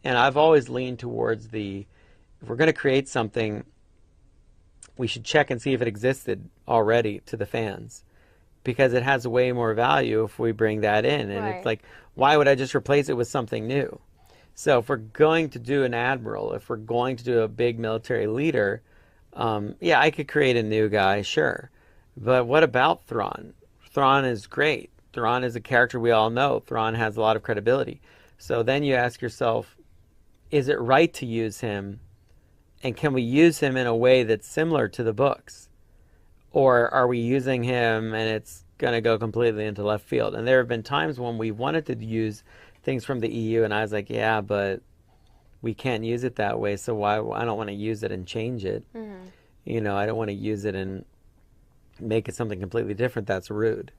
And I've always leaned towards if we're going to create something, we should check and see if it existed already to the fans, because it has way more value if we bring that in. And it's Right. like, why would I just replace it with something new? So if we're going to do an admiral, if we're going to do a big military leader, yeah, I could create a new guy, sure. But what about Thrawn? Thrawn is great. Thrawn is a character we all know. Thrawn has a lot of credibility. So then you ask yourself, is it right to use him? And can we use him in a way that's similar to the books? Or are we using him and it's going to go completely into left field? And there have been times when we wanted to use things from the EU, and I was like, yeah, but we can't use it that way. So why? I don't want to use it and change it. Hmm. I don't want to use it and make it something completely different. That's rude.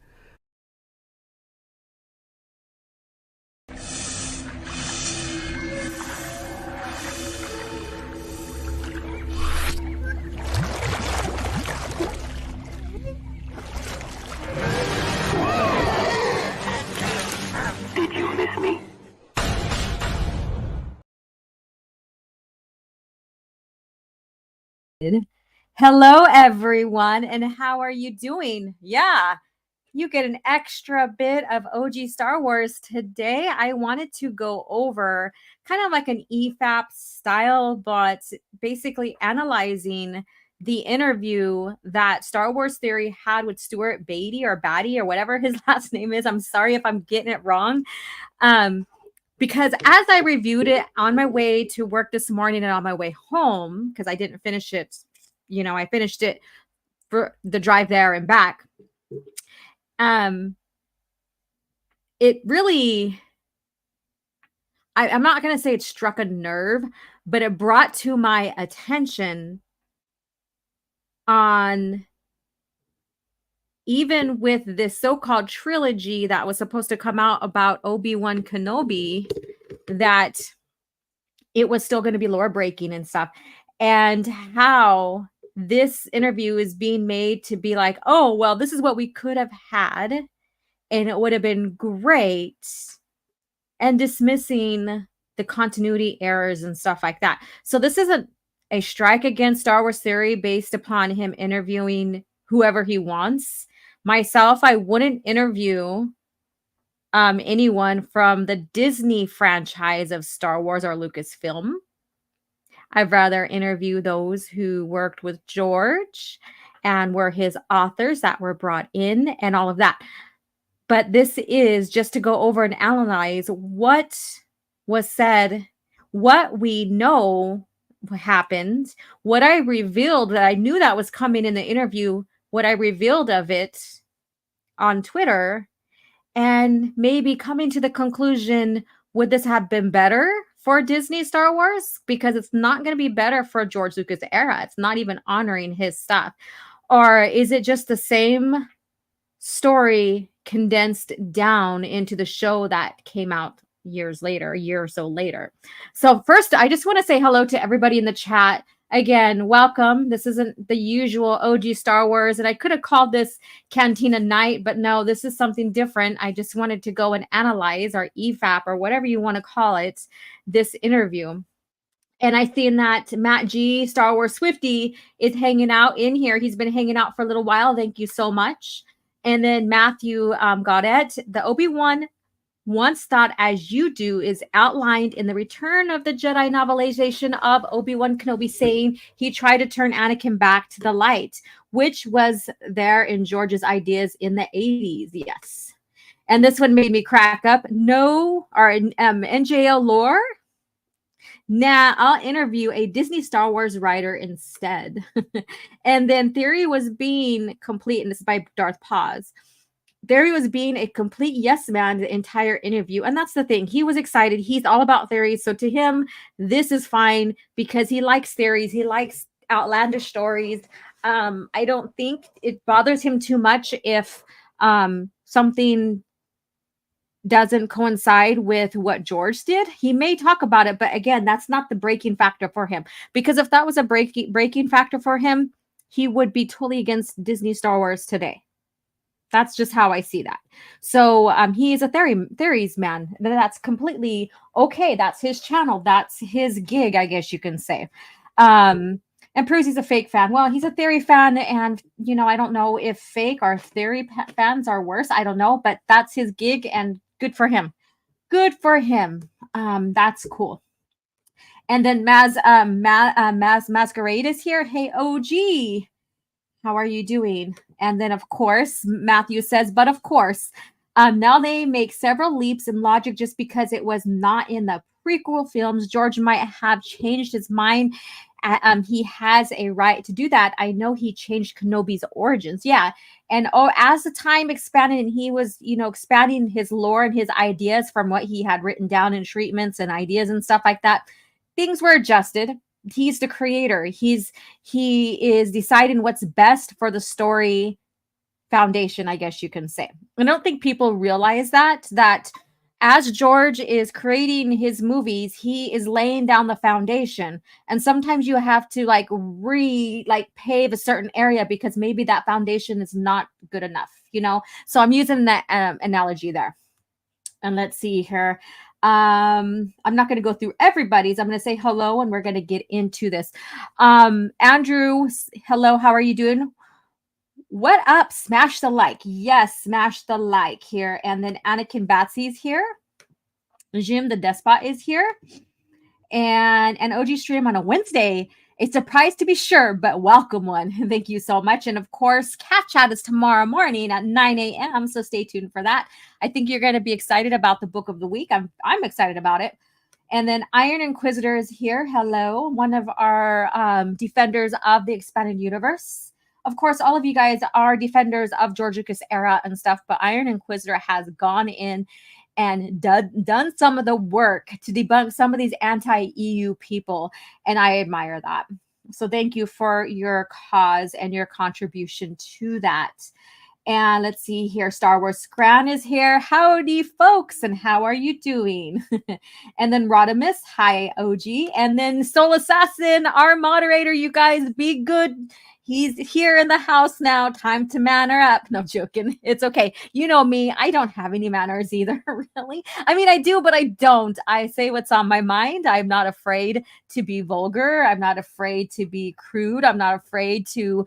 Did you miss me? Hello, everyone, and how are you doing? Yeah, you get an extra bit of OG Star Wars today. I wanted to go over kind of like an EFAP style, but basically analyzing the interview that Star Wars Theory had with Stuart Beattie or Batty or whatever his last name is. I'm sorry if I'm getting it wrong. Um, because as I reviewed it on my way to work this morning and on my way home, because I didn't finish it, I finished it for the drive there and back. Um, it really, I'm not going to say it struck a nerve, but it brought to my attention on even with this so-called trilogy that was supposed to come out about Obi-Wan Kenobi, that it was still going to be lore breaking and stuff. And how this interview is being made to be like, oh, well, this is what we could have had, and it would have been great, and dismissing the continuity errors and stuff like that. So this isn't a strike against Star Wars Theory based upon him interviewing whoever he wants. Myself, I wouldn't interview anyone from the Disney franchise of Star Wars or Lucasfilm. I'd rather interview those who worked with George and were his authors that were brought in and all of that. But this is just to go over and analyze what was said, what we know happened, what I revealed that I knew that was coming in the interview, what I revealed of it on Twitter, and maybe coming to the conclusion, would this have been better for Disney Star Wars? Because it's not going to be better for George Lucas era. It's not even honoring his stuff. Or is it just the same story condensed down into the show that came out years later, a year or so later? So first, I just want to say hello to everybody in the chat. Again, welcome. This isn't the usual OG Star Wars, and I could have called this Cantina Night, but no, this is something different. I just wanted to go and analyze, or EFAP, or whatever you want to call it, this interview. And I seen that Matt G, Star Wars Swifty, is hanging out in here. He's been hanging out for a little while. Thank you so much. And then Matthew Gaudet, the Obi-Wan once thought as you do is outlined in the Return of the Jedi novelization of Obi-Wan Kenobi, saying he tried to turn Anakin back to the light, which was there in George's ideas in the 80s. Yes. And this one made me crack up. No, or NJL lore. Nah, I'll interview a Disney Star Wars writer instead. And then Theory was being complete, and this is by Darth Paz. Theory was being a complete yes man the entire interview. And that's the thing. He was excited. He's all about theories. So to him, this is fine because he likes theories. He likes outlandish stories. I don't think it bothers him too much if something doesn't coincide with what George did. He may talk about it, but again, that's not the breaking factor for him. Because if that was a breaking factor for him, he would be totally against Disney Star Wars today. That's just how I see that. So he is a theories man. That's completely okay. That's his channel. That's his gig, I guess you can say. And proves he's a fake fan. Well, he's a theory fan, and I don't know if fake or theory fans are worse. I don't know, but that's his gig, and good for him. Good for him. That's cool. And then Maz Masquerade is here. Hey, OG. How are you doing? And then, of course, Matthew says, but of course, now they make several leaps in logic just because it was not in the prequel films. George might have changed his mind. He has a right to do that. I know he changed Kenobi's origins. Yeah. And as the time expanded and he was, expanding his lore and his ideas from what he had written down in treatments and ideas and stuff like that, things were adjusted. He's the creator. He is deciding what's best for the story foundation, I guess you can say. I don't think people realize that as George is creating his movies, he is laying down the foundation. And sometimes you have to pave a certain area because maybe that foundation is not good enough, So I'm using that analogy there. And let's see here. I'm not going to go through everybody's. I'm going to say hello and we're going to get into this. Andrew, hello. How are you doing? What up? Smash the like. Yes, smash the like here. And then Anakin Batsy's here. Jim the Despot is here. And an OG stream on a Wednesday. A surprise to be sure, but welcome one. Thank you so much. And of course, Cat Chat is tomorrow morning at 9 a.m. So stay tuned for that. I think you're going to be excited about the book of the week. I'm excited about it. And then Iron Inquisitor is here. Hello. One of our defenders of the expanded universe. Of course, all of you guys are defenders of George Lucas era and stuff, but Iron Inquisitor has gone in and done some of the work to debunk some of these anti-EU people, and I admire that. So thank you for your cause and your contribution to that. And let's see here. Star Wars Scran is here. Howdy, folks, and how are you doing? And then Rodimus, hi, OG. And then Soul Assassin, our moderator. You guys be good. He's here in the house now. Time to manner up. No, I'm joking. It's okay. You know me. I don't have any manners either, really. I mean, I do, but I don't. I say what's on my mind. I'm not afraid to be vulgar. I'm not afraid to be crude. I'm not afraid to,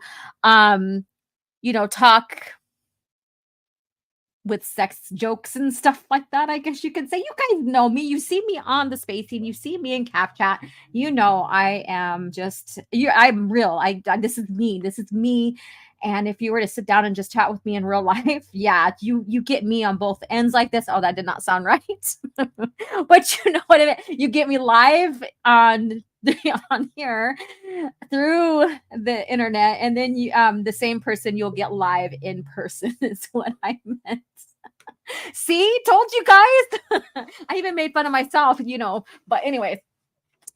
talk with sex jokes and stuff like that, I guess you could say. You guys know me. You see me on the spacing. You see me in Cap Chat. I am just, I'm real. This is me. This is me. And if you were to sit down and just chat with me in real life, yeah, you get me on both ends like this. Oh, that did not sound right. But you know what I mean? You get me live on here through the internet, and then you the same person you'll get live in person is what I meant. See, told you guys. I even made fun of myself, but anyway.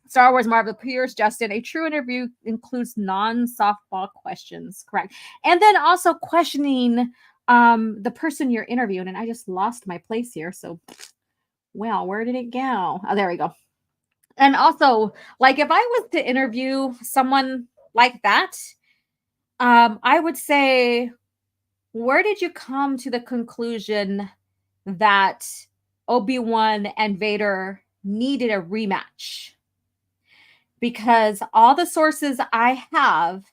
Star Wars Marvel Pierce Justin, a true interview includes non-softball questions, correct? And then also questioning the person you're interviewing. And I just lost my place here. So, well, where did it go? Oh, there we go. And also, like if I was to interview someone like that, I would say, where did you come to the conclusion that Obi-Wan and Vader needed a rematch? Because all the sources I have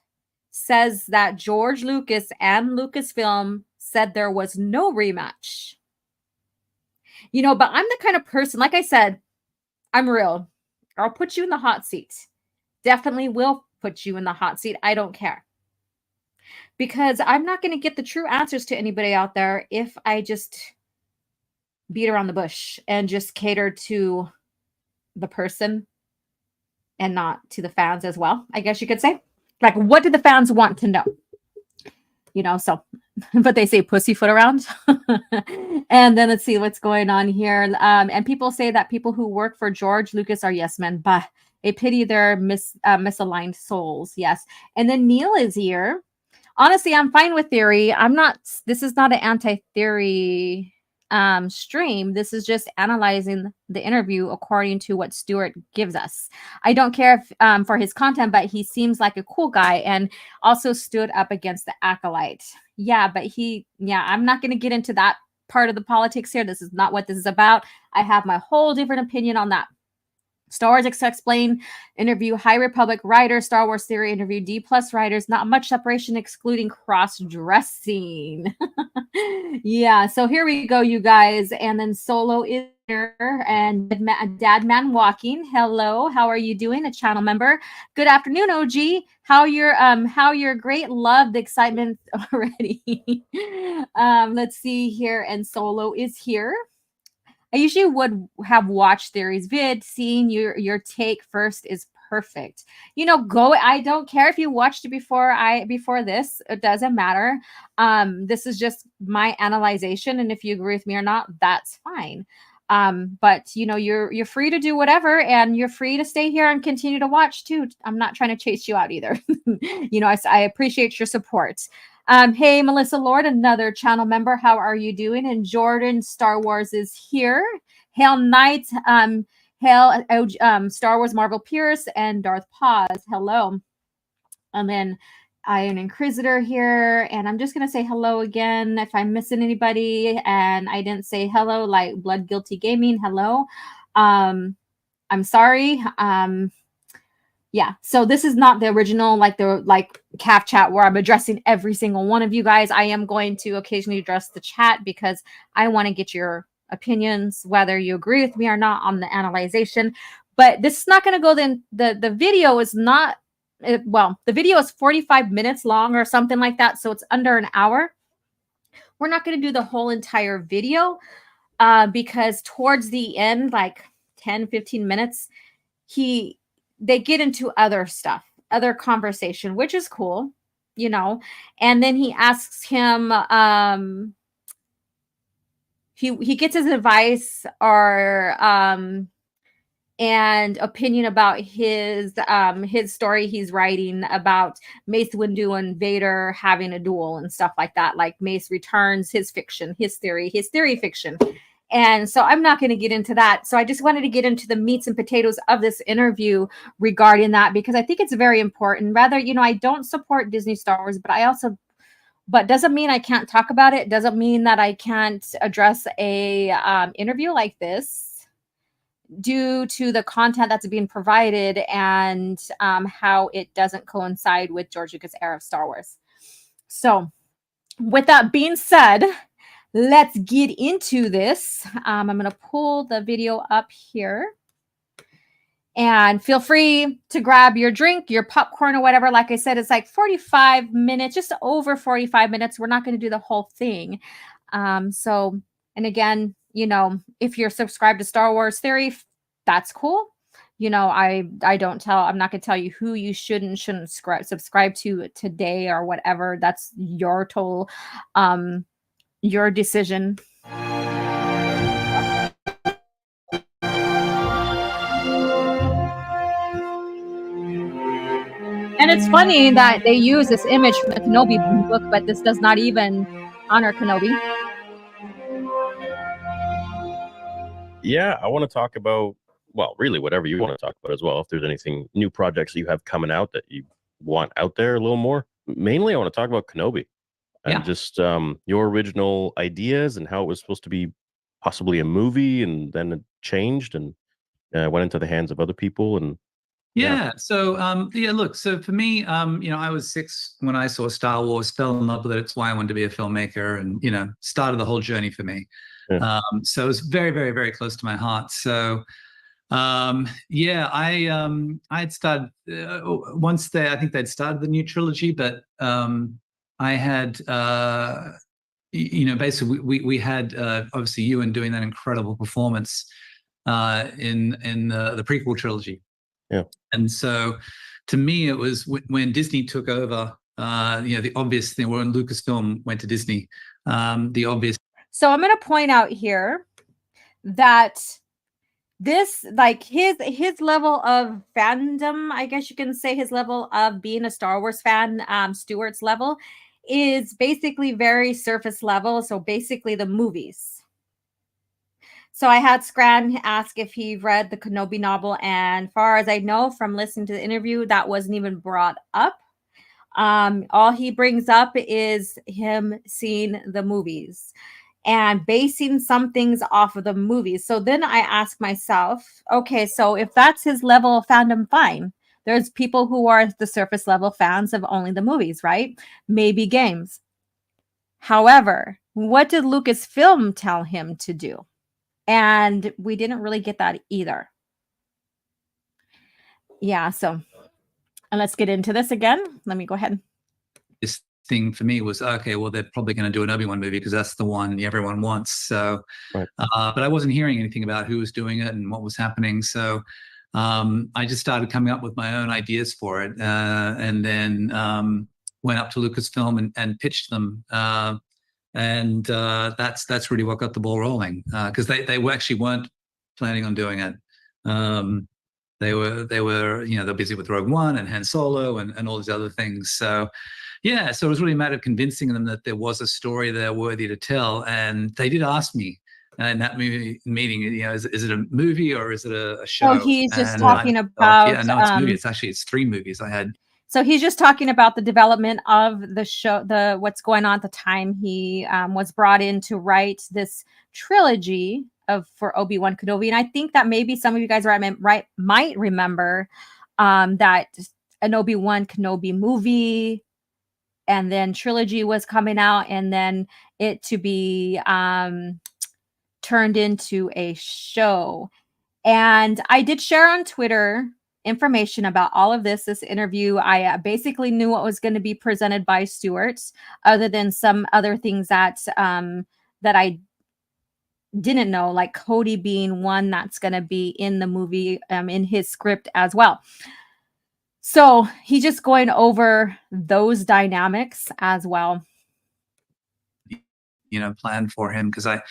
says that George Lucas and Lucasfilm said there was no rematch. But I'm the kind of person, like I said, I'm real. I'll put you in the hot seat. Definitely will put you in the hot seat. I don't care. Because I'm not going to get the true answers to anybody out there if I just beat around the bush and just cater to the person and not to the fans as well, I guess you could say. Like, what do the fans want to know? So, but they say pussyfoot around. And then let's see what's going on here. And people say that people who work for George Lucas are yes men, but a pity their misaligned souls. Yes. And then Neil is here. Honestly, I'm fine with theory. This is not an anti-theory stream. This is just analyzing the interview according to what Stuart gives us. I don't care if for his content, but he seems like a cool guy and also stood up against the acolyte. Yeah, but I'm not going to get into that part of the politics here. This is not what this is about. I have my whole different opinion on that. Star Wars Explained interview, High Republic writer, Star Wars Theory interview, D plus writers, not much separation excluding cross-dressing. Yeah, so here we go, you guys. And then Solo is here and Dad Man Walking. Hello, how are you doing? A channel member. Good afternoon, OG. How your great love, the excitement already. Let's see here. And Solo is here. I usually would have watched Theory's vid. Seeing your take first is perfect. Go. I don't care if you watched it before this. It doesn't matter. This is just my analyzation, and if you agree with me or not, that's fine. But you're free to do whatever, and you're free to stay here and continue to watch too. I'm not trying to chase you out either. I appreciate your support. Hey, Melissa Lord, another channel member. How are you doing? And Jordan Star Wars is here. Hail Knight, Hail Star Wars Marvel Pierce, and Darth Paz. Hello. And then I am an Inquisitor here, and I'm just going to say hello again if I'm missing anybody. And I didn't say hello, like Blood Guilty Gaming. Hello. I'm sorry. Yeah, so this is not the original, like CAF chat where I'm addressing every single one of you guys. I am going to occasionally address the chat because I want to get your opinions, whether you agree with me or not on the analyzation. But this is not going to go then. The video is not, the video is 45 minutes long or something like that. So it's under an hour. We're not going to do the whole entire video because towards the end, like 10, 15 minutes, they get into other stuff, other conversation, which is cool, and then he asks him, he gets his advice or and opinion about his story he's writing about Mace Windu and Vader having a duel and stuff like that, like Mace Returns, his fiction, his theory fiction. And so I'm not going to get into that. So I just wanted to get into the meats and potatoes of this interview regarding that, because I think it's very important. Rather, I don't support Disney Star Wars, but doesn't mean I can't talk about it. Doesn't mean that I can't address a interview like this due to the content that's being provided and how it doesn't coincide with George Lucas' era of Star Wars. So with that being said, let's get into this. I'm going to pull the video up here. And feel free to grab your drink, your popcorn or whatever. Like I said, it's like 45 minutes, just over 45 minutes. We're not going to do the whole thing. And again, if you're subscribed to Star Wars Theory, that's cool. I'm not going to tell you who you should and shouldn't subscribe to today or whatever. That's your total your decision. And it's funny that they use this image from the Kenobi book, but this does not even honor Kenobi. Yeah, I want to talk about, really whatever you want to talk about as well. If there's anything, new projects you have coming out that you want out there a little more. Mainly, I want to talk about Kenobi. And just your original ideas and how it was supposed to be possibly a movie, and then it changed and went into the hands of other people. And so look, so for me, I was 6 when I saw Star Wars, fell in love with it. It's why I wanted to be a filmmaker, and started the whole journey for me. So it was very, very, very close to my heart. So I had started once I think they'd started the new trilogy, but I had, basically we had obviously Ewan doing that incredible performance in the prequel trilogy. Yeah. And so to me, it was when Disney took over, the obvious thing, when Lucasfilm went to Disney, the obvious. So I'm going to point out here that this, like his level of fandom, I guess you can say his level of being a Star Wars fan, Stuart's level, is basically very surface level. So basically the movies. So I had Scran ask if he read the Kenobi novel, and far as I know from listening to the interview, that wasn't even brought up. All he brings up is him seeing the movies and basing some things off of the movies. So then I ask myself, okay, so if that's his level of fandom, fine. There's people who are the surface level fans of only the movies, right? Maybe games. However, what did Lucasfilm tell him to do? And we didn't really get that either. Yeah, so and let's get into this again. Let me go ahead. This thing for me was, okay, well, they're probably going to do an Obi-Wan movie because that's the one everyone wants. So, Right. But I wasn't hearing anything about who was doing it and what was happening. So I just started coming up with my own ideas for it, and then went up to Lucasfilm and pitched them. And that's really what got the ball rolling, because they actually weren't planning on doing it. They were they're busy with Rogue One and Han Solo and all these other things. So yeah, so it was really a matter of convincing them that there was a story there worthy to tell. And they did ask me in that meeting, is it a movie or is it a show? So he's just And talking about yeah, no, it's a movie. It's 3 movies I had. So he's just talking about the development of the show, what's going on at the time he was brought in to write this trilogy for Obi-Wan Kenobi. And I think that maybe some of you guys might remember that an Obi-Wan Kenobi movie and then trilogy was coming out, and then it to be turned into a show. And I did share on Twitter information about all of this interview. I basically knew what was going to be presented by Stuart, other than some other things that I didn't know, like Cody being one that's going to be in the movie, in his script as well. So he's just going over those dynamics as well. Planned for him, because I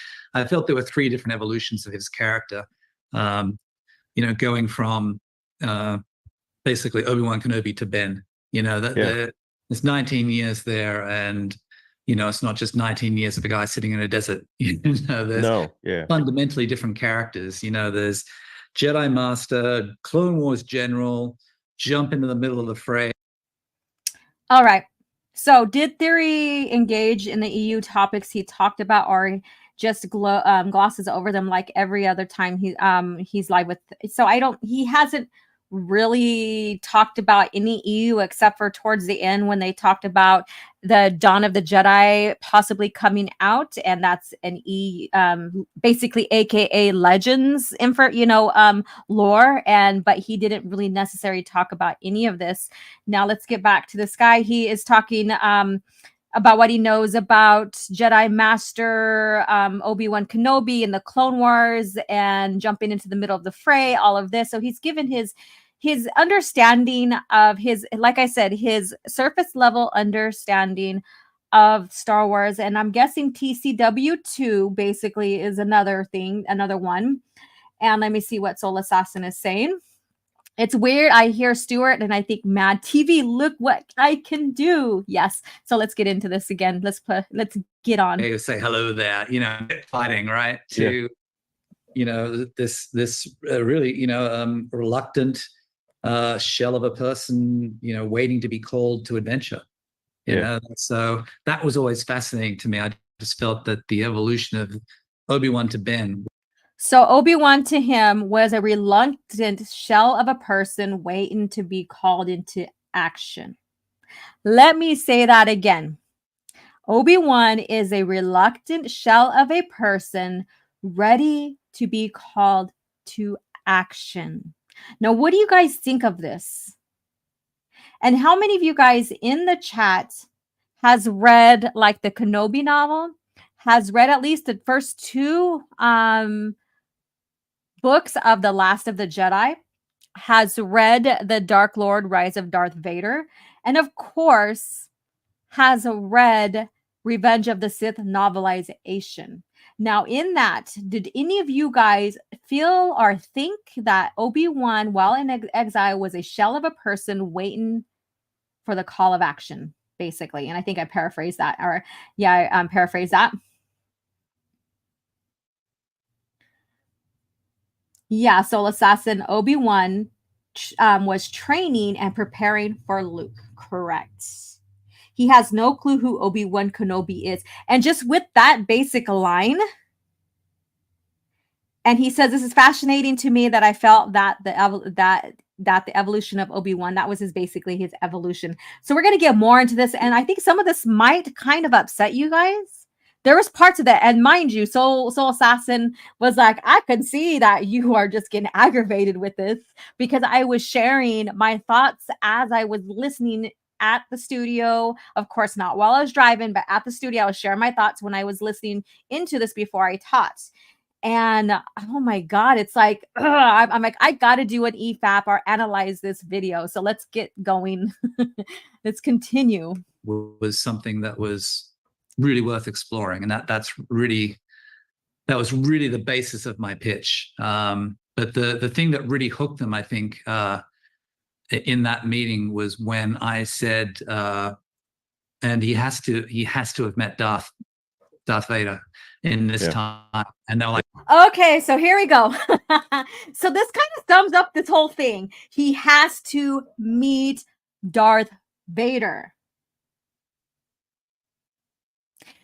felt there were 3 different evolutions of his character. Going from basically Obi-Wan Kenobi to Ben. There's 19 years there, and it's not just 19 years of a guy sitting in a desert. There's fundamentally different characters. There's Jedi Master, Clone Wars General, jump into the middle of the fray. All right. So did Theory engage in the EU topics he talked about, or just glosses over them like every other time he's live with? So he hasn't really talked about any EU except for towards the end when they talked about the Dawn of the Jedi possibly coming out, and that's an basically AKA Legends lore, but he didn't really necessarily talk about any of this. Now let's get back to this guy. He is talking about what he knows about Jedi Master Obi-Wan Kenobi and the Clone Wars and jumping into the middle of the fray, all of this. So he's given his understanding of like I said, his surface level understanding of Star Wars. And I'm guessing TCW2 basically is another one. And let me see what Soul Assassin is saying. It's weird. I hear Stuart and I think, Mad TV, look what I can do. Yes. So let's get into this again. Let's get on. Hey, say hello there, fighting, right? To, this really, reluctant shell of a person, waiting to be called to adventure. So that was always fascinating to me. I just felt that the evolution of Obi-Wan to Ben. So Obi-Wan to him was a reluctant shell of a person waiting to be called into action. Let me say that again. Obi-Wan is a reluctant shell of a person ready to be called to action. Now, what do you guys think of this? And how many of you guys in the chat has read like the Kenobi novel, has read at least the first 2 books of The Last of the Jedi, has read The Dark Lord Rise of Darth Vader, and of course has read Revenge of the Sith novelization? Now, in that, did any of you guys feel or think that Obi-Wan, while in exile, was a shell of a person waiting for the call of action, basically? And I think I paraphrased that, or I paraphrased that. Yeah, Soul Assassin Obi-Wan was training and preparing for Luke. Correct. He has no clue who Obi-Wan Kenobi is. And just with that basic line, and he says, this is fascinating to me that I felt that the evolution of Obi-Wan, that was basically his evolution. So we're going to get more into this. And I think some of this might kind of upset you guys. There was parts of that. And mind you, Soul Assassin was like, I could see that you are just getting aggravated with this, because I was sharing my thoughts as I was listening at the studio. Of course, not while I was driving, but at the studio, I was sharing my thoughts when I was listening into this before I taught. And oh my God, it's like, I'm like, I got to do an EFAP or analyze this video. So let's get going. Let's continue. Was something that was really worth exploring. And that was really the basis of my pitch. But the thing that really hooked them, I think, in that meeting was when I said, and he has to have met Darth Vader in this time. And they're like, okay, so here we go. So this kind of sums up this whole thing. He has to meet Darth Vader.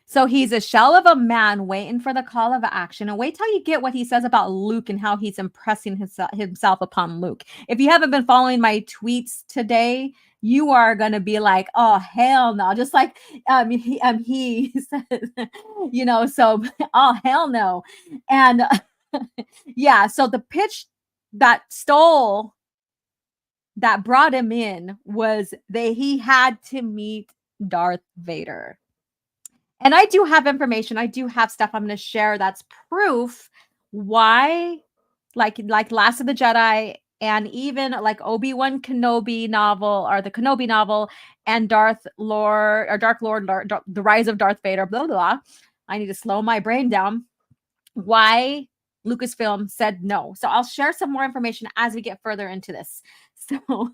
So he's a shell of a man waiting for the call of action. And wait till you get what he says about Luke and how he's impressing himself upon Luke. If you haven't been following my tweets today, you are going to be like, oh, hell no. Just like he says, you know, so, oh, hell no. And yeah, so the pitch that brought him in was that he had to meet Darth Vader. And I do have information. I do have stuff I'm going to share that's proof why, like Last of the Jedi, and even like Obi-Wan Kenobi novel, or the Kenobi novel, and The Rise of Darth Vader, blah, blah, blah. I need to slow my brain down. Why Lucasfilm said no. So I'll share some more information as we get further into this. So,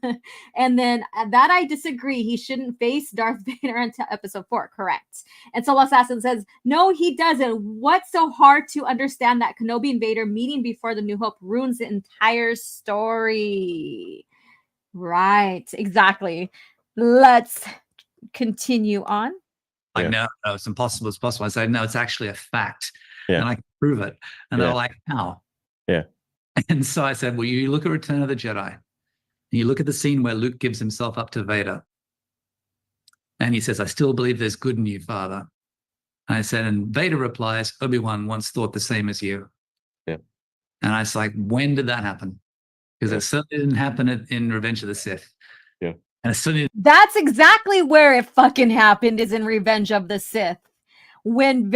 and then that I disagree. He shouldn't face Darth Vader until episode 4. Correct. And Soul Assassin says, no, he doesn't. What's so hard to understand that Kenobi and Vader meeting before the New Hope ruins the entire story? Right. Exactly. Let's continue on. Like, no, it's impossible. It's possible. I said, no, it's actually a fact. Yeah. And I can prove it. And they're like, how? Yeah. And so I said, well, you look at Return of the Jedi. And you look at the scene where Luke gives himself up to Vader. And he says, I still believe there's good in you, Father. And I said, and Vader replies, Obi-Wan once thought the same as you. Yeah. And I was like, when did that happen? Because it certainly didn't happen in Revenge of the Sith. Yeah. And it certainly That's exactly where it fucking happened, is in Revenge of the Sith. When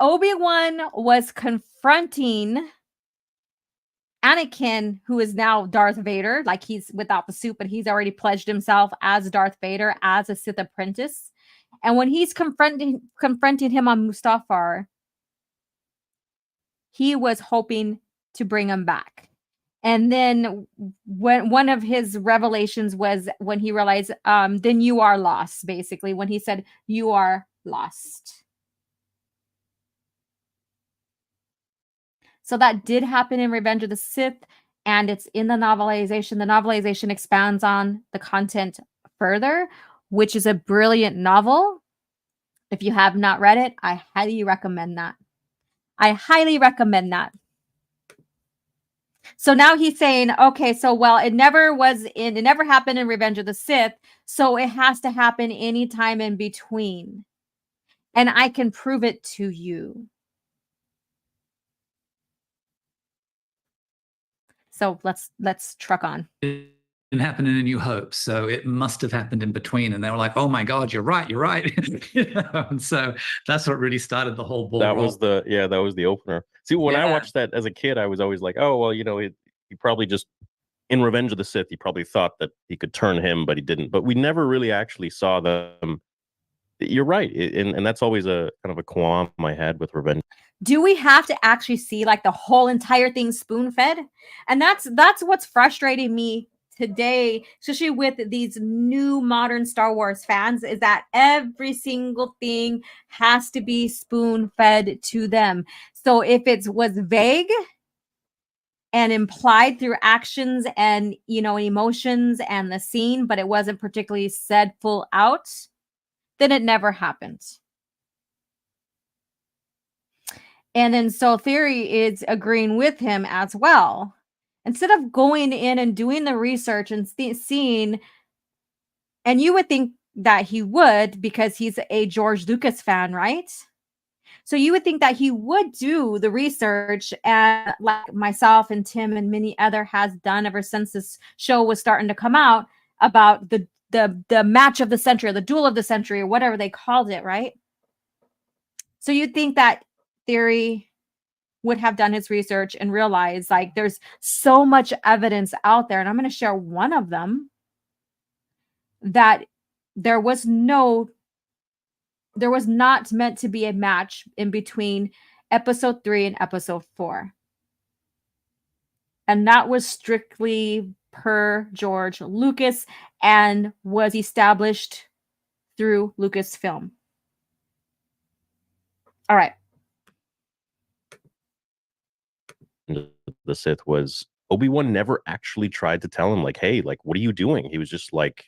Obi-Wan was confronting Anakin, who is now Darth Vader, like he's without the suit, but he's already pledged himself as Darth Vader, as a Sith apprentice. And when he's confronting him on Mustafar, he was hoping to bring him back. And then when one of his revelations was when he realized, then you are lost, basically, when he said, you are lost. So that did happen in Revenge of the Sith, and it's in the novelization. The novelization expands on the content further, which is a brilliant novel. If you have not read it, I highly recommend that. I highly recommend that. So now he's saying, okay, so well, it never happened in Revenge of the Sith, so it has to happen anytime in between. And I can prove it to you. So let's truck on. it didn't happen in A New Hope, so it must have happened in between. And they were like, "Oh my God, you're right." You know? And so that's what really started the whole ball. That was the opener. See, when I watched that as a kid, I was always like, "Oh well, you know, he probably just in Revenge of the Sith, he probably thought that he could turn him, but he didn't." But we never really actually saw them. You're right, and that's always a kind of a qualm I had with Revenge. Do we have to actually see like the whole entire thing spoon-fed? And that's what's frustrating me today, especially with these new modern Star Wars fans, is that every single thing has to be spoon-fed to them. So if it was vague, and implied through actions and, emotions and the scene, but it wasn't particularly said full out, then it never happened. And then so Theory is agreeing with him as well. Instead of going in and doing the research and seeing, and you would think that he would because he's a George Lucas fan, right? So you would think that he would do the research, and like myself and Tim and many other has done ever since this show was starting to come out about the match of the century, or the duel of the century, or whatever they called it, right? So you'd think that Theory would have done his research and realized like there's so much evidence out there, and I'm going to share one of them, that there was not meant to be a match in between episode 3 and episode 4. And that was strictly per George Lucas and was established through Lucasfilm. All right. The Sith was Obi-Wan never actually tried to tell him like, hey, like, what are you doing? He was just like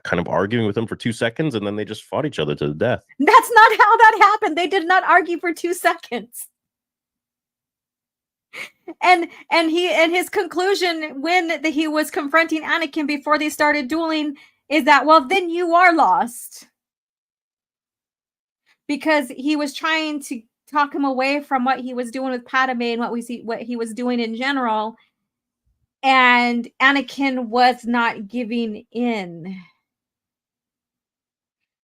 kind of arguing with him for 2 seconds, and then they just fought each other to the death. That's not how that happened. They did not argue for 2 seconds. And his conclusion when he was confronting Anakin before they started dueling is that, well, then you are lost. Because he was trying to talk him away from what he was doing with Padme and what he was doing in general. And Anakin was not giving in.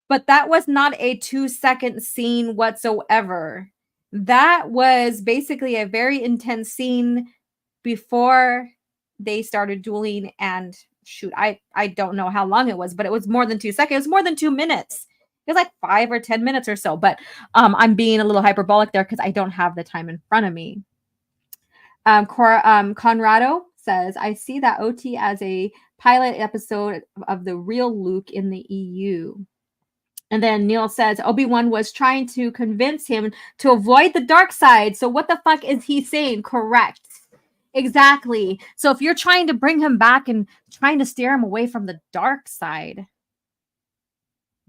But that was not a 2-second scene whatsoever. That was basically a very intense scene before they started dueling. And shoot, I don't know how long it was, but it was more than 2 seconds. It was more than 2 minutes. It was like 5 or 10 minutes or so. But I'm being a little hyperbolic there because I don't have the time in front of me. Conrado says, I see that OT as a pilot episode of the real Luke in the EU. And then Neil says, Obi-Wan was trying to convince him to avoid the dark side. So what the fuck is he saying? Correct. Exactly. So if you're trying to bring him back and trying to steer him away from the dark side,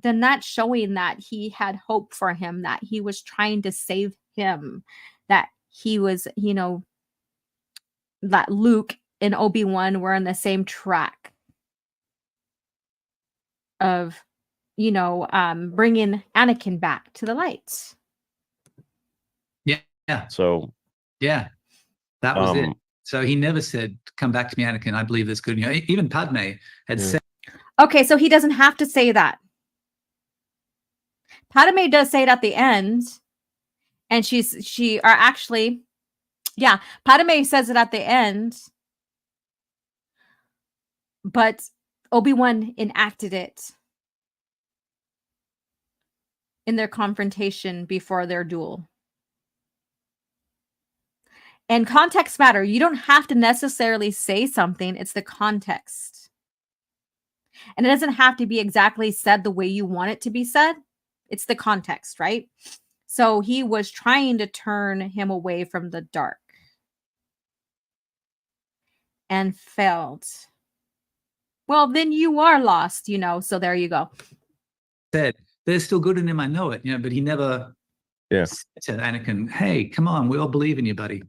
then that's showing that he had hope for him, that he was trying to save him, that he was, that Luke and Obi-Wan were on the same track of, bringing Anakin back to the light. Yeah. So, yeah, that was it. So he never said, come back to me, Anakin. I believe this good. Even Padme had said. Okay, so he doesn't have to say that. Padme does say it at the end. And Padme says it at the end. But Obi-Wan enacted it in their confrontation before their duel. And context matter. You don't have to necessarily say something. It's the context. And it doesn't have to be exactly said the way you want it to be said. It's the context, right? So he was trying to turn him away from the dark and failed. Well, then you are lost, so there you go. Said, there's still good in him, I know it, but he never said, Anakin, hey, come on, we all believe in you, buddy.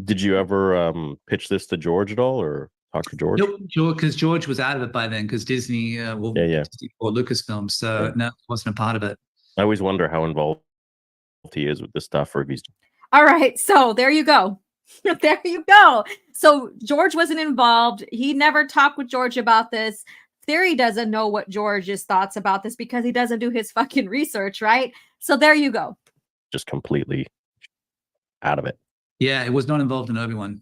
Did you ever pitch this to George at all, or talk to George? Nope, because George was out of it by then, because Disney, Disney or Lucasfilm, so no, it wasn't a part of it. I always wonder how involved he is with this stuff, or if he's... All right, so there you go. There you go. So George wasn't involved. He never talked with George about this. Theory doesn't know what George's thoughts about this because he doesn't do his fucking research, right? So there you go. Just completely out of it. Yeah, it was not involved in Obi-Wan.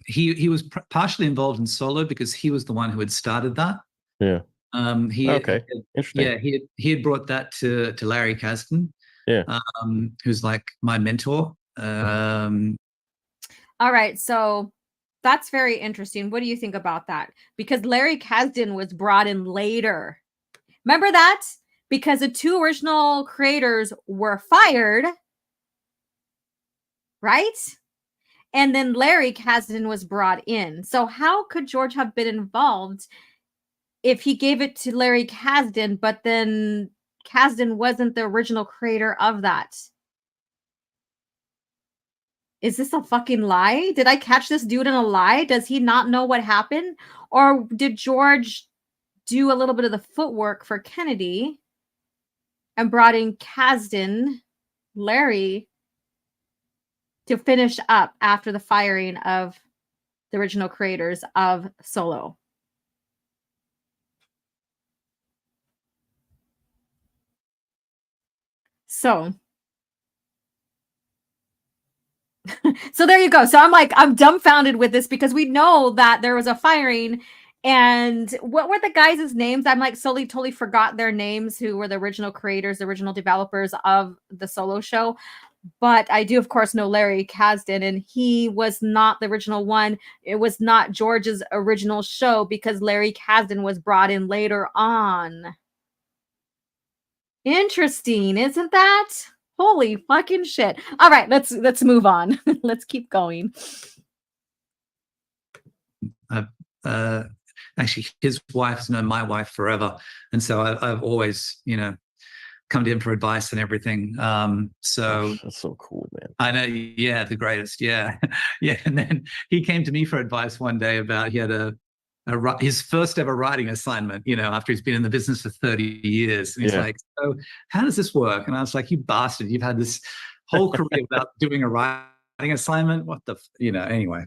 He was partially involved in Solo because he was the one who had started that. Yeah. Okay. Interesting. Yeah, he had brought that to Larry Kasdan. Yeah. Who's like my mentor. All right, so that's very interesting. What do you think about that? Because Larry Kasdan was brought in later. Remember that? Because the 2 original creators were fired, right? And then Larry Kasdan was brought in. So how could George have been involved if he gave it to Larry Kasdan, but then Kasdan wasn't the original creator of that? Is this a fucking lie? Did I catch this dude in a lie? Does he not know what happened? Or did George do a little bit of the footwork for Kennedy and brought in Kasdan, Larry, to finish up after the firing of the original creators of Solo? So there you go. So I'm dumbfounded with this because we know that there was a firing. And what were the guys' names? I'm like totally forgot their names, who were the original creators, the original developers of the Solo show. But I do, of course, know Larry Kasdan, and he was not the original one. It was not George's original show because Larry Kasdan was brought in later on. Interesting, isn't that? Holy fucking shit. All right, let's move on. Let's keep going. Actually, his wife's known my wife forever. And so I've always, come to him for advice and everything. So that's so cool, man. I know. Yeah. The greatest. Yeah. Yeah. And then he came to me for advice one day about, he had his first ever writing assignment, after he's been in the business for 30 years. And he's like, so how does this work? And I was like, you bastard, you've had this whole career without doing a writing assignment. What the, anyway,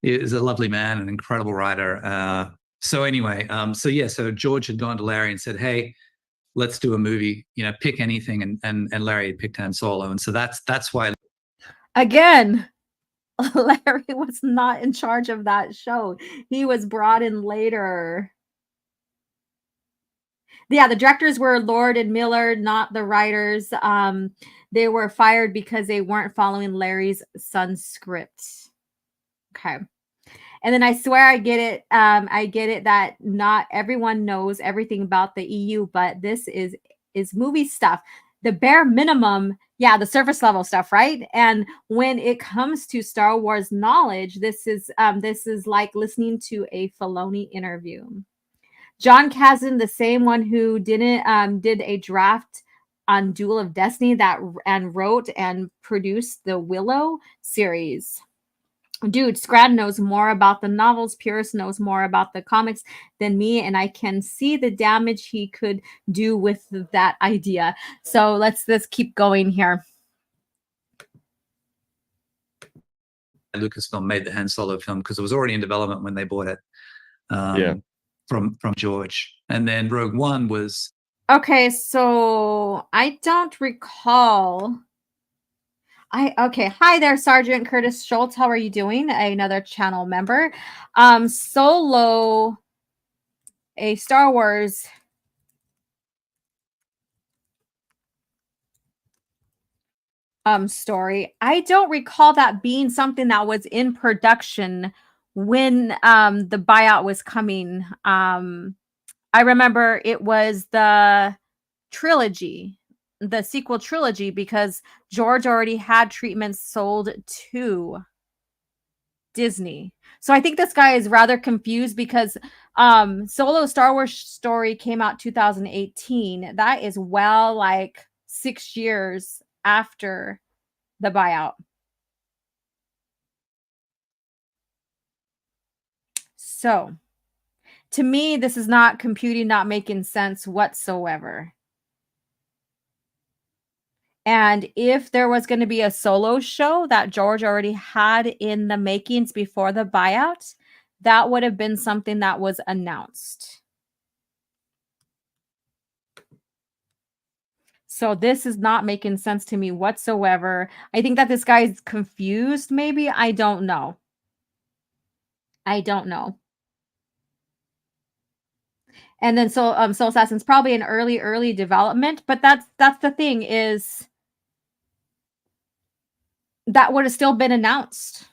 he's a lovely man, an incredible writer. So George had gone to Larry and said, hey, let's do a movie, pick anything. And Larry had picked Han Solo. And so that's why. Again, Larry was not in charge of that show. He was brought in later. Yeah, the directors were Lord and Miller, not the writers. They were fired because they weren't following Larry's son's script. Okay. And then I swear I get it. I get it that not everyone knows everything about the EU, but this is movie stuff. The bare minimum, the surface level stuff, right? And when it comes to Star Wars knowledge, this is like listening to a Filoni interview. John Kasdan, the same one who did a draft on Duel of Destiny and wrote and produced the Willow series. Dude, Scrad knows more about the novels. Pierce knows more about the comics than me, and I can see the damage he could do with that idea. So let's keep going here. Lucasfilm made the Han Solo film because it was already in development when they bought it from George. And then Rogue One was... Okay, so I don't recall... Hi there, Sergeant Curtis Schultz. How are you doing? Another channel member. Solo, a Star Wars story. I don't recall that being something that was in production when the buyout was coming. I remember it was the trilogy, the sequel trilogy, because George already had treatments sold to Disney. So I think this guy is rather confused because Solo Star Wars story came out 2018. That is like 6 years after the buyout. So to me, this is not computing, not making sense whatsoever. And if there was going to be a Solo show that George already had in the makings before the buyout, that would have been something that was announced. So this is not making sense to me whatsoever. I think that this guy is confused, maybe. I don't know. And then Soul Assassin's probably an early development, but that's the thing is that would have still been announced.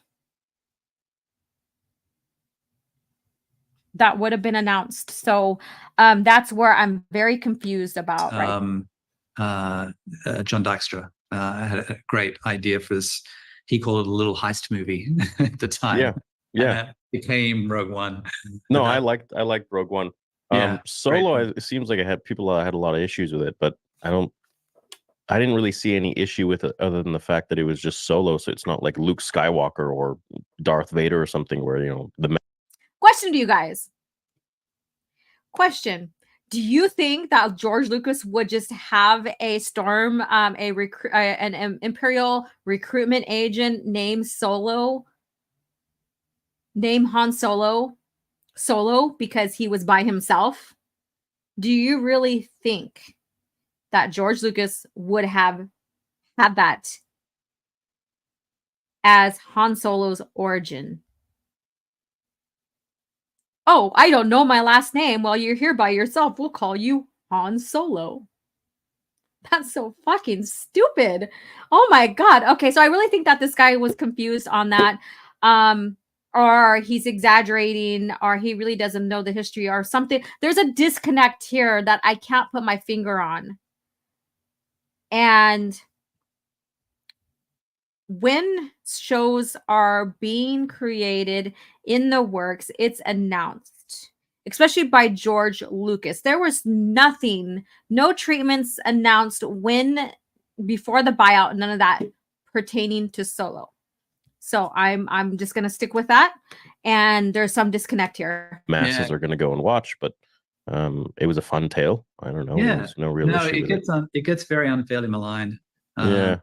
That would have been announced. So that's where I'm very confused about. John Dykstra had a great idea for this he called it a little heist movie at the time. Yeah, yeah. And that became Rogue One. No, But I liked Rogue One. Yeah, Solo, great. it seems like people had a lot of issues with it, but I didn't really see any issue with it other than the fact that it was just Solo, so it's not like Luke Skywalker or Darth Vader or something where, the Question to you guys. Question. Do you think that George Lucas would just have a storm, an Imperial recruitment agent named Han Solo because he was by himself? Do you really think that George Lucas would have had that as Han Solo's origin? Oh, I don't know my last name. Well, you're here by yourself. We'll call you Han Solo. That's so fucking stupid. Oh my God. Okay, so I really think that this guy was confused on that. Or he's exaggerating, or he really doesn't know the history or something. There's a disconnect here that I can't put my finger on. And when shows are being created in the works, it's announced, especially by George Lucas. There was nothing, no treatments announced before the buyout, none of that pertaining to Solo. So I'm just gonna stick with that. And there's some disconnect here. masses are going to go and watch, but it was a fun tale. I don't know. Yeah. There's no real issue with it. It gets very unfairly maligned. Yeah.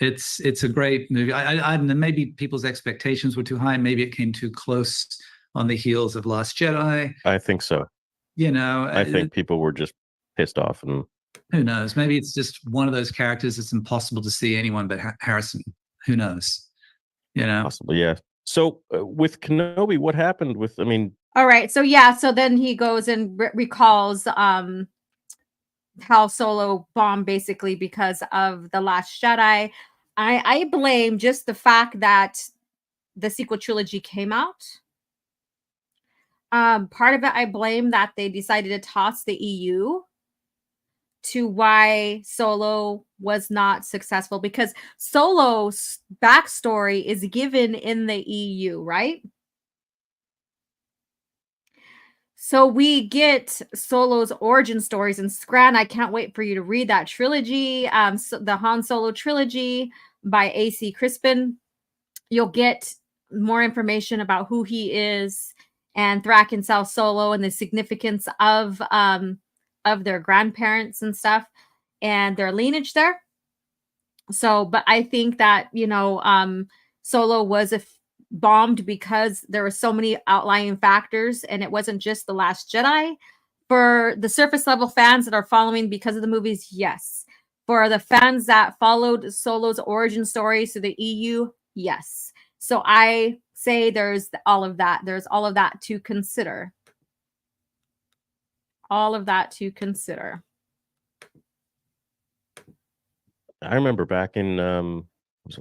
It's a great movie. I don't know, maybe people's expectations were too high. Maybe it came too close on the heels of Last Jedi. I think so. I think people were just pissed off, and who knows? Maybe it's just one of those characters. It's impossible to see anyone but Harrison. Who knows? Possibly, yeah. So with Kenobi, what happened with? All right. So so then he goes and recalls how Solo bombed basically because of The Last Jedi. I blame just the fact that the sequel trilogy came out. Part of it, I blame that they decided to toss the EU to why Solo was not successful, because Solo's backstory is given in the EU, right? So we get Solo's origin stories in Scran. I can't wait for you to read that trilogy, the Han Solo trilogy by A.C. Crispin. You'll get more information about who he is and Thrak and Sal Solo and the significance of their grandparents and stuff and their lineage there. So, but I think that, Solo was bombed because there were so many outlying factors, and it wasn't just The Last Jedi. For the surface level fans that are following because of the movies, yes. For the fans that followed Solo's origin story to the EU, yes. So I say there's all of that. There's all of that to consider. All of that to consider. I remember back in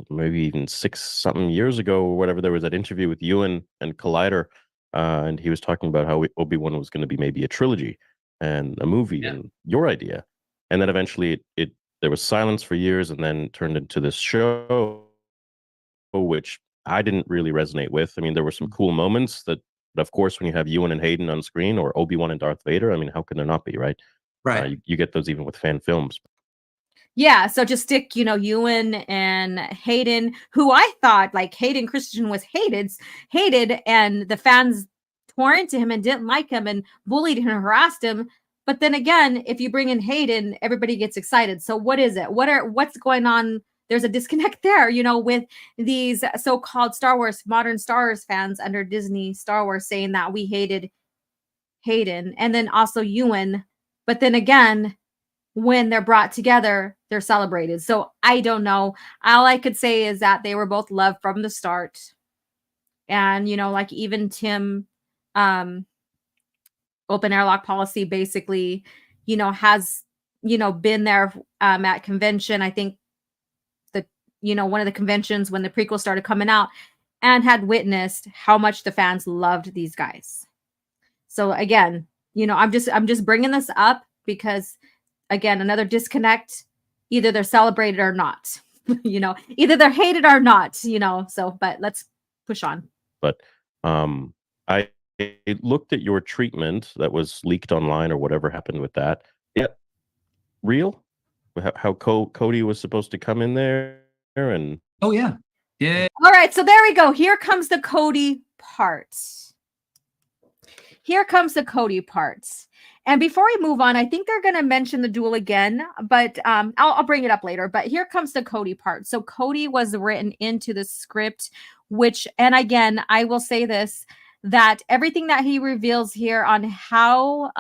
maybe even 6-something years ago or whatever, there was that interview with Ewan and Collider, and he was talking about how Obi-Wan was going to be maybe a trilogy and a movie, and your idea, and then eventually there was silence for years, and then turned into this show, which I didn't really resonate with. I mean, there were some cool moments that, of course, when you have Ewan and Hayden on screen, or Obi-Wan and Darth Vader, I mean, how can there not be, right? Right. You get those even with fan films. Yeah, so just stick, Ewan and Hayden, who I thought, like, Hayden Christensen was hated, and the fans tore into him and didn't like him and bullied and harassed him. But then again, if you bring in Hayden, everybody gets excited. So what is it? What's going on? There's a disconnect there, with these so-called modern Star Wars fans under Disney Star Wars saying that we hated Hayden and then also Ewan. But then again, when they're brought together, they're celebrated. So I don't know. All I could say is that they were both loved from the start. And, like even Tim, open airlock policy basically, has, been there at convention. I think one of the conventions when the prequel started coming out, and had witnessed how much the fans loved these guys. So again, I'm just bringing this up because, again, another disconnect. Either they're celebrated or not. You know, either they're hated or not, you know. So, but let's push on. But I looked at your treatment that was leaked online or whatever happened with that. Yeah, real? How Cody was supposed to come in there and Oh yeah. Yeah. All right, so there we go. Here comes the Cody part. Here comes the Cody parts. And before we move on, I think they're going to mention the duel again, but I'll bring it up later. But here comes the Cody part. So Cody was written into the script, which, and again, I will say this, that everything that he reveals here on how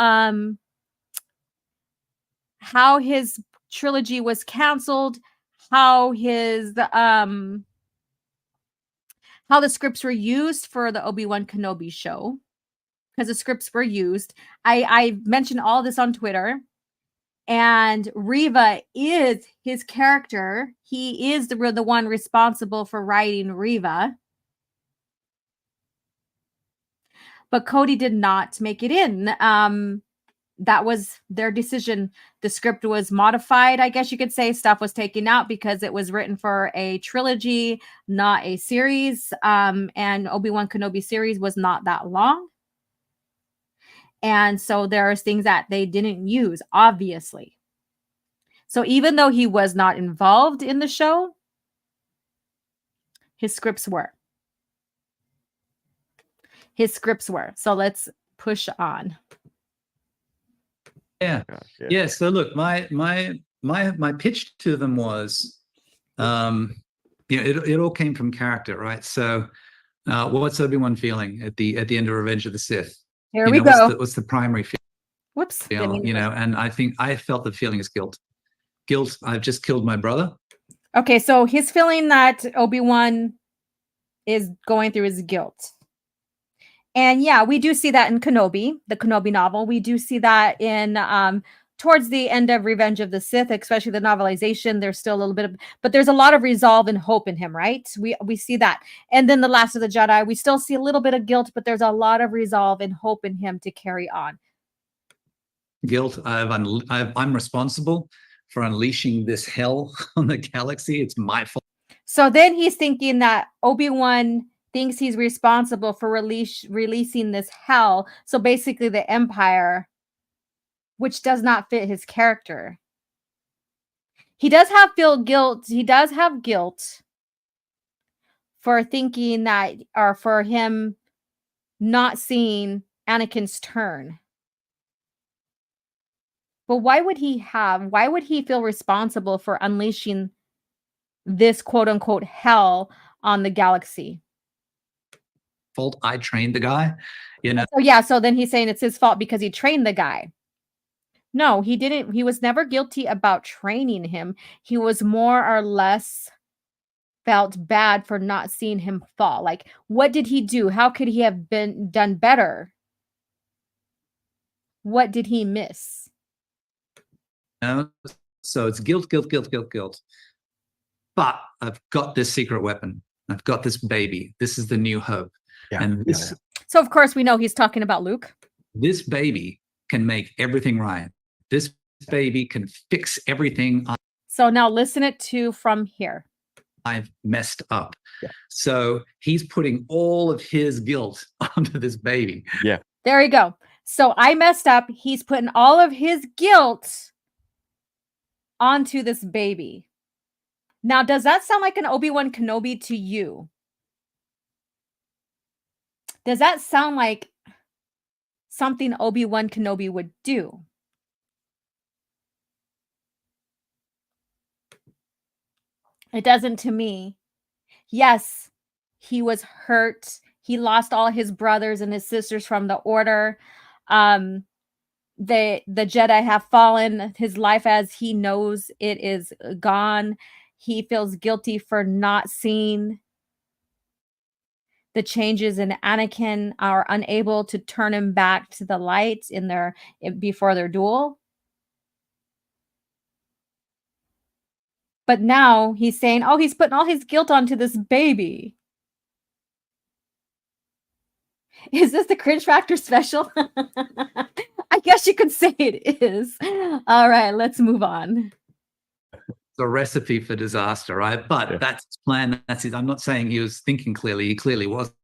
his trilogy was canceled, how the scripts were used for the Obi-Wan Kenobi show, because the scripts were used. I mentioned all this on Twitter, and Reva is his character. He is the one responsible for writing Reva. But Cody did not make it in. That was their decision. The script was modified, I guess you could say. Stuff was taken out because it was written for a trilogy, not a series. And Obi-Wan Kenobi series was not that long. And so there's things that they didn't use, obviously. So even though he was not involved in the show, his scripts were. His scripts were. So let's push on. Yeah. Yeah. So look, my pitch to them was, it all came from character, right? So what's Obi-Wan feeling at the end of Revenge of the Sith? Here we go. What's the primary feeling? And I think I felt the feeling is guilt. Guilt. I've just killed my brother. Okay, so his feeling that Obi-Wan is going through his guilt. And yeah, we do see that in Kenobi, the Kenobi novel. We do see that in towards the end of Revenge of the Sith, especially the novelization. There's still a little bit of, but there's a lot of resolve and hope in him, right? We see that. And then the Last of the Jedi, we still see a little bit of guilt, but there's a lot of resolve and hope in him to carry on. Guilt. I'm responsible for unleashing this hell on the galaxy. It's my fault. So then he's thinking that Obi-Wan thinks he's responsible for releasing this hell. So basically the Empire, which does not fit his character. He does have guilt. He does have guilt for thinking that, or for him not seeing Anakin's turn. But why would he feel responsible for unleashing this quote unquote hell on the galaxy? Fault. I trained the guy, So yeah, so then he's saying it's his fault because he trained the guy. No, he didn't. He was never guilty about training him. He was more or less felt bad for not seeing him fall. Like, what did he do? How could he have done better? What did he miss? So it's guilt. But I've got this secret weapon. I've got this baby. This is the new hope. Yeah. And this, So of course we know he's talking about Luke. This baby can make everything right. This baby can fix everything. So now listen it to from here. I've messed up. Yeah. So he's putting all of his guilt onto this baby. Yeah. There you go. So I messed up. He's putting all of his guilt onto this baby. Now, does that sound like an Obi-Wan Kenobi to you? Does that sound like something Obi-Wan Kenobi would do? It doesn't to me. Yes, he was hurt. He lost all his brothers and his sisters from the Order. The Jedi have fallen. His life as he knows it is gone. He feels guilty for not seeing the changes in Anakin, are unable to turn him back to the light before their duel. But now he's saying, oh, he's putting all his guilt onto this baby. Is this the cringe factor special? I guess you could say it is. All right, let's move on. the recipe for disaster, right? But that's his plan. That's his. I'm not saying he was thinking clearly. He clearly wasn't.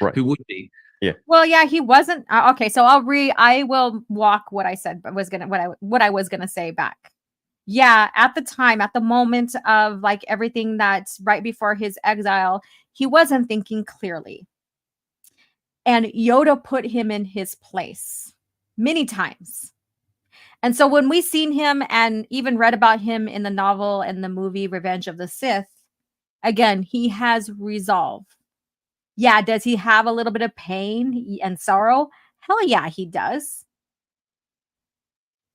Right. Who would be? Yeah. Well, yeah, he wasn't. Okay, so I will walk what I said, but what I was gonna say back. Yeah, at the time, at the moment of like everything that's right before his exile, he wasn't thinking clearly. And Yoda put him in his place many times. And so when we seen him and even read about him in the novel and the movie Revenge of the Sith, again, he has resolve. Yeah, does he have a little bit of pain and sorrow? Hell yeah, he does.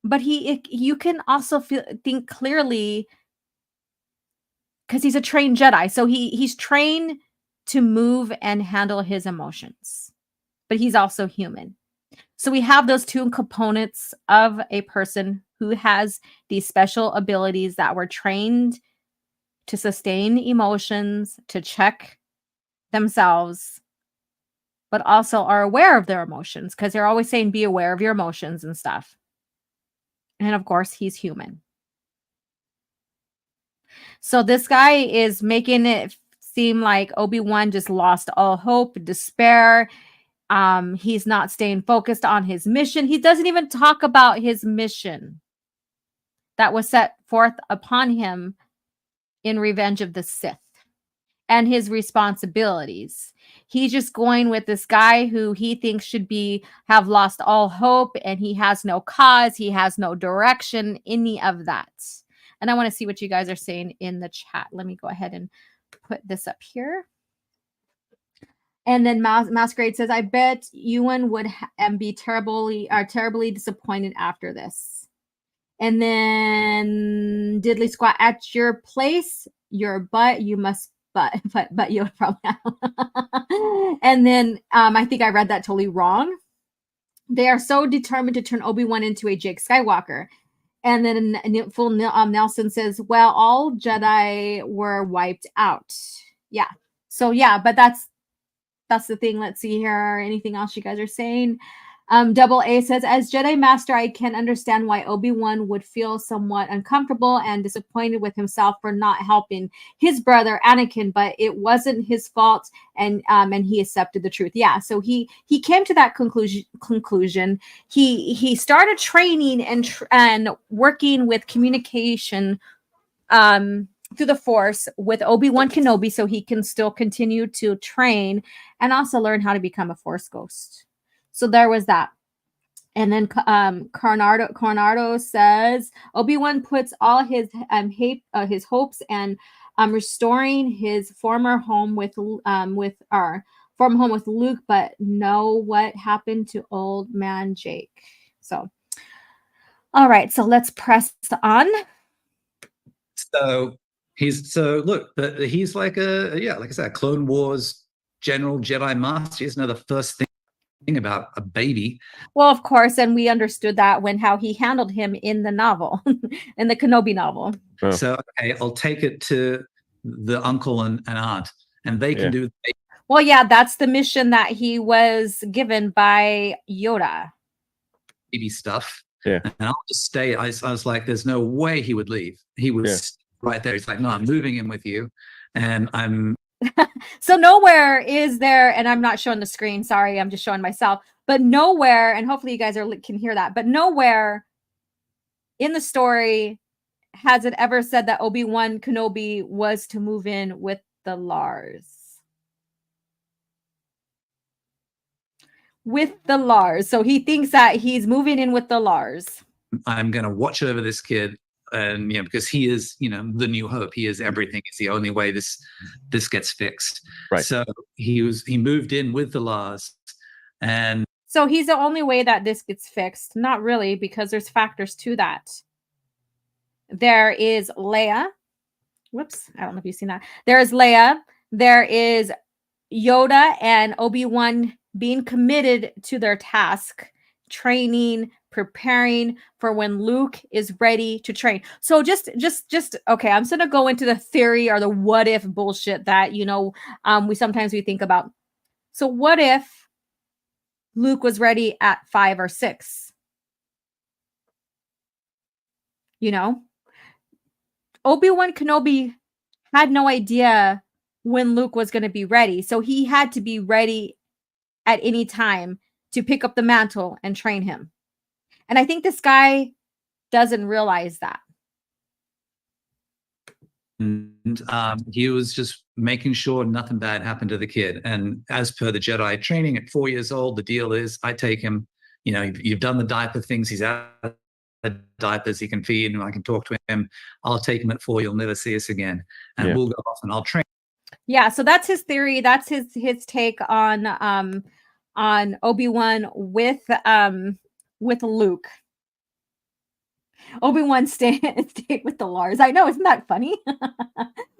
But you can also think clearly because he's a trained Jedi. So he's trained to move and handle his emotions. But he's also human. So we have those two components of a person who has these special abilities that were trained to sustain emotions, to check themselves, but also are aware of their emotions because they're always saying be aware of your emotions and stuff. And of course, he's human. So this guy is making it seem like Obi-Wan just lost all hope, despair. He's not staying focused on his mission. He doesn't even talk about his mission that was set forth upon him in Revenge of the Sith and his responsibilities. He's just going with this guy who he thinks should have lost all hope, and he has no cause, he has no direction, any of that. And I want to see what you guys are saying in the chat. Let me go ahead and put this up here. And then Masquerade says, I bet Ewan would be terribly disappointed after this. And then Diddley Squat, at your place, your butt, you must but you from now. And then I think I read that totally wrong. They are so determined to turn Obi-Wan into a Jake Skywalker. And then Nelson says, well, all Jedi were wiped out. Yeah. So yeah, but that's the thing. Let's see here. Anything else you guys are saying? Double A says, as Jedi Master, I can understand why Obi-Wan would feel somewhat uncomfortable and disappointed with himself for not helping his brother Anakin, but it wasn't his fault, and he accepted the truth. Yeah, so he came to that conclusion. He started training and working with communication through the Force with Obi-Wan Kenobi, so he can still continue to train and also learn how to become a Force ghost. So there was that. And then Carnardo says Obi-Wan puts all his hopes and restoring his former home with Luke, but know what happened to old man Jake. So all right, so let's press on. So he's like like I said, Clone Wars General Jedi Master. He doesn't know the first thing about a baby. Well, of course, and we understood that how he handled him in the novel, in the Kenobi novel. Oh. So okay, I'll take it to the uncle and aunt, and they can do. Well, yeah, that's the mission that he was given by Yoda. Baby stuff. Yeah, and I'll just stay. I was like, there's no way he would leave. He was right there. He's like, no, I'm moving in with you, and I'm. So nowhere is there, and I'm not showing the screen. Sorry, I'm just showing myself. But nowhere, and hopefully you guys can hear that. But nowhere in the story has it ever said that Obi-Wan Kenobi was to move in with the Lars. With the Lars, so he thinks that he's moving in with the Lars. I'm going to watch over this kid. And because he is, the new hope. He is everything. It's the only way this gets fixed. Right. So he moved in with the Lars, and so he's the only way that this gets fixed. Not really, because there's factors to that. There is Leia. Whoops, I don't know if you've seen that. There is Leia. There is Yoda and Obi-Wan being committed to their task, training, preparing for when Luke is ready to train. So just okay, I'm just gonna go into the theory or the what if bullshit that we sometimes think about. So what if Luke was ready at 5 or 6? Obi-Wan Kenobi had no idea when Luke was going to be ready. So he had to be ready at any time to pick up the mantle and train him. And I think this guy doesn't realize that. And he was just making sure nothing bad happened to the kid. And as per the Jedi training at 4 years old, the deal is I take him, you know, you've done the diaper things. He's out of diapers. He can feed and I can talk to him. I'll take him at 4. You'll never see us again. And we'll go off and I'll train. Yeah. So that's his theory. That's his take on Obi-Wan with Luke. Obi-Wan stayed with the Lars. I know, isn't that funny?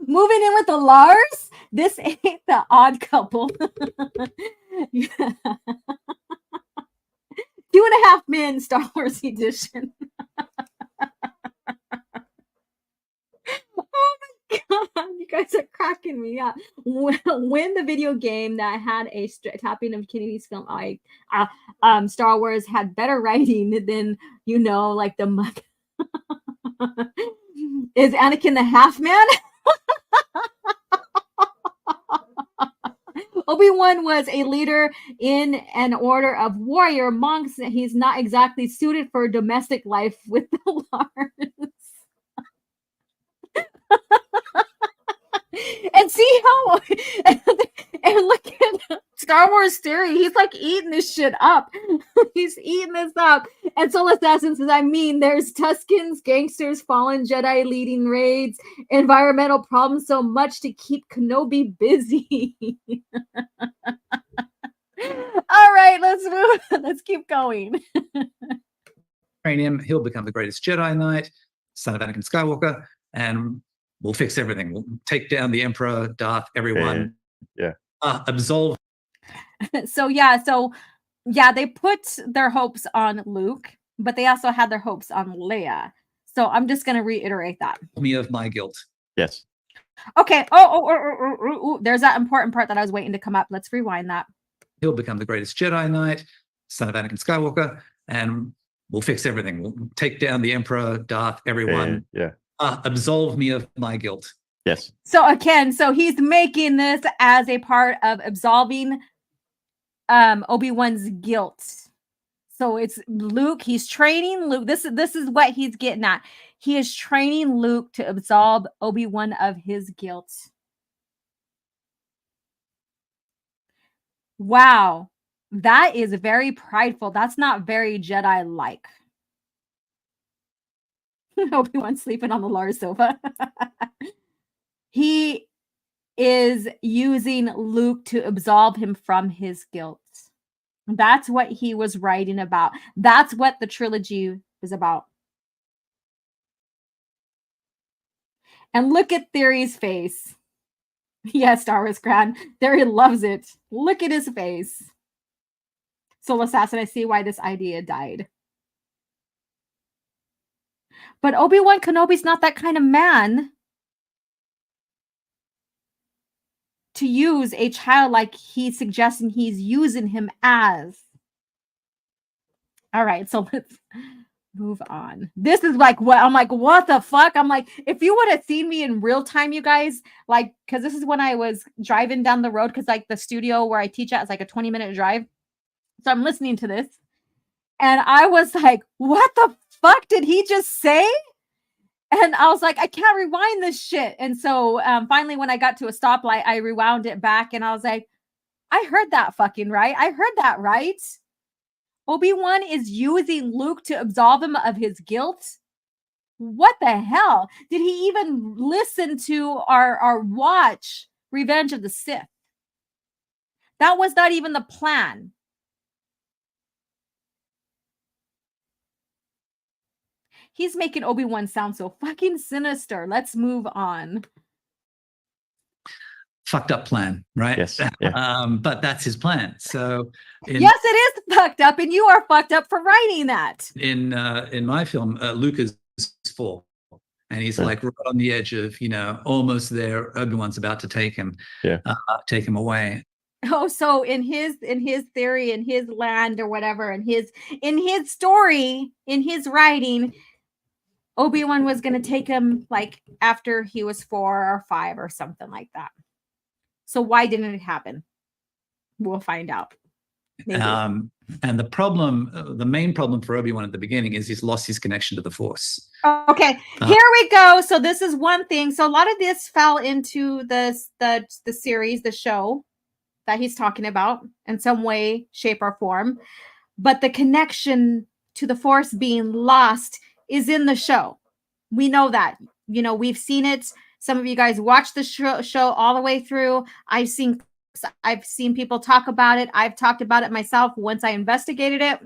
Moving in with the Lars. This ain't the Odd Couple. 2.5 Men Star Wars edition. Oh my god, you guys are cracking me up. When the video game that had a tapping of Kennedy's film, Star Wars had better writing than, you know, like the mother. Is Anakin the half man? Obi-Wan was a leader in an order of warrior monks. He's not exactly suited for domestic life with the Lars. And see how and look at Star Wars theory. He's like eating this shit up. He's eating this up. And Soul Assassin says, I mean, there's Tuskens, gangsters, fallen Jedi leading raids, environmental problems, so much to keep Kenobi busy. All right, let's move. Let's keep going. Train him. He'll become the greatest Jedi Knight, son of Anakin Skywalker, and we'll fix everything. We'll take down the Emperor, Darth, everyone. Absolve. So they put their hopes on Luke, but they also had their hopes on Leia. So I'm just going to reiterate that. Me of my guilt. Yes. Okay. There's that important part that I was waiting to come up. Let's rewind that. He'll become the greatest Jedi Knight, son of Anakin Skywalker, and we'll fix everything. We'll take down the Emperor, Darth, everyone. Absolve me of my guilt. Yes. So again, he's making this as a part of absolving Obi-Wan's guilt. So it's Luke. He's training Luke. This is what he's getting at. He is training Luke to absolve Obi-Wan of his guilt. Wow. That is very prideful. That's not very Jedi-like. Obi-Wan sleeping on the Lars sofa. He is using Luke to absolve him from his guilt. That's what he was writing about. That's what the trilogy is about. And look at Theory's face. Yes, Star Wars Crown. Theory loves it. Look at his face. Soul Assassin, I see why this idea died. But Obi-Wan Kenobi's not that kind of man to use a child like he's suggesting he's using him as. All right, so let's move on. This is like what I'm like, what the fuck? I'm like, if you would have seen me in real time, you guys, like, because this is when I was driving down the road, because like the studio where I teach at is like a 20-minute drive. So I'm listening to this. And I was like, what the fuck did he just say? And I was like, I can't rewind this shit. And so finally, when I got to a stoplight, I rewound it back. And I was like, I heard that fucking right. I heard that right. Obi-Wan is using Luke to absolve him of his guilt. What the hell? Did he even listen to or watch Revenge of the Sith? That was not even the plan. He's making Obi-Wan sound so fucking sinister. Let's move on. Fucked up plan, right? Yes. Yeah. But that's his plan. So yes, it is fucked up, and you are fucked up for writing that. In my film, Luke is 4, and he's like right on the edge of, almost there. Obi-Wan's about to take him away. Oh, so in his theory, in his land or whatever, in his story, in his writing, Obi-Wan was going to take him like after he was 4 or 5 or something like that. So why didn't it happen? We'll find out. Maybe. And the problem, the main problem for Obi-Wan at the beginning is he's lost his connection to the Force. Okay, here we go. So this is one thing. So a lot of this fell into the series, the show that he's talking about in some way, shape, or form. But the connection to the Force being lost is in the show. We know that. You know, we've seen it. Some of you guys watched the show all the way through. I've seen people talk about it. I've talked about it myself once I investigated it.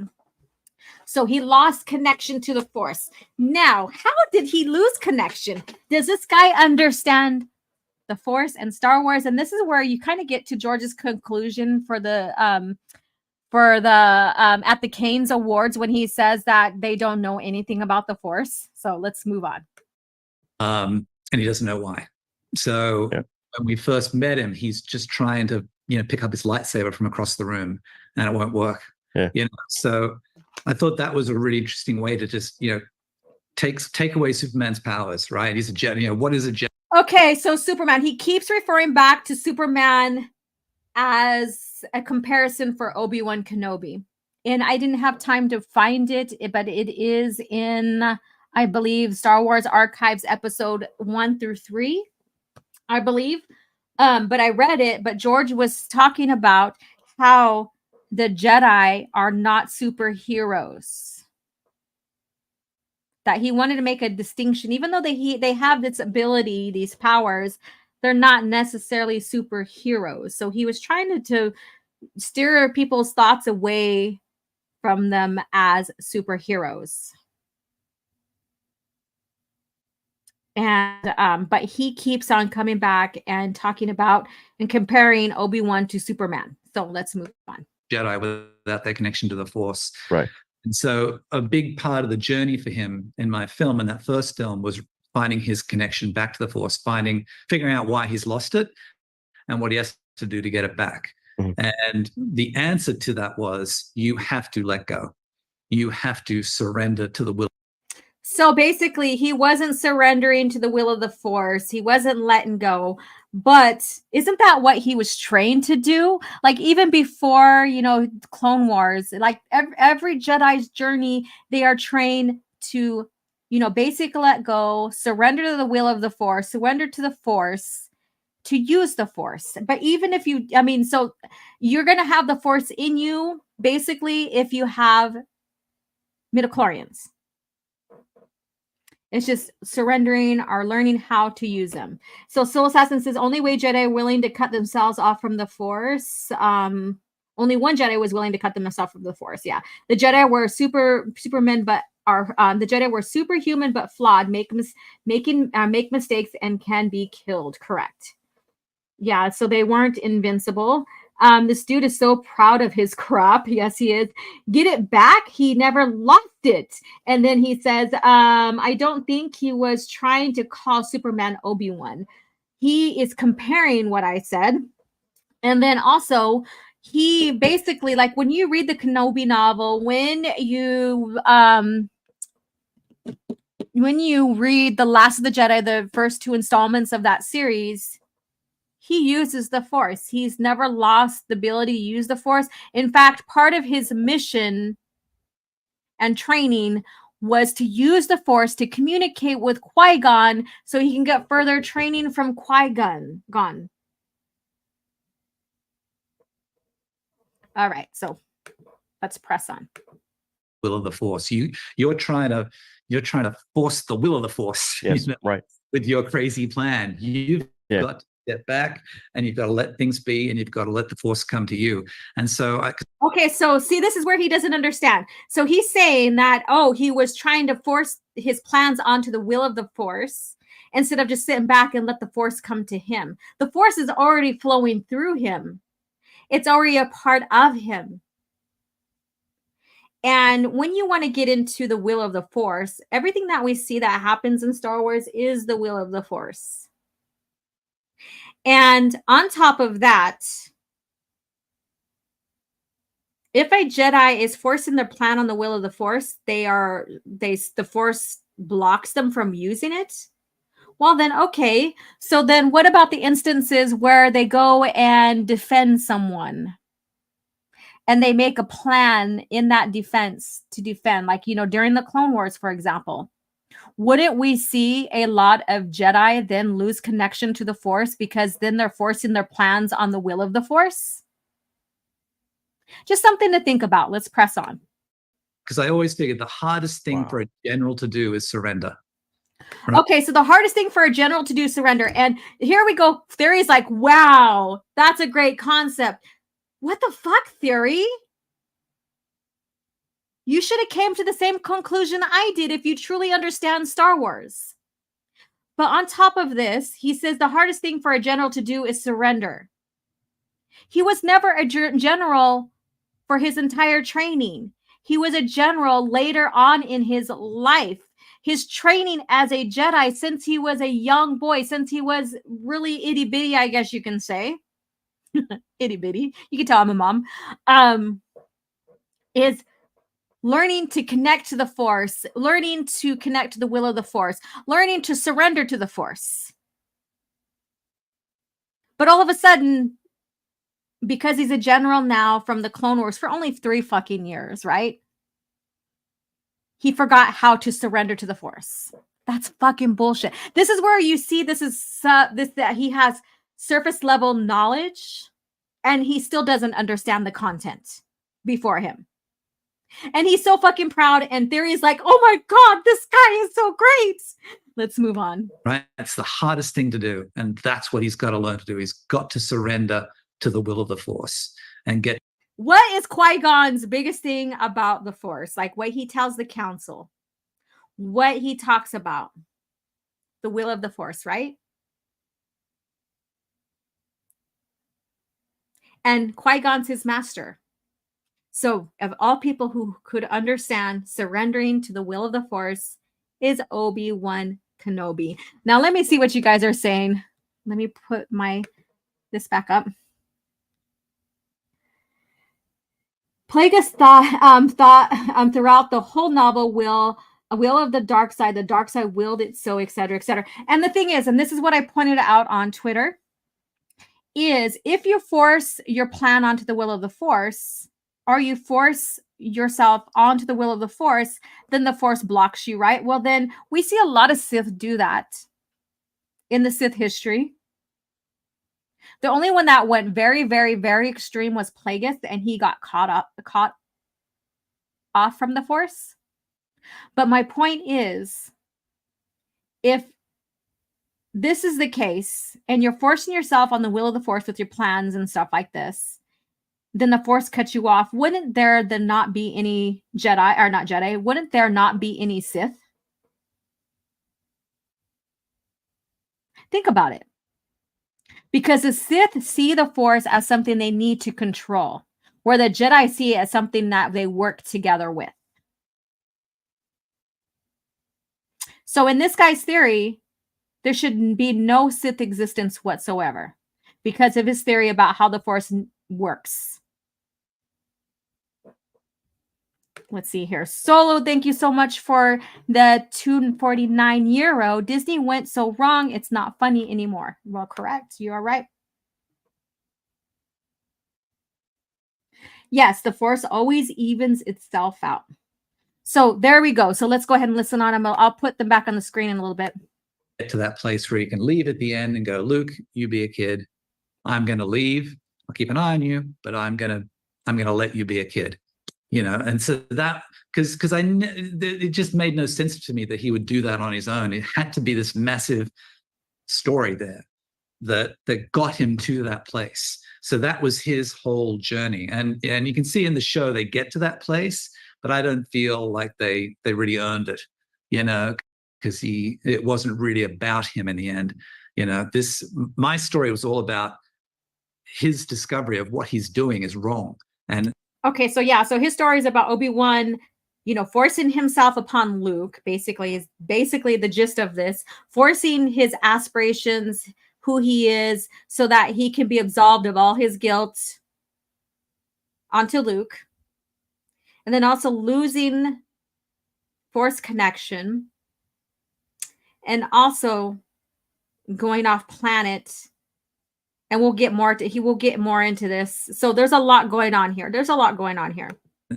So he lost connection to the Force. Now, how did he lose connection? Does this guy understand the Force and Star Wars? And this is where you kind of get to George's conclusion for the at the Canes Awards when he says that they don't know anything about the Force. So let's move on. And he doesn't know why. So when we first met him, he's just trying to, pick up his lightsaber from across the room, and it won't work. Yeah. So I thought that was a really interesting way to just, take away Superman's powers, right? He's a Jedi. What is a Jedi? Okay, so Superman, he keeps referring back to Superman as a comparison for Obi-Wan Kenobi. And I didn't have time to find it, but it is in, I believe, Star Wars Archives episode 1 through 3, I believe. But I read it, but George was talking about how the Jedi are not superheroes. That he wanted to make a distinction, even though they have this ability, these powers, they're not necessarily superheroes. So he was trying to steer people's thoughts away from them as superheroes. And but he keeps on coming back and talking about and comparing Obi-Wan to Superman. So let's move on. Jedi without their connection to the Force. Right. And so a big part of the journey for him in my film, in that first film, was finding his connection back to the Force, figuring out why he's lost it and what he has to do to get it back. Mm-hmm. And the answer to that was, you have to let go. You have to surrender to the will. So basically, he wasn't surrendering to the will of the Force. He wasn't letting go. But isn't that what he was trained to do? Like even before, Clone Wars, like every Jedi's journey, they are trained to, basically let go, surrender to the will of the Force, surrender to the Force, to use the Force. But even if so you're going to have the Force in you, basically, if you have midichlorians. It's just surrendering or learning how to use them. So Soul Assassin says, only way Jedi willing to cut themselves off from the Force. Only one Jedi was willing to cut themselves from the Force. Yeah. The Jedi were supermen, but the Jedi were superhuman, but flawed, make mistakes and can be killed. Correct. Yeah. So they weren't invincible. This dude is so proud of his crop. Yes, he is. Get it back. He never lost it. And then he says, I don't think he was trying to call Superman Obi-Wan. He is comparing what I said. And then also, he basically, like when you read the Kenobi novel, when you read The Last of the Jedi, the first 2 installments of that series, he uses the Force. He's never lost the ability to use the Force. In fact, part of his mission and training was to use the Force to communicate with Qui-Gon so he can get further training from Qui-Gon. All right, so let's press on. Will of the Force. You're trying to force the will of the Force. Yes, right. With your crazy plan. You've got to step back, and you've got to let things be, and you've got to let the Force come to you. And so okay, so see, this is where he doesn't understand. So he's saying that, he was trying to force his plans onto the will of the Force instead of just sitting back and let the Force come to him. The Force is already flowing through him. It's already a part of him. And when you want to get into the will of the Force, everything that we see that happens in Star Wars is the will of the Force. And on top of that, if a Jedi is forcing their plan on the will of the Force, the Force blocks them from using it. Well, then, okay. So then what about the instances where they go and defend someone and they make a plan in that defense to defend, like, during the Clone Wars, for example? Wouldn't we see a lot of Jedi then lose connection to the Force because then they're forcing their plans on the will of the Force? Just something to think about. Let's press on. Because I always figured the hardest thing for a general to do is surrender. Right? Okay, so the hardest thing for a general to do is surrender. And here we go. Theory's like, wow, that's a great concept. What the fuck, Theory? You should have came to the same conclusion I did if you truly understand Star Wars. But on top of this, he says the hardest thing for a general to do is surrender. He was never a general for his entire training. He was a general later on in his life. His training as a Jedi since he was a young boy, since he was really itty bitty, I guess you can say. Itty bitty. You can tell I'm a mom. Is learning to connect to the Force, learning to connect to the will of the Force, learning to surrender to the Force. But all of a sudden, because he's a general now from the Clone Wars for only 3 fucking years, right? He forgot how to surrender to the Force. That's fucking bullshit. This is where you see that he has surface level knowledge and he still doesn't understand the content before him. And he's so fucking proud, and Theory's like, oh my God, this guy is so great. Let's move on. Right? That's the hardest thing to do. And that's what he's got to learn to do. He's got to surrender to the will of the Force and get. What is Qui-Gon's biggest thing about the Force? Like what he tells the council, what he talks about, the will of the Force, right? And Qui-Gon's his master. So of all people who could understand surrendering to the will of the Force is Obi-Wan Kenobi. Now, let me see what you guys are saying. Let me put this back up. Plagueis thought throughout the whole novel will of the dark side willed it so, etc., etc. And the thing is, and this is what I pointed out on Twitter, is if you force your plan onto the will of the Force, or you force yourself onto the will of the Force, then the Force blocks you, right? Well, then we see a lot of Sith do that in the Sith history. The only one that went very, very, very extreme was Plagueis, and he got caught off from the Force. But my point is, if this is the case, and you're forcing yourself on the will of the Force with your plans and stuff like this, then the Force cuts you off. Wouldn't there then not be any Jedi, or not Jedi, wouldn't there not be any Sith? Think about it. Because the Sith see the Force as something they need to control, where the Jedi see it as something that they work together with. So in this guy's theory, there should be no Sith existence whatsoever because of his theory about how the Force works. Let's see here. Solo, thank you so much for the €249. Disney went so wrong, it's not funny anymore. Well, correct. You are right. Yes, the Force always evens itself out. So there we go. So let's go ahead and listen on them. I'll put them back on the screen in a little bit. Get to that place where you can leave at the end and go, Luke, you be a kid. I'm going to leave. I'll keep an eye on you, but I'm going to let you be a kid. And so that, because it just made no sense to me that he would do that on his own. It had to be this massive story there that got him to that place. So that was his whole journey. And you can see in the show, they get to that place, but I don't feel like they really earned it, because it wasn't really about him in the end. My story was all about his discovery of what he's doing is wrong. And okay, so his story is about Obi-Wan, forcing himself upon Luke, is basically the gist of this, forcing his aspirations, who he is, so that he can be absolved of all his guilt onto Luke. And then also losing Force connection and also going off planet. And we'll get more he will get more into this. So there's a lot going on here.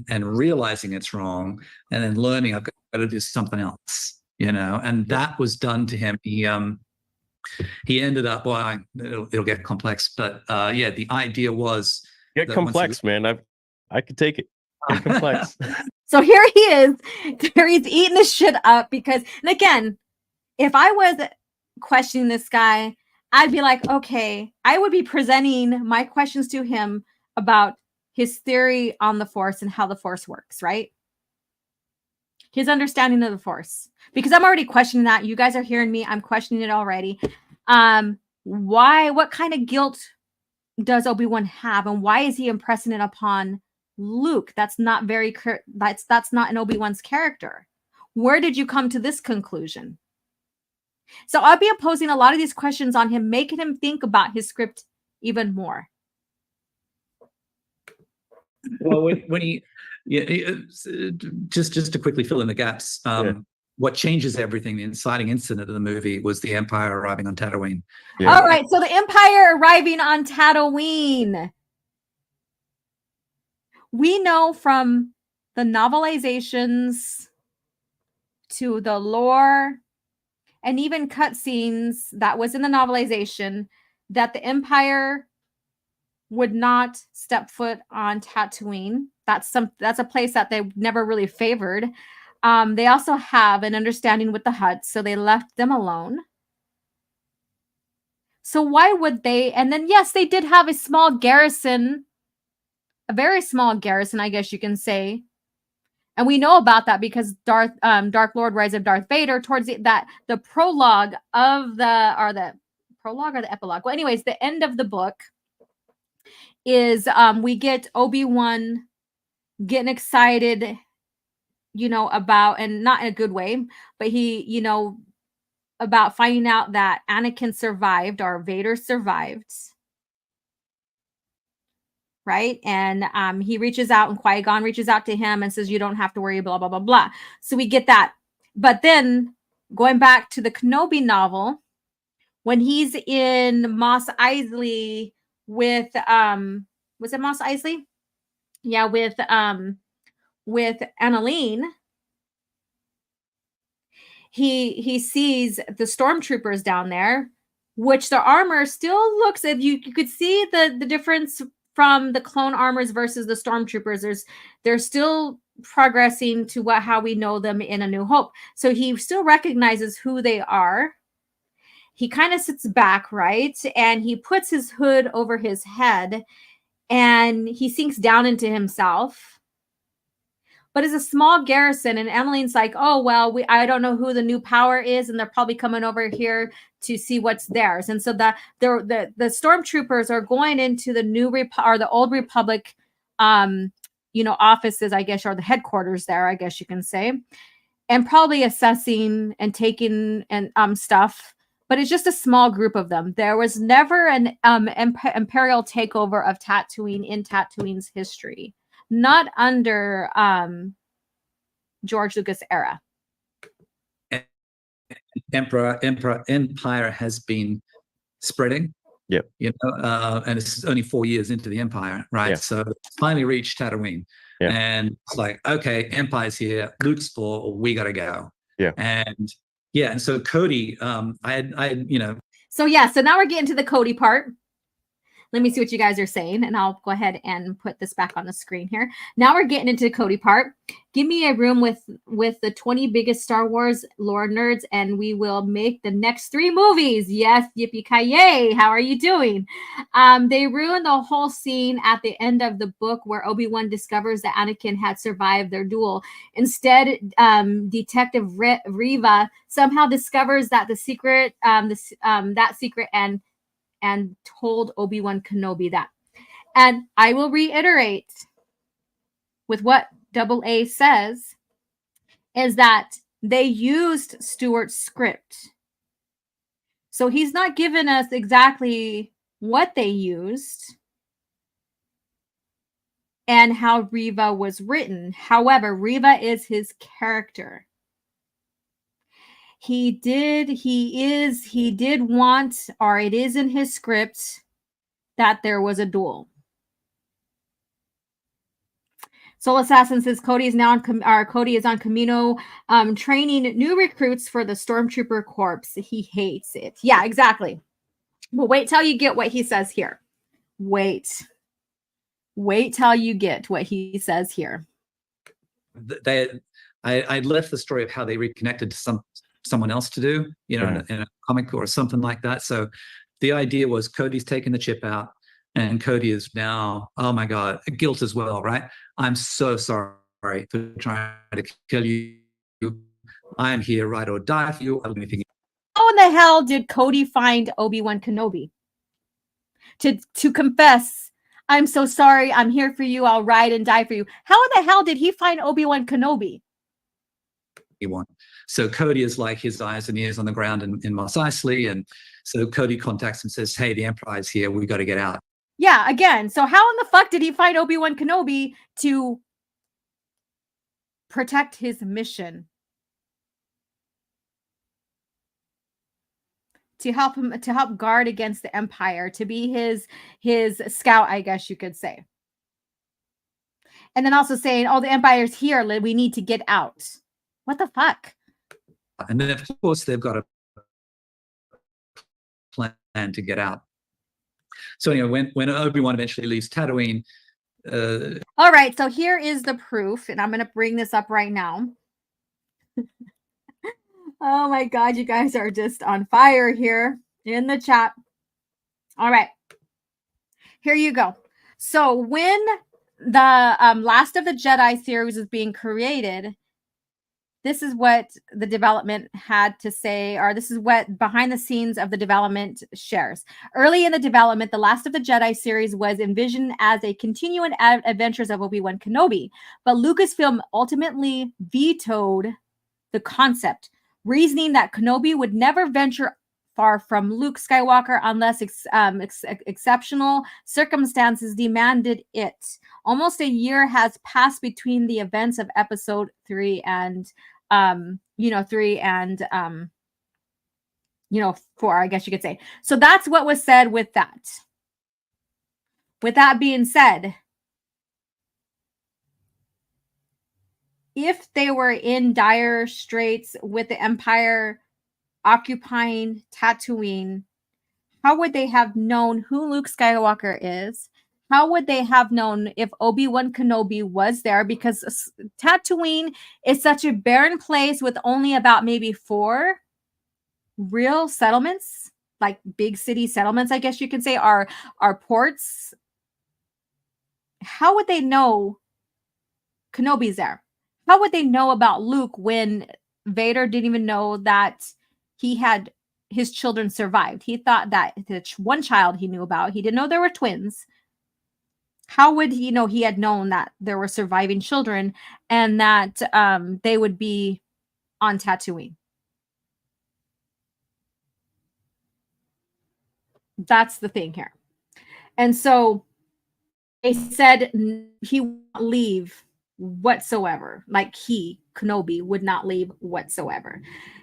And realizing it's wrong, and then learning I've got to do something else, and that was done to him. He ended up, well, it'll get complex, but the idea was get complex, man. I could take it. Get complex. So here he is. There he's eating this shit up because, and again, if I was questioning this guy, I'd be like, okay, I would be presenting my questions to him about his theory on the Force and how the Force works, right? His understanding of the Force. Because I'm already questioning that. You guys are hearing me. I'm questioning it already. What kind of guilt does Obi-Wan have, and why is he impressing it upon Luke? That's not that's not in Obi-Wan's character. Where did you come to this conclusion? So I'll be posing a lot of these questions on him, making him think about his script even more. Well, when he just to quickly fill in the gaps, what changes everything, the inciting incident of the movie, was the Empire arriving on Tatooine. Yeah. All right, so the Empire arriving on Tatooine. We know from the novelizations to the lore and even cutscenes that was in the novelization that the Empire would not step foot on Tatooine. That's a place that they never really favored. They also have an understanding with the Hutts, so they left them alone. So why would they? And then, yes, they did have a small garrison, a very small garrison, I guess you can say. And we know about that because Dark Lord Rise of Darth Vader, towards the prologue of the prologue or the epilogue. Well, anyways, the end of the book is we get Obi-Wan getting excited, about, and not in a good way, but he, about finding out that Anakin survived, or Vader survived. Right? And he reaches out, and Qui-Gon reaches out to him and says, you don't have to worry, blah, blah, blah, blah. So we get that. But then going back to the Kenobi novel, when he's in Mos Eisley with, was it Mos Eisley? Yeah, with Annalene, he sees the stormtroopers down there, which the armor still looks, if you could see the difference from the clone armors versus the stormtroopers. They're still progressing to how we know them in A New Hope. So he still recognizes who they are. He kind of sits back, right? And he puts his hood over his head and he sinks down into himself. But it's a small garrison, and Emmeline's like, oh, well, I don't know who the new power is, and they're probably coming over here to see what's theirs. And so the stormtroopers are going into the the Old Republic, offices, I guess, or the headquarters there, I guess you can say, and probably assessing and taking and stuff. But it's just a small group of them. There was never an imperial takeover of Tatooine in Tatooine's history. Not under George Lucas era. Empire has been spreading. Yep. And it's only 4 years into the Empire, right? Yeah. So it's finally reached Tatooine. Yeah. And it's like, okay, Empire's here, Luke's full, we gotta go. Yeah. And so Cody, so now we're getting to the Cody part. Let me see what you guys are saying, and I'll go ahead and put this back on the screen here. Now we're getting into the Cody part. Give me a room with the 20 biggest Star Wars lore nerds, and we will make the next 3 movies. Yes, yippee-ki-yay. How are you doing? They ruined the whole scene at the end of the book where Obi-Wan discovers that Anakin had survived their duel. Instead, Detective Reva somehow discovers that the secret, that secret, and told Obi-Wan Kenobi that. And I will reiterate with what AA says is that they used Stuart's script. So he's not given us exactly what they used and how Reva was written. However, Reva is his character. He did want, or it is in his script, that there was a duel. Soul Assassin says Cody is now on Cody is on Camino, training new recruits for the Stormtrooper Corps. He hates it. Yeah, exactly. But wait till you get what he says here. Wait till you get what he says here. I left the story of how they reconnected to someone else to do, in a comic or something like that. So the idea was Cody's taking the chip out, and Cody is now, oh my God, guilt as well, right? I'm so sorry for trying to kill you. I am here, ride or die for you. I'll do anything. How in the hell did Cody find Obi-Wan Kenobi? To confess, I'm so sorry, I'm here for you, I'll ride and die for you. How in the hell did he find Obi-Wan Kenobi? So Cody is like his eyes and ears on the ground in Mos Eisley, and so Cody contacts him and says, hey, the Empire's here, we got to get out. Yeah, again, so how in the fuck did he find Obi-Wan Kenobi to protect his mission? To help guard against the Empire, to be his scout, I guess you could say. And then also saying, oh, the Empire's here, we need to get out. What the fuck? And then, of course, they've got a plan to get out. So anyway, when Obi-Wan eventually leaves Tatooine... All right, so here is the proof, and I'm going to bring this up right now. Oh my God, you guys are just on fire here in the chat. All right, here you go. So when the Last of the Jedi series was being created, this is what the development had to say, or this is what behind the scenes of the development shares. Early in the development, the Last of the Jedi series was envisioned as a continuing adventures of Obi-Wan Kenobi, but Lucasfilm ultimately vetoed the concept, reasoning that Kenobi would never venture far from Luke Skywalker unless exceptional circumstances demanded it. Almost a year has passed between the events of Episode 3 and 4, I guess you could say. So that's what was said with that. With that being said, if they were in dire straits with the Empire occupying Tatooine, how would they have known who Luke Skywalker is? How would they have known if Obi-Wan Kenobi was there? Because Tatooine is such a barren place with only about maybe 4 real settlements, like big city settlements, I guess you could say, are ports. How would they know Kenobi's there? How would they know about Luke when Vader didn't even know that he had his children survived? He thought that the one child he knew about, he didn't know there were twins. How would he know he had known that there were surviving children and that they would be on Tatooine? That's the thing here. And so they said he won't leave whatsoever. Like Kenobi would not leave whatsoever.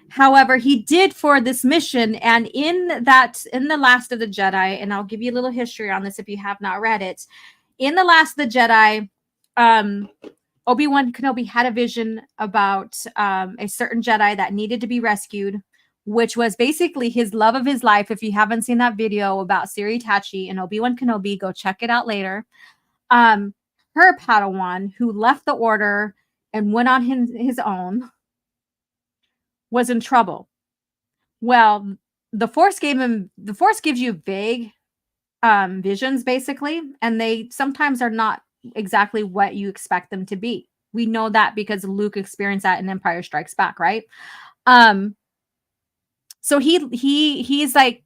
However, he did for this mission, and in the Last of the Jedi, and I'll give you a little history on this if you have not read it. In the Last of the Jedi, Obi-Wan Kenobi had a vision about a certain Jedi that needed to be rescued, which was basically his love of his life. If you haven't seen that video about Siri Tachi and Obi-Wan Kenobi, go check it out later. Her Padawan, who left the order and went on his own, was in trouble. Well, the Force gives you vague visions, basically, and they sometimes are not exactly what you expect them to be. We know that because Luke experienced that in Empire Strikes Back, right? So he's like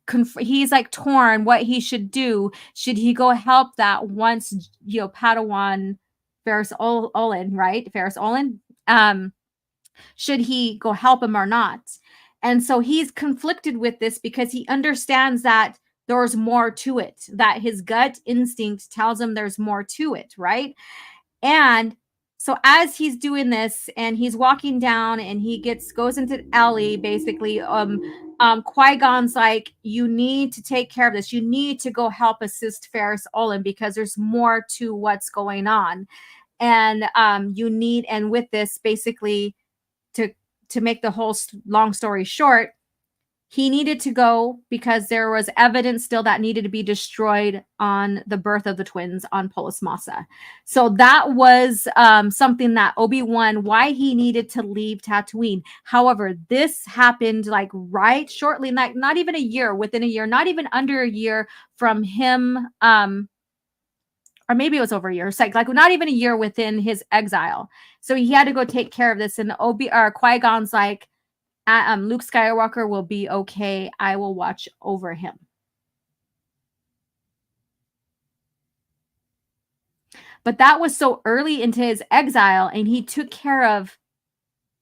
torn what he should do. Should he go help that once Padawan Ferris Olin, right? Ferris Olin. Should he go help him or not? And so he's conflicted with this because he understands that there's more to it, that his gut instinct tells him there's more to it, right? And So as he's doing this and he's walking down and he goes into the alley, basically, Qui-Gon's like, you need to take care of this. You need to go help assist Ferris Olin because there's more to what's going on. And you need, and with this, basically, to make the whole long story short, he needed to go because there was evidence still that needed to be destroyed on the birth of the twins on Polis Massa. So that was something that Obi-Wan, why he needed to leave Tatooine. However, this happened like right shortly, like not even a year, within a year, not even under a year from him, or maybe it was over a year, like not even a year within his exile. So he had to go take care of this. And Qui-Gon's like, Luke Skywalker will be okay. I will watch over him. But that was so early into his exile, and he took care of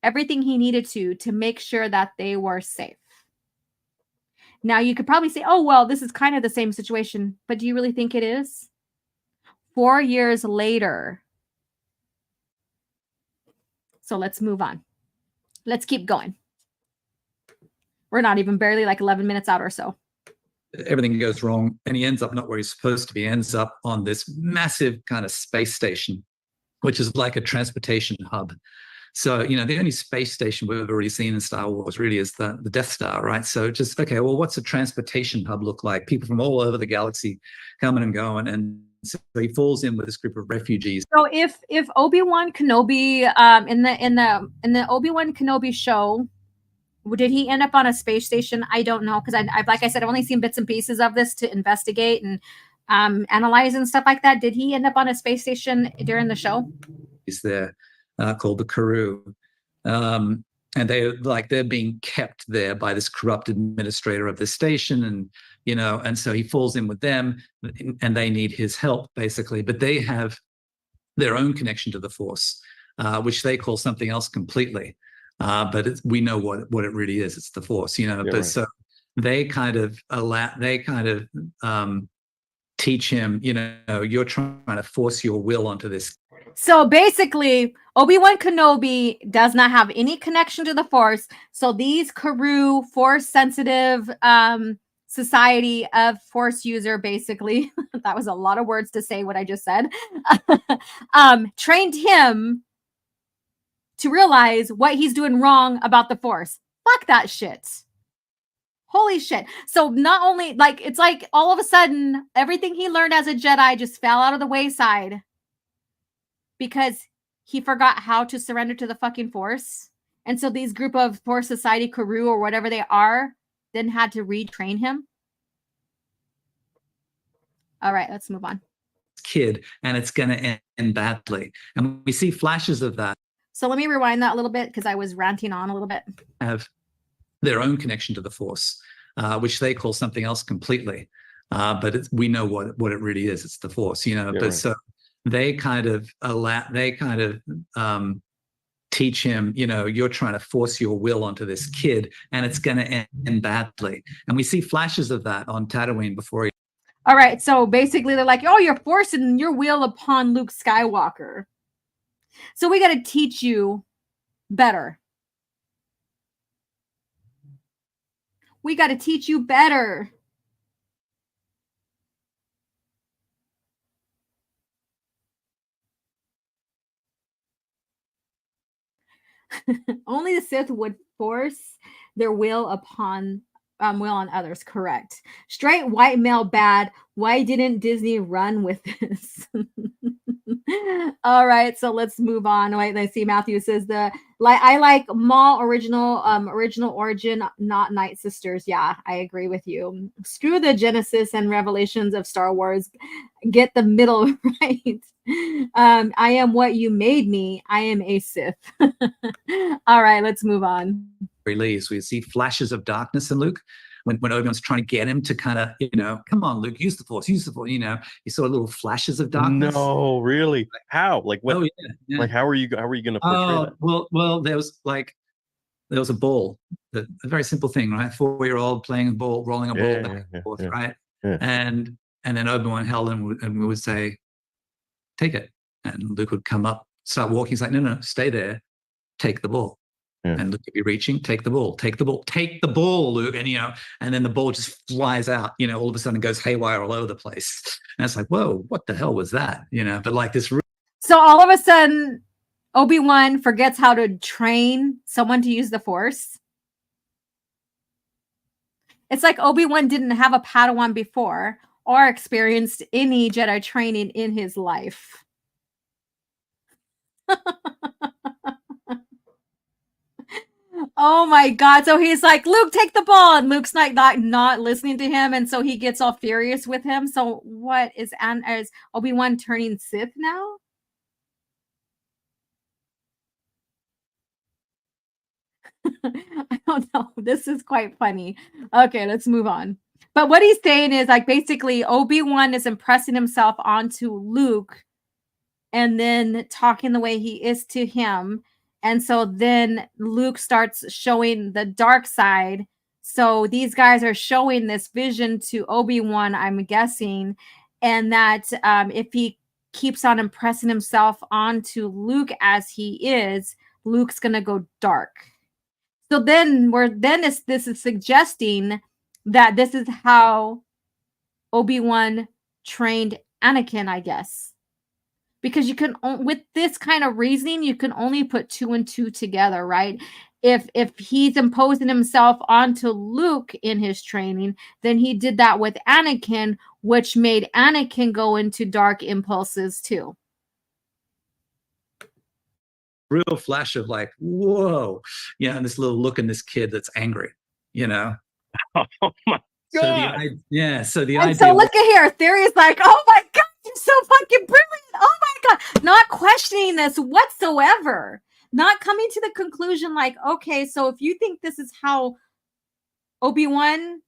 everything he needed to make sure that they were safe. Now, you could probably say, oh, well, this is kind of the same situation. But do you really think it is? 4 years later. So let's move on. Let's keep going. We're not even barely like 11 minutes out or so. Everything goes wrong, and he ends up not where he's supposed to be. He ends up on this massive kind of space station, which is like a transportation hub. So, you know, the only space station we've already seen in Star Wars really is the Death Star, right? So just, okay, well, what's a transportation hub look like? People from all over the galaxy coming and going. And so he falls in with this group of refugees. So if Obi-Wan Kenobi in the Obi-Wan Kenobi show, did he end up on a space station? I don't know, because I like I said, I've only seen bits and pieces of this to investigate and analyze and stuff like that. Did he end up on a space station during the show? He's there, called the Karoo, and they're being kept there by this corrupt administrator of the station, and you know, and so he falls in with them, and they need his help basically, but they have their own connection to the Force, which they call something else completely. But we know what it really is. It's the Force, you know. Yeah, but right. So they kind of teach him, you know, you're trying to force your will onto this. So basically, Obi-Wan Kenobi does not have any connection to the Force. So these Karoo Force-sensitive society of Force user, basically, that was a lot of words to say what I just said, trained him to realize what he's doing wrong about the Force. Fuck that shit. Holy shit. So not only, like, it's like all of a sudden, everything he learned as a Jedi just fell out of the wayside because he forgot how to surrender to the fucking Force. And so these group of Force Society Karoo or whatever they are then had to retrain him. All right, let's move on. Kid, and it's going to end badly. And we see flashes of that. So let me rewind that a little bit because I was ranting on a little bit. Have their own connection to the Force, which they call something else completely. But we know what it really is. It's the Force, you know. Yeah, but right. So they kind of teach him, you know, you're trying to force your will onto this kid, and it's going to end badly. And we see flashes of that on Tatooine before he. All right, so basically they're like, oh, you're forcing your will upon Luke Skywalker. So we got to teach you better. We got to teach you better. Only the Sith would force their will upon will on others. Correct. Straight white male bad. Why didn't Disney run with this? All right, so let's move on. Wait, let's see. Matthew says I like Maul original origin, not Night Sisters. Yeah, I agree with you. Screw the Genesis and Revelations of Star Wars. Get the middle right. I am what you made me. I am a Sith. All right, let's move on. Leaves, we see flashes of darkness in Luke when Obi-Wan's trying to get him to kind of, you know, come on, Luke, use the Force, you know. You saw little flashes of darkness. No, really? How? Like what? Oh yeah. Like how are you going to portray that? Well, there was a ball, a very simple thing, right? 4-year-old playing a ball, rolling a ball back and forth, right? Yeah. And then Obi-Wan held him and we would say, take it, and Luke would come up start walking. He's like, no, stay there. Take the ball. And Luke, if you're reaching, take the ball, take the ball, Luke. And, and then the ball just flies out, all of a sudden goes haywire all over the place. And it's like, whoa, what the hell was that? But like this. So all of a sudden, Obi-Wan forgets how to train someone to use the Force. It's like Obi-Wan didn't have a Padawan before or experienced any Jedi training in his life. Oh my God. So he's like, Luke, take the ball. And Luke's not listening to him. And so he gets all furious with him. So what is Obi-Wan turning Sith now? I don't know. This is quite funny. Okay, let's move on. But what he's saying is like basically Obi-Wan is impressing himself onto Luke and then talking the way he is to him. And so then Luke starts showing the dark side. So these guys are showing this vision to Obi-Wan, I'm guessing, and that if he keeps on impressing himself onto Luke as he is, Luke's going to go dark. So then this is suggesting that this is how Obi-Wan trained Anakin, I guess. Because you can, with this kind of reasoning, you can only put 2 and 2 together, right? If he's imposing himself onto Luke in his training, then he did that with Anakin, which made Anakin go into dark impulses too. Real flash of like, whoa, and this little look in this kid that's angry, Oh my God. So the and idea. So look at here. Theory is like, oh my God, you're so fucking brilliant. Oh my God. Not questioning this whatsoever. Not coming to the conclusion like, okay, so if you think this is how Obi-Wan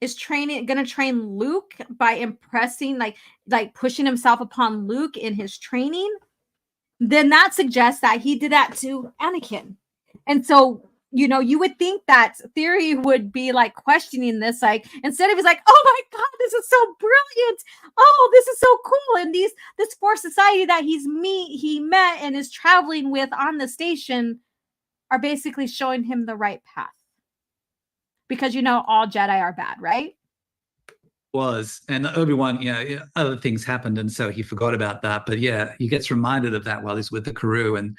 is gonna train Luke by impressing, like pushing himself upon Luke in his training, then that suggests that he did that to Anakin. And so, you would think that Theory would be like questioning this, like instead of he's like, oh my God, this is so brilliant. Oh, this is so cool. And this Force society that he met and is traveling with on the station are basically showing him the right path. Because all Jedi are bad, right? And Obi-Wan, other things happened, and so he forgot about that. But he gets reminded of that while he's with the crew, and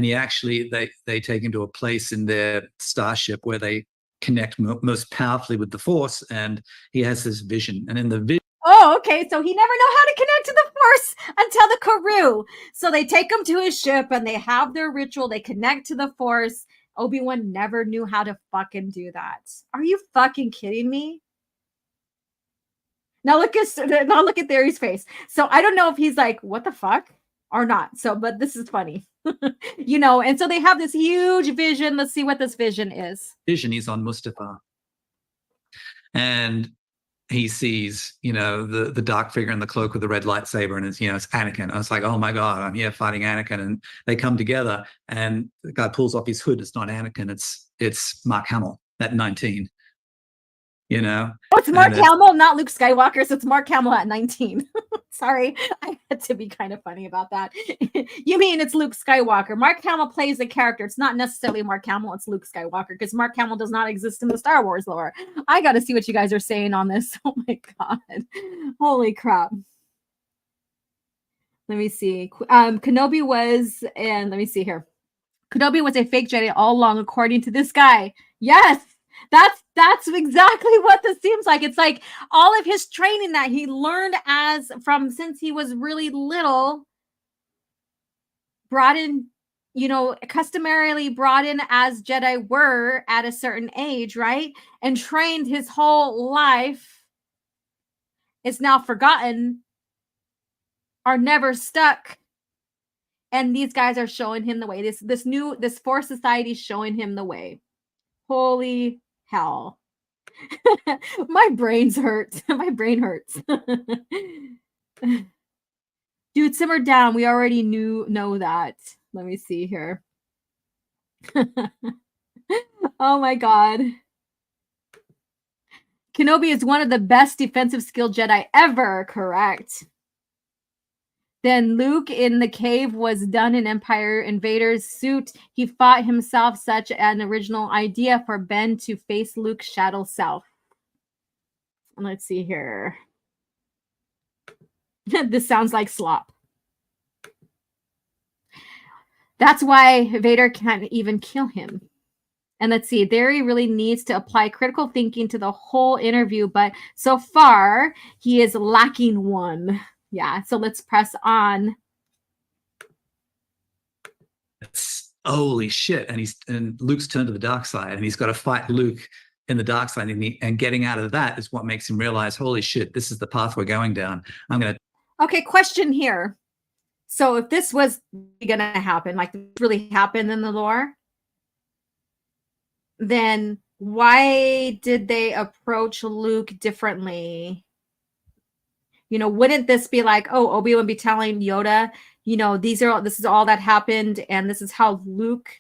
he actually they take him to a place in their starship where they connect most powerfully with the Force, and he has this vision. And in the vision, oh, okay, so he never know how to connect to the Force until the crew. So they take him to his ship, and they have their ritual. They connect to the Force. Obi-Wan never knew how to fucking do that. Are you fucking kidding me? Now look at Theory's face. So I don't know if he's like, what the fuck? Or not. So, but this is funny. And so they have this huge vision. Let's see what this vision is. He's on Mustafar. And he sees, the dark figure in the cloak with the red lightsaber, and it's Anakin. I was like, oh my God, I'm here fighting Anakin. And they come together, and the guy pulls off his hood. It's not Anakin, it's Mark Hamill at 19. Oh, it's Mark Hamill, not Luke Skywalker. So it's Mark Hamill at 19. Sorry, I had to be kind of funny about that. You mean it's Luke Skywalker? Mark Hamill plays the character. It's not necessarily Mark Hamill. It's Luke Skywalker, because Mark Hamill does not exist in the Star Wars lore. I got to see what you guys are saying on this. Oh my God, holy crap! Let me see. Kenoby was, and let me see here. Kenoby was a fake Jedi all along, according to this guy. Yes. That's exactly what this seems like. It's like all of his training that he learned since he was really little, brought in, customarily brought in as Jedi were at a certain age, right? And trained his whole life, is now forgotten, are never stuck. And these guys are showing him the way. This Force society is showing him the way. Holy hell. My brains hurt. My brain hurts. Dude, simmer down. We already know that. Let me see here. Oh my God. Kenobi is one of the best defensive skill Jedi ever. Correct. Then Luke in the cave was done in Empire Invader's suit. He fought himself, such an original idea for Ben to face Luke's shadow self. Let's see here. This sounds like slop. That's why Vader can't even kill him. And let's see, there he really needs to apply critical thinking to the whole interview, but so far he is lacking one. Yeah, so let's press on. Holy shit. And Luke's turned to the dark side, and he's got to fight Luke in the dark side, and getting out of that is what makes him realize, holy shit, this is the path we're going down. Okay, question here. So if this was going to happen, like this really happened in the lore, then why did they approach Luke differently? You know, wouldn't this be like, oh, Obi-Wan be telling Yoda, you know, this is all that happened, and this is how Luke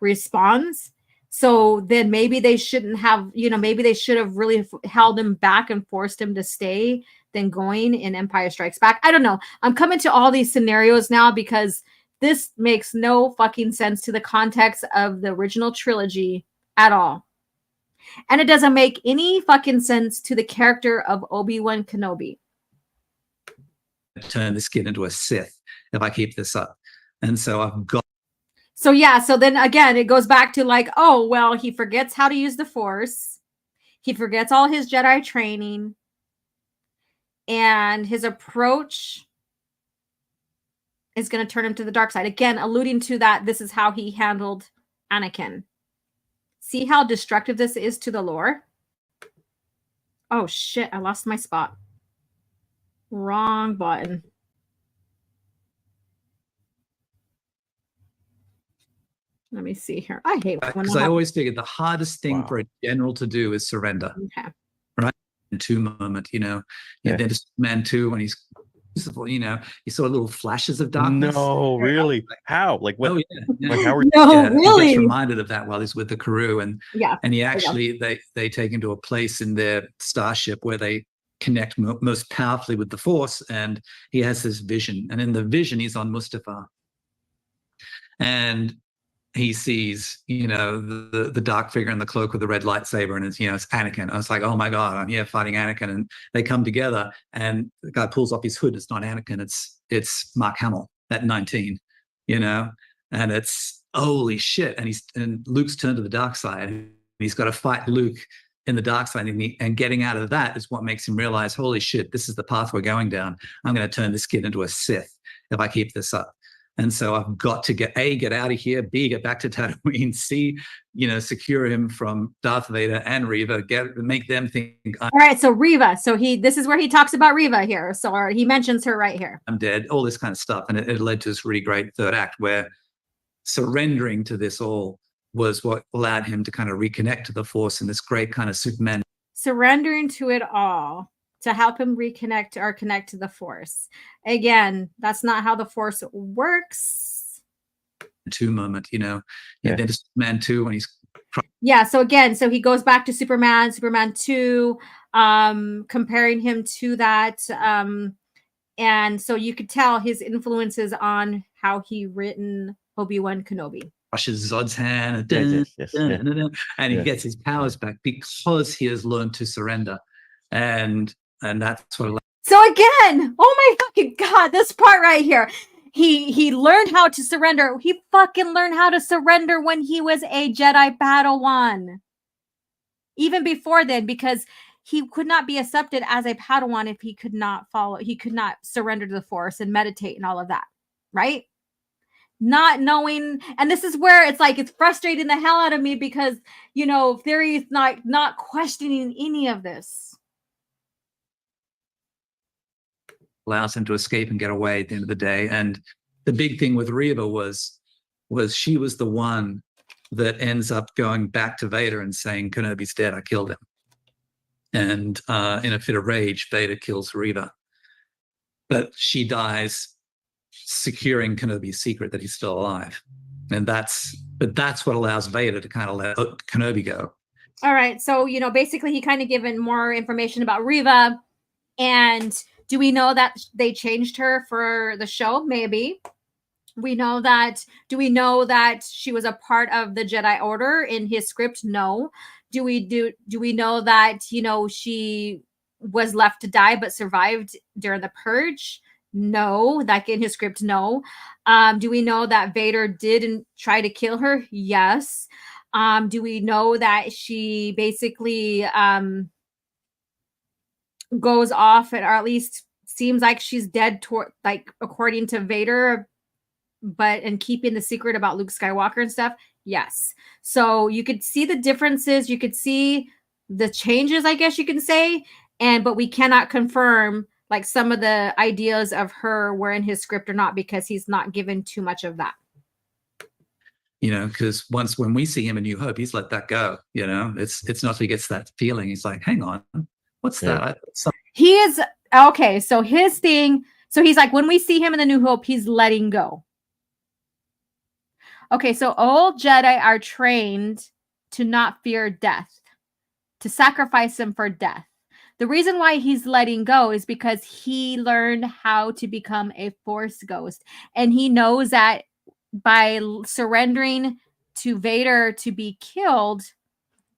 responds? So then maybe they shouldn't have, you know, maybe they should have really held him back and forced him to stay than going in Empire Strikes Back. I don't know. I'm coming to all these scenarios now because this makes no fucking sense to the context of the original trilogy at all. And it doesn't make any fucking sense to the character of Obi-Wan Kenobi. Turn this kid into a Sith if I keep this up. And so I've got. So yeah, so then again, it goes back to like, oh, well, he forgets how to use the Force. He forgets all his Jedi training. And his approach is going to turn him to the dark side. Again, alluding to that, this is how he handled Anakin. See how destructive this is to the lore? Oh, shit. I lost my spot. Wrong button. Let me see here. I hate when because I always figured the hardest thing for a general to do is surrender. Okay. Right? And two moment, you know, then Man 2 when he's, you know, you saw little flashes of darkness. No, really? How? Like what? Oh, yeah. Like how are no, really? He gets reminded of that while he's with the crew, and he actually they take him to a place in their starship where they connect most powerfully with the Force, and he has this vision, and in the vision he's on Mustafar, and he sees, you know, the dark figure in the cloak with the red lightsaber, and it's, you know, it's Anakin. I was like, oh my god, I'm here fighting Anakin, and they come together, and the guy pulls off his hood. It's not Anakin, it's Mark Hamill at 19, you know, and it's holy shit. And Luke's turned to the dark side. And he's got to fight Luke in the dark side, and getting out of that is what makes him realize, holy shit, this is the path we're going down. I'm going to turn this kid into a Sith if I keep this up. And so I've got to get out of here, B, get back to Tatooine, C, you know, secure him from Darth Vader and Reva, make them think. All right, so Reva. So this is where he talks about Reva here. So he mentions her right here. I'm dead, all this kind of stuff. And it led to this really great third act where surrendering to this all was what allowed him to kind of reconnect to the Force in this great kind of Superman. Surrendering to it all to help him reconnect or connect to the Force. Again, that's not how the Force works. Two moment, you know, then Superman 2 when he's. Yeah, so again, so he goes back to Superman 2, comparing him to that. And so you could tell his influences on how he written Obi-Wan Kenobi. Crushes Zod's hand, and he gets his powers back because he has learned to surrender. And that's what. So again, oh my fucking god, this part right here. He learned how to surrender. He fucking learned how to surrender when he was a Jedi Padawan. Even before then, because he could not be accepted as a Padawan if he could not surrender to the Force and meditate and all of that, right? Not knowing, and this is where it's like it's frustrating the hell out of me because, you know, Theory is not questioning any of this. Allows him to escape and get away at the end of the day. And the big thing with Reva was she was the one that ends up going back to Vader and saying, Kenobi's dead, I killed him. And in a fit of rage, Vader kills Reva. But she dies securing Kenobi's secret that he's still alive. And that's what allows Vader to kind of let Kenobi go. All right. So, you know, basically he kind of given more information about Reva, and Do we know that they changed her for the show? Maybe. Do we know that she was a part of the Jedi Order in his script? No. Do we know that, you know, she was left to die but survived during the purge? No. Like in his script, no. Do we know that Vader didn't try to kill her? Yes. Do we know that she basically goes off, or at least seems like she's dead like according to Vader, but in keeping the secret about Luke Skywalker and stuff? Yes. So you could see the differences, you could see the changes, I guess you can say, but we cannot confirm like some of the ideas of her were in his script or not, because he's not given too much of that. You know, because when we see him in New Hope, he's let that go. You know, it's not till he gets that feeling. He's like, hang on, what's that? He is okay. So his thing, so he's like, when we see him in the New Hope, he's letting go. Okay, so all Jedi are trained to not fear death, to sacrifice him for death. The reason why he's letting go is because he learned how to become a Force ghost. And he knows that by surrendering to Vader to be killed,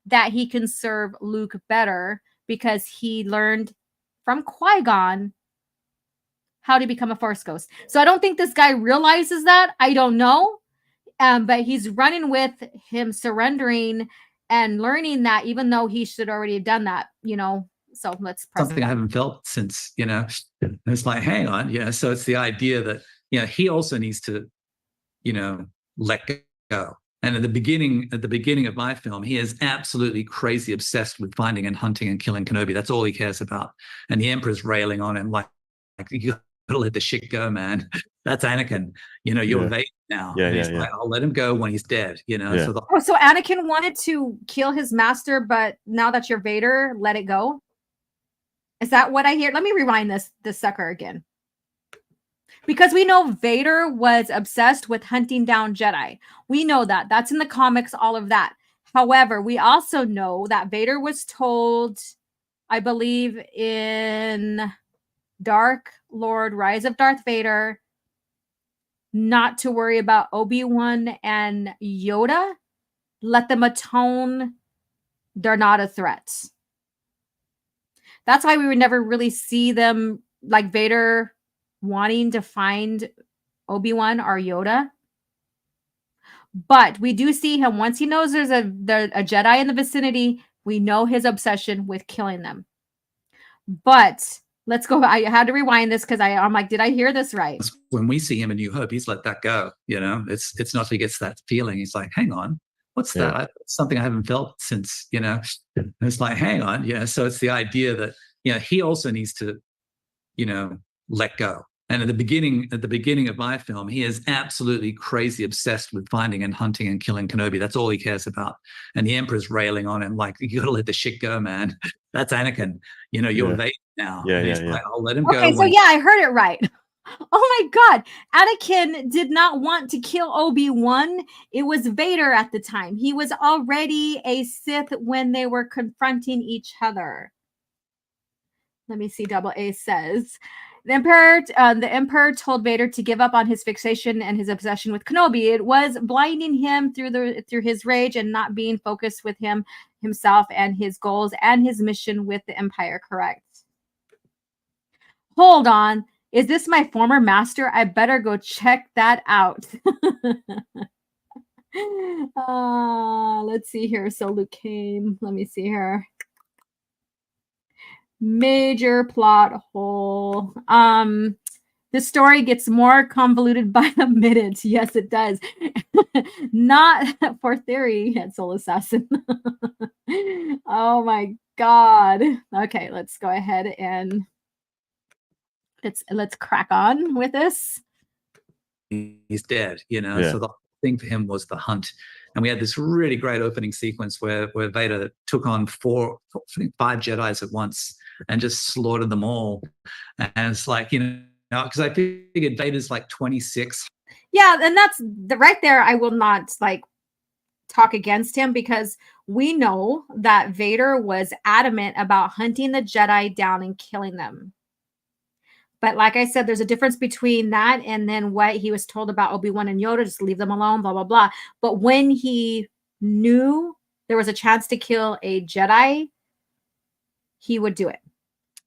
that he can serve Luke better, because he learned from Qui-Gon how to become a Force ghost. So I don't think this guy realizes that. I don't know. But he's running with him surrendering and learning that, even though he should already have done that, you know. So let's press something I haven't felt since, you know, it's like, hang on, you know. So it's the idea that, you know, he also needs to, you know, let go. And at the beginning of my film, he is absolutely crazy obsessed with finding and hunting and killing Kenobi. That's all he cares about. And the Emperor's railing on him like you gotta let the shit go, man. That's Anakin. You know, you're Vader now. Like, I'll let him go when he's dead. You know. So Anakin wanted to kill his master, but now that you're Vader, let it go. Is that what I hear? Let me rewind this sucker again. Because we know Vader was obsessed with hunting down Jedi. We know that. That's in the comics, all of that. However, we also know that Vader was told, I believe in Dark Lord, Rise of Darth Vader, not to worry about Obi-Wan and Yoda. Let them atone. They're not a threat. That's why we would never really see them, like Vader wanting to find Obi-Wan or Yoda. But we do see him, once he knows there's a Jedi in the vicinity, we know his obsession with killing them. But let's go. I had to rewind this because I'm like, did I hear this right? When we see him in New Hope, he's let that go. You know, it's not till he gets that feeling. He's like, hang on, what's that? Something I haven't felt since, you know. It's like, hang on, yeah. So it's the idea that, you know, he also needs to, you know, let go. And at the beginning of my film, he is absolutely crazy obsessed with finding and hunting and killing Kenobi. That's all he cares about. And the Emperor's railing on him like, you gotta let the shit go, man. That's Anakin. You know, you're Vader now. Like, I'll let him go. Okay, so I heard it right. Oh my God. Anakin did not want to kill Obi-Wan. It was Vader at the time. He was already a Sith when they were confronting each other. Let me see. Double A says, the Emperor told Vader to give up on his fixation and his obsession with Kenobi. It was blinding him through his rage and not being focused with himself and his goals and his mission with the Empire. Correct. Hold on. Is this my former master? I better go check that out. Let's see here. So Luke came. Let me see here. Major plot hole. The story gets more convoluted by the minute. Yes, it does. Not for theory at Soul Assassin. Oh my God. Okay, let's go ahead and let's crack on with this. He's dead, you know. So the thing for him was the hunt. And we had this really great opening sequence where Vader took on 5 Jedis at once and just slaughtered them all. And it's like, you know, because I figured Vader's like 26. Yeah, and that's right there. I will not like talk against him, because we know that Vader was adamant about hunting the Jedi down and killing them. But like I said, there's a difference between that and then what he was told about Obi-Wan and Yoda, just leave them alone, blah, blah, blah. But when he knew there was a chance to kill a Jedi, he would do it.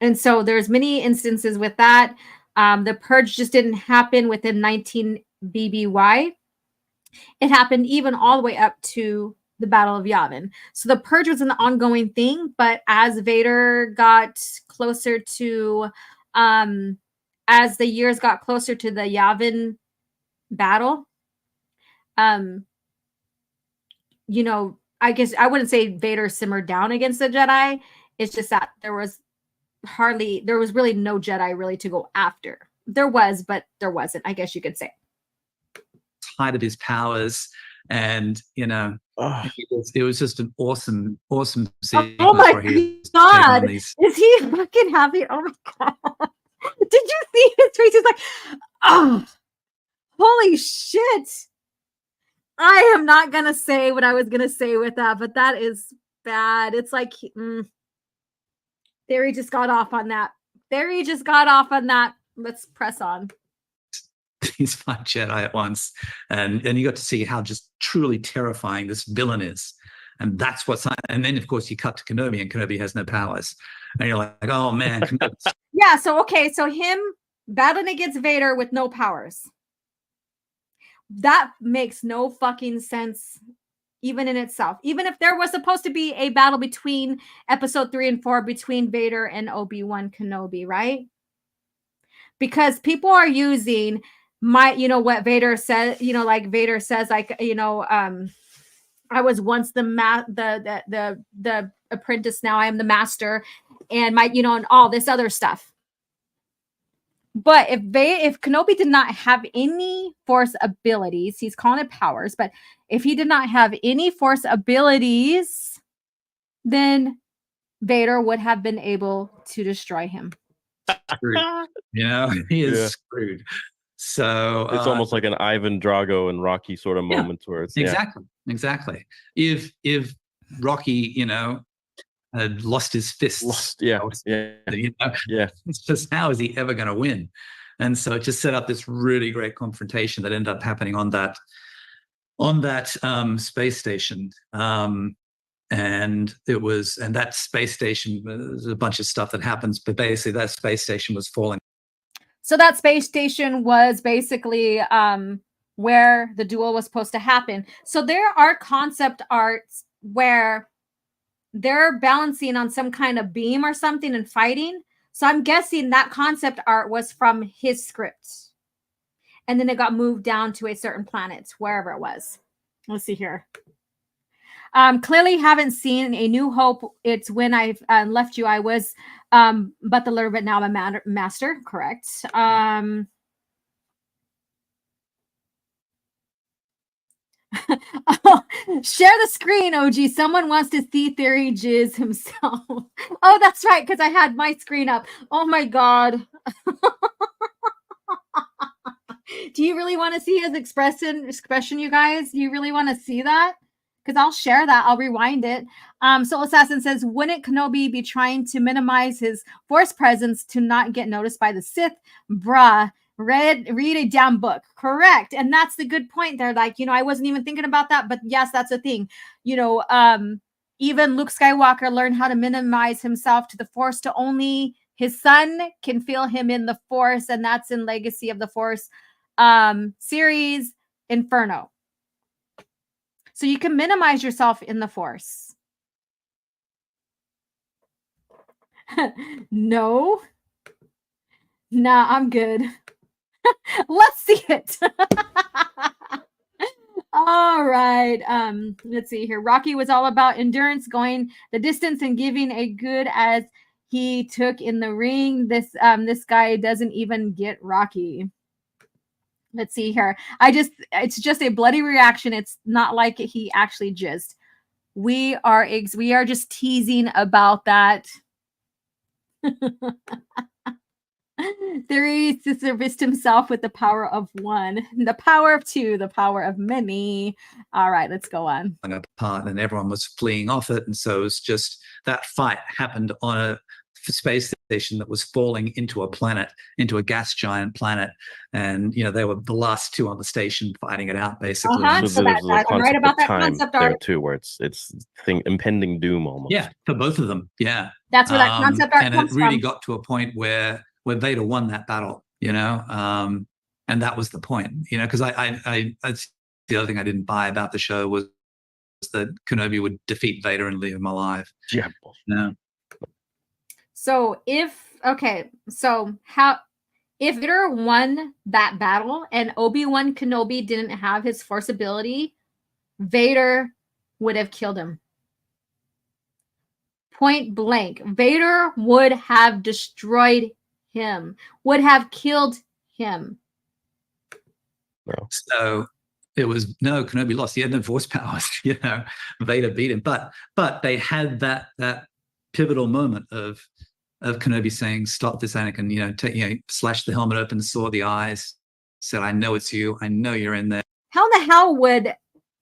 And so there's many instances with that. The purge just didn't happen within 19 BBY. It happened even all the way up to the Battle of Yavin. So the purge was an ongoing thing, but as Vader got closer to, as the years got closer to the Yavin battle, you know, I guess I wouldn't say Vader simmered down against the Jedi. It's just that there was really no Jedi really to go after. There was, but there wasn't, I guess you could say. Height of his powers, and you know, it was just an awesome sequence. Oh my god, is he fucking happy? Oh my god, did you see his face? He's like, oh, holy shit. I am not gonna say what I was gonna say with that, but that is bad. It's like Theory just got off on that. Let's press on. These 5 Jedi at once, and you got to see how just truly terrifying this villain is, and that's what's. And then of course you cut to Kenobi, and Kenobi has no powers, and you're like, oh man. Yeah. So him battling against Vader with no powers. That makes no fucking sense, even in itself. Even if there was supposed to be a battle between episode 3 and 4 between Vader and Obi-Wan Kenobi, right? Because people are using what Vader said, like Vader says, like, I was once the apprentice, now I am the master, and and all this other stuff. But if Kenobi did not have any Force abilities, he's calling it powers, but if he did not have any Force abilities, then Vader would have been able to destroy him. Screwed. He is screwed. So it's almost like an Ivan Drago and Rocky sort of moment where it's exactly. If Rocky, had lost his fists. It's just, how is he ever going to win? And so it just set up this really great confrontation that ended up happening on that space station. And that space station, there's a bunch of stuff that happens, but basically that space station was falling. So that space station was basically where the duel was supposed to happen. So there are concept arts where they're balancing on some kind of beam or something and fighting. So I'm guessing that concept art was from his script. And then it got moved down to a certain planet, wherever it was. Let's see here. Clearly haven't seen A New Hope. It's when I left you. I was but the little bit now I'm a master. Correct. Share the screen, OG. Someone wants to see Theory jizz himself. Oh, that's right, because I had my screen up. Oh my god. Do you really want to see his expression, you guys? You really want to see that? Because I'll share that. I'll rewind it. Soul Assassin says, wouldn't Kenobi be trying to minimize his Force presence to not get noticed by the Sith? Bruh. Read a damn book. Correct. And that's the good point there. Like, I wasn't even thinking about that, but yes, that's a thing. Even Luke Skywalker learned how to minimize himself to the Force to only his son can feel him in the Force. And that's in Legacy of the Force series Inferno. So you can minimize yourself in the Force. No. Nah, I'm good. Let's see it. All right. Let's see here. Rocky was all about endurance, going the distance and giving a good as he took in the ring. This guy doesn't even get Rocky. Let's see here. It's just a bloody reaction. It's not like he actually jizzed. We are just teasing about that. Theory to service himself with the power of one, the power of two, the power of many. All right, let's go on. Apart, and everyone was fleeing off it, and so it was just that fight happened on a space station that was falling into a planet, into a gas giant planet, and they were the last two on the station fighting it out, basically. Uh-huh. So there's a I'm right concept about of that time concept there art. too, where it's impending doom almost. Yeah, for both of them. Yeah, That's where that concept art and comes it really from. got to a point where Vader won that battle, and that was the point, because that's the other thing I didn't buy about the show was that Kenobi would defeat Vader and leave him alive. Yeah. No. So if Vader won that battle and Obi-Wan Kenobi didn't have his Force ability, Vader would have killed him. Point blank. Vader would have destroyed him, would have killed him. No. So it was Kenobi lost. He had no Force powers. Vader beat him. But they had that pivotal moment of Kenobi saying, "Stop this, Anakin." Slashed the helmet open, saw the eyes, said, "I know it's you. I know you're in there." How in the hell would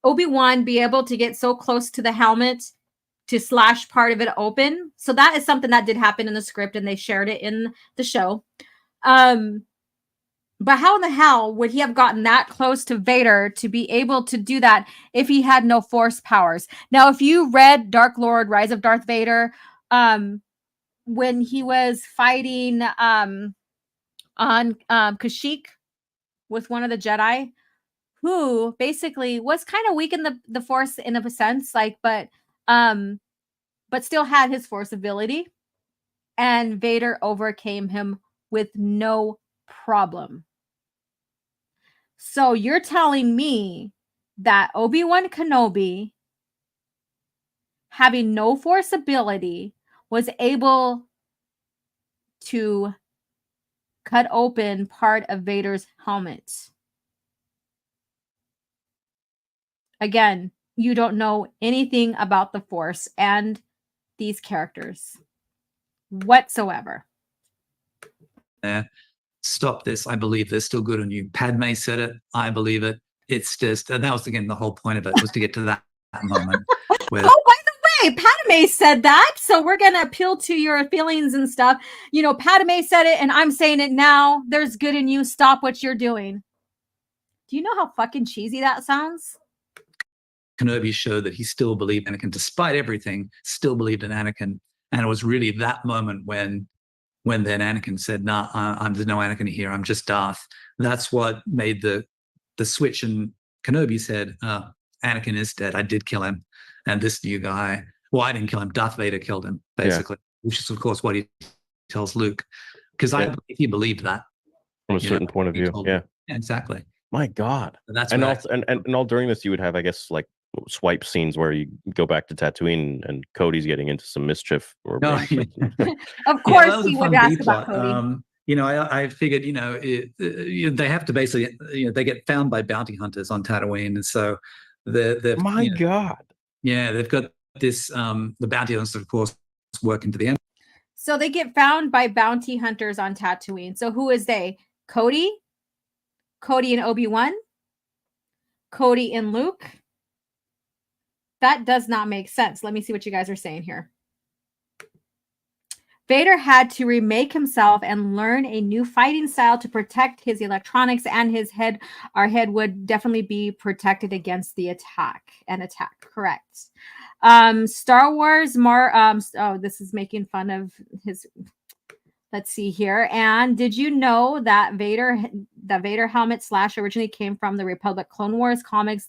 Obi-Wan be able to get so close to the helmet to slash part of it open? So that is something that did happen in the script, and they shared it in the show. But how in the hell would he have gotten that close to Vader to be able to do that if he had no Force powers? Now, if you read Dark Lord, Rise of Darth Vader, when he was fighting on Kashyyyk with one of the Jedi, who basically was kind of weak in the Force in a sense, but still had his Force ability, and Vader overcame him with no problem. So you're telling me that Obi-Wan Kenobi, having no Force ability, was able to cut open part of Vader's helmet? Again, you don't know anything about the Force and these characters whatsoever. Stop this. I believe they're still good on you. Padme said it. I believe it. It's just, and that was, again, the whole point of it, was to get to that moment. Where, oh, by the way, Padme said that. So we're going to appeal to your feelings and stuff. Padme said it, and I'm saying it now. There's good in you. Stop what you're doing. Do you know how fucking cheesy that sounds? Kenobi showed that he still believed Anakin, despite everything, still believed in Anakin. And it was really that moment when then Anakin said, "Nah, there's no Anakin here. I'm just Darth." That's what made the switch. And Kenobi said, "Anakin is dead. I did kill him, and this new guy. Well, I didn't kill him. Darth Vader killed him, basically." Yeah. Which is, of course, what he tells Luke, because I believe he believed that from a certain point of view. Yeah, exactly. My God, and that's and all during this, you would have, I guess, like swipe scenes where you go back to Tatooine and Cody's getting into some mischief. Or of course, he would ask about Cody. I figured, they have to basically, they get found by bounty hunters on Tatooine, and so they're God, yeah, they've got this. The bounty hunters, of course, work into the end. So they get found by bounty hunters on Tatooine. So who is they? Cody and Obi-Wan, Cody and Luke. That does not make sense. Let me see what you guys are saying here. Vader had to remake himself and learn a new fighting style to protect his electronics and his head. Our head would definitely be protected against the attack. Correct. Star Wars, this is making fun of his. Let's see here. And did you know that Vader helmet slash originally came from the Republic Clone Wars comics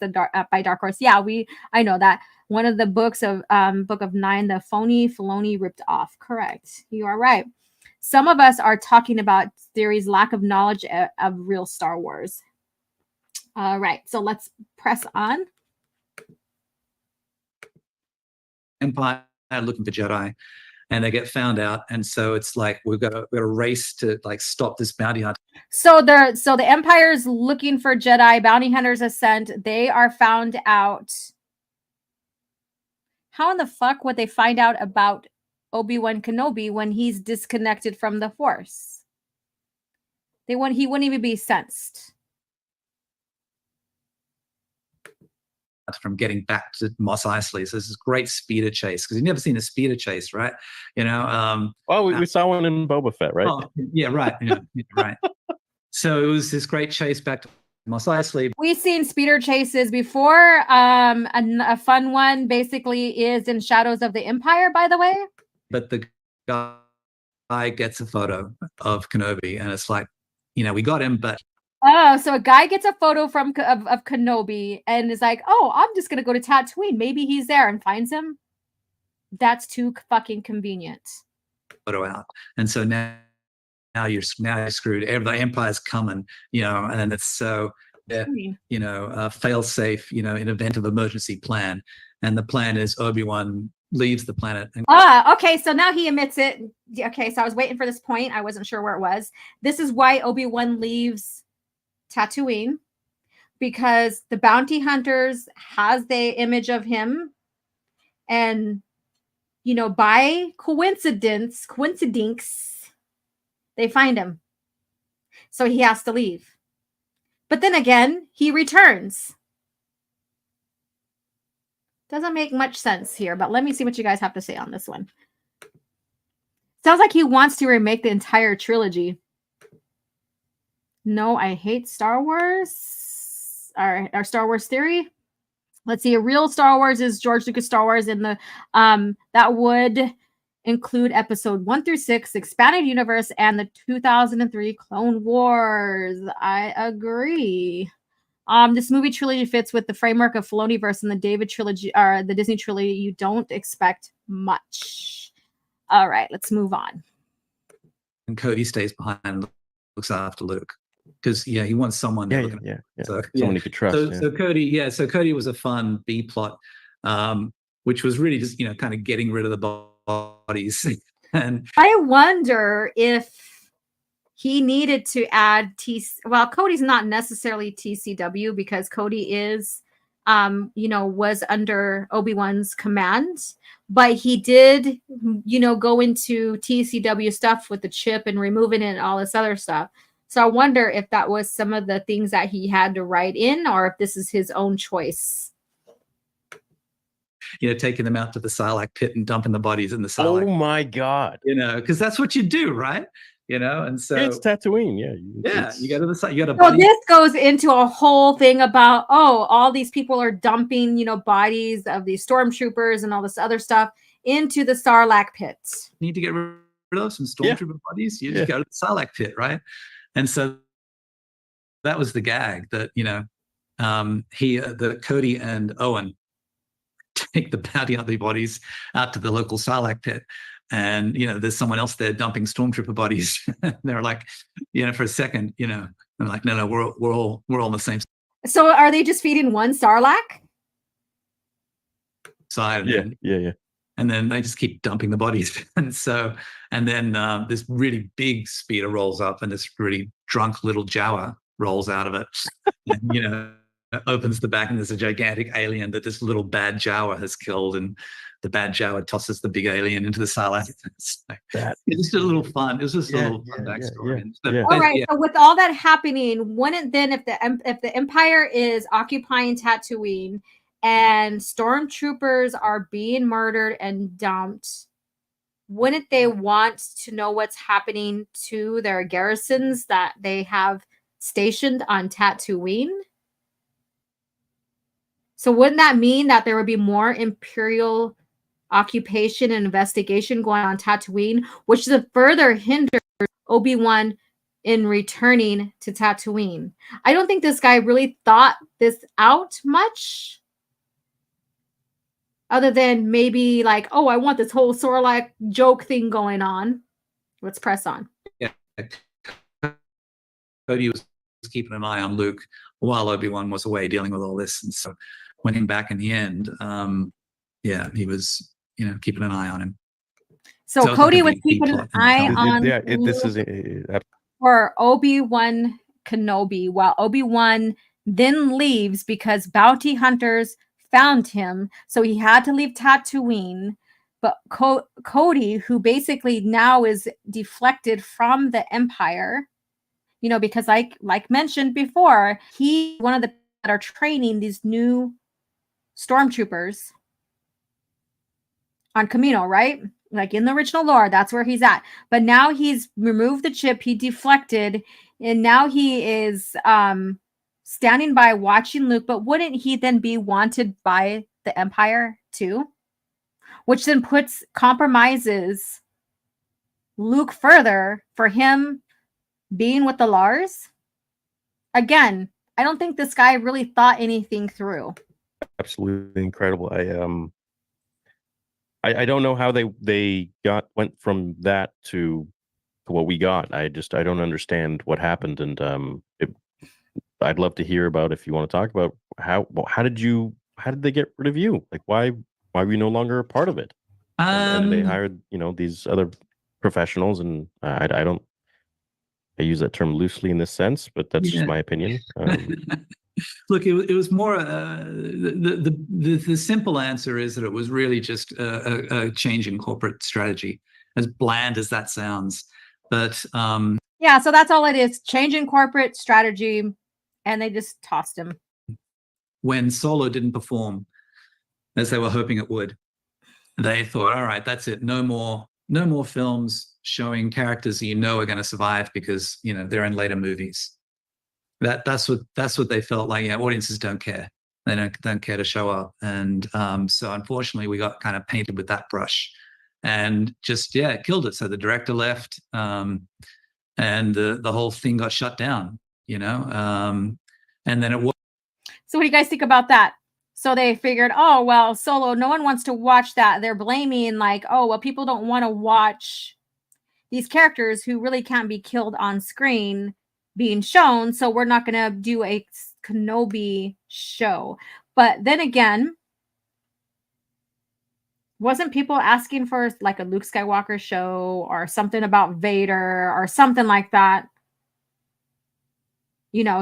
by Dark Horse? Yeah, I know that. One of the books of Book of 9, the Filoni ripped off. Correct. You are right. Some of us are talking about theories, lack of knowledge of real Star Wars. All right. So let's press on. Empire looking for Jedi. And they get found out, and so it's like we've got a race to stop this bounty hunt. So the Empire's looking for Jedi. Bounty hunters are sent. They are found out. How in the fuck would they find out about Obi-Wan Kenobi when he's disconnected from the Force? He wouldn't even be sensed. from getting back to Mos Eisley. So this is great speeder chase, because you've never seen a speeder chase, right? You know. Well, we saw one in Boba Fett, right? Oh, yeah, right. Yeah, right. So it was this great chase back to Mos Eisley. We've seen speeder chases before. A fun one basically is in Shadows of the Empire, by the way. But the guy gets a photo of Kenobi, and it's like, you know, we got him, but Oh, so a guy gets a photo of Kenobi and is like, "Oh, I'm just gonna go to Tatooine. Maybe he's there," and finds him. That's too fucking convenient. Photo out, and so now you're screwed. The Empire's coming, you know, and it's so you know, fail safe, you know, in event of emergency plan, and the plan is Obi-Wan leaves the planet. Okay, so now he admits it. Okay, so I was waiting for this point. I wasn't sure where it was. This is why Obi-Wan leaves Tatooine, because the bounty hunters has the image of him, and you know, by coincidence, they find him, so he has to leave. But then again, he returns. Doesn't make much sense here, but let me see what you guys have to say on this one. Sounds like he wants to remake the entire trilogy. No, I hate Star Wars. Our Star Wars theory. Let's see. A real Star Wars is George Lucas Star Wars in the that would include episode 1 through 6, expanded universe, and the 2003 Clone Wars. I agree. This movie trilogy fits with the framework of Filoniverse and the David trilogy, or the Disney trilogy. You don't expect much. All right, let's move on. And Cody stays behind and looks after Luke, because he wants someone. Yeah. So, someone he could trust. So Cody was a fun B plot, which was really just, you know, kind of getting rid of the bodies. And I wonder if he needed to add well, Cody's not necessarily TCW, because Cody is, you know, was under Obi-Wan's command, but he did, you know, go into TCW stuff with the chip and removing it and all this other stuff. So I wonder if that was some of the things that he had to write in, or if this is his own choice. You know, taking them out to the Sarlacc pit and dumping the bodies in the Sarlacc. Oh my God! You know, because that's what you do, right? You know, and so it's Tatooine. You go to the side. You got a. So this goes into a whole thing about, all these people are dumping, you know, bodies of these stormtroopers and all this other stuff into the Sarlacc pit. Need to get rid of some stormtrooper bodies. You just go to the Sarlacc pit, right? And so that was the gag, that, you know, the Cody and Owen take the bounty hunter bodies out to the local Sarlacc pit, and, you know, there's someone else there dumping stormtrooper bodies. They're like, you know, for a second, you know, I'm like, no, we're all on the same. So are they just feeding one Sarlacc side? Yeah. And then they just keep dumping the bodies. And then this really big speeder rolls up, and this really drunk little Jawa rolls out of it. And, you know, opens the back, and there's a gigantic alien that this little bad Jawa has killed, and the bad Jawa tosses the big alien into the Sarlacc. It's just a little fun. It was just a little fun backstory. All right. So with all that happening, wouldn't then, if the Empire is occupying Tatooine and stormtroopers are being murdered and dumped, wouldn't they want to know what's happening to their garrisons that they have stationed on Tatooine? So wouldn't that mean that there would be more Imperial occupation and investigation going on Tatooine, which is a further hinder Obi-Wan in returning to Tatooine? I don't think this guy really thought this out much, other than maybe like, oh, I want this whole Sarlacc joke thing going on. Let's press on. Yeah. Cody was keeping an eye on Luke while Obi-Wan was away dealing with all this. And so when he came back in the end, he was, you know, keeping an eye on him. So Cody was keeping an eye on this is for Obi-Wan Kenobi, while Obi-Wan then leaves because bounty hunters found him, so he had to leave Tatooine. But Cody, who basically now is deflected from the Empire, you know, because like mentioned before, he's one of the that are training these new stormtroopers on Kamino, right? Like in the original lore, that's where he's at. But now he's removed the chip, he deflected, and now he is standing by watching Luke. But wouldn't he then be wanted by the Empire too? Which then compromises Luke further for him being with the Lars. Again, I don't think this guy really thought anything through. Absolutely incredible. I don't know how they went from that to what we got. I don't understand what happened, and I'd love to hear about, if you want to talk about how did they get rid of you? Like why were you no longer a part of it? And they hired these other professionals, and I use that term loosely in this sense, but that's just my opinion. Look, it was more the simple answer is that it was really just a change in corporate strategy, as bland as that sounds. But yeah, so that's all it is, change in corporate strategy, and they just tossed him. When Solo didn't perform as they were hoping it would, they thought, all right, that's it, no more films showing characters that are going to survive because they're in later movies. That's what they felt like. Audiences don't care. They don't care to show up, and so unfortunately, we got kind of painted with that brush, and just it killed it. So the director left, and the whole thing got shut down. And then it was. So what do you guys think about that? So they figured, oh well, Solo, no one wants to watch that. They're blaming like, oh well, people don't want to watch these characters who really can't be killed on screen being shown, so we're not going to do a Kenobi show. But then again, wasn't people asking for like a Luke Skywalker show or something about Vader or something like that?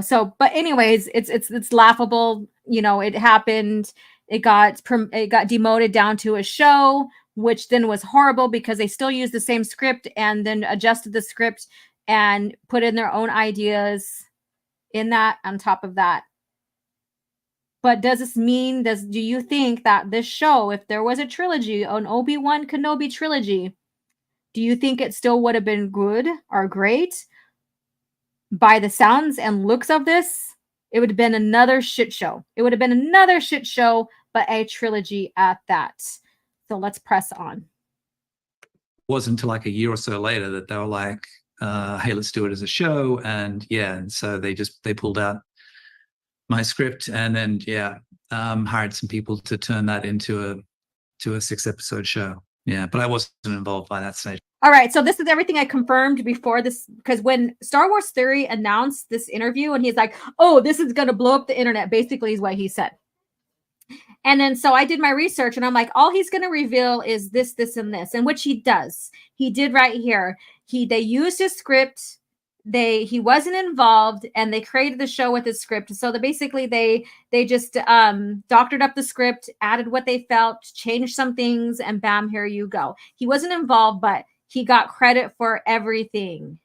So but anyways, it's laughable. It happened. It got demoted down to a show, which then was horrible because they still used the same script and then adjusted the script and put in their own ideas in that on top of that. But does this mean, do you think that this show, if there was a trilogy, an Obi-Wan Kenobi trilogy, do you think it still would have been good or great? By the sounds and looks of this, it would have been another shit show. It would have been another shit show, but a trilogy at that. So let's press on. It wasn't until like a year or so later that they were like, hey, let's do it as a show. And so they pulled out my script and then hired some people to turn that into a 6-episode show. But I wasn't involved by that stage. All right, so this is everything I confirmed before this, because when Star Wars Theory announced this interview and he's like, oh, this is going to blow up the internet, basically is what he said. And then so I did my research and I'm like, all he's going to reveal is this, this, and this, and which he does. He did right here. They used his script. He wasn't involved, and they created the show with his script. So basically they just doctored up the script, added what they felt, changed some things, and bam, here you go. He wasn't involved, but he got credit for everything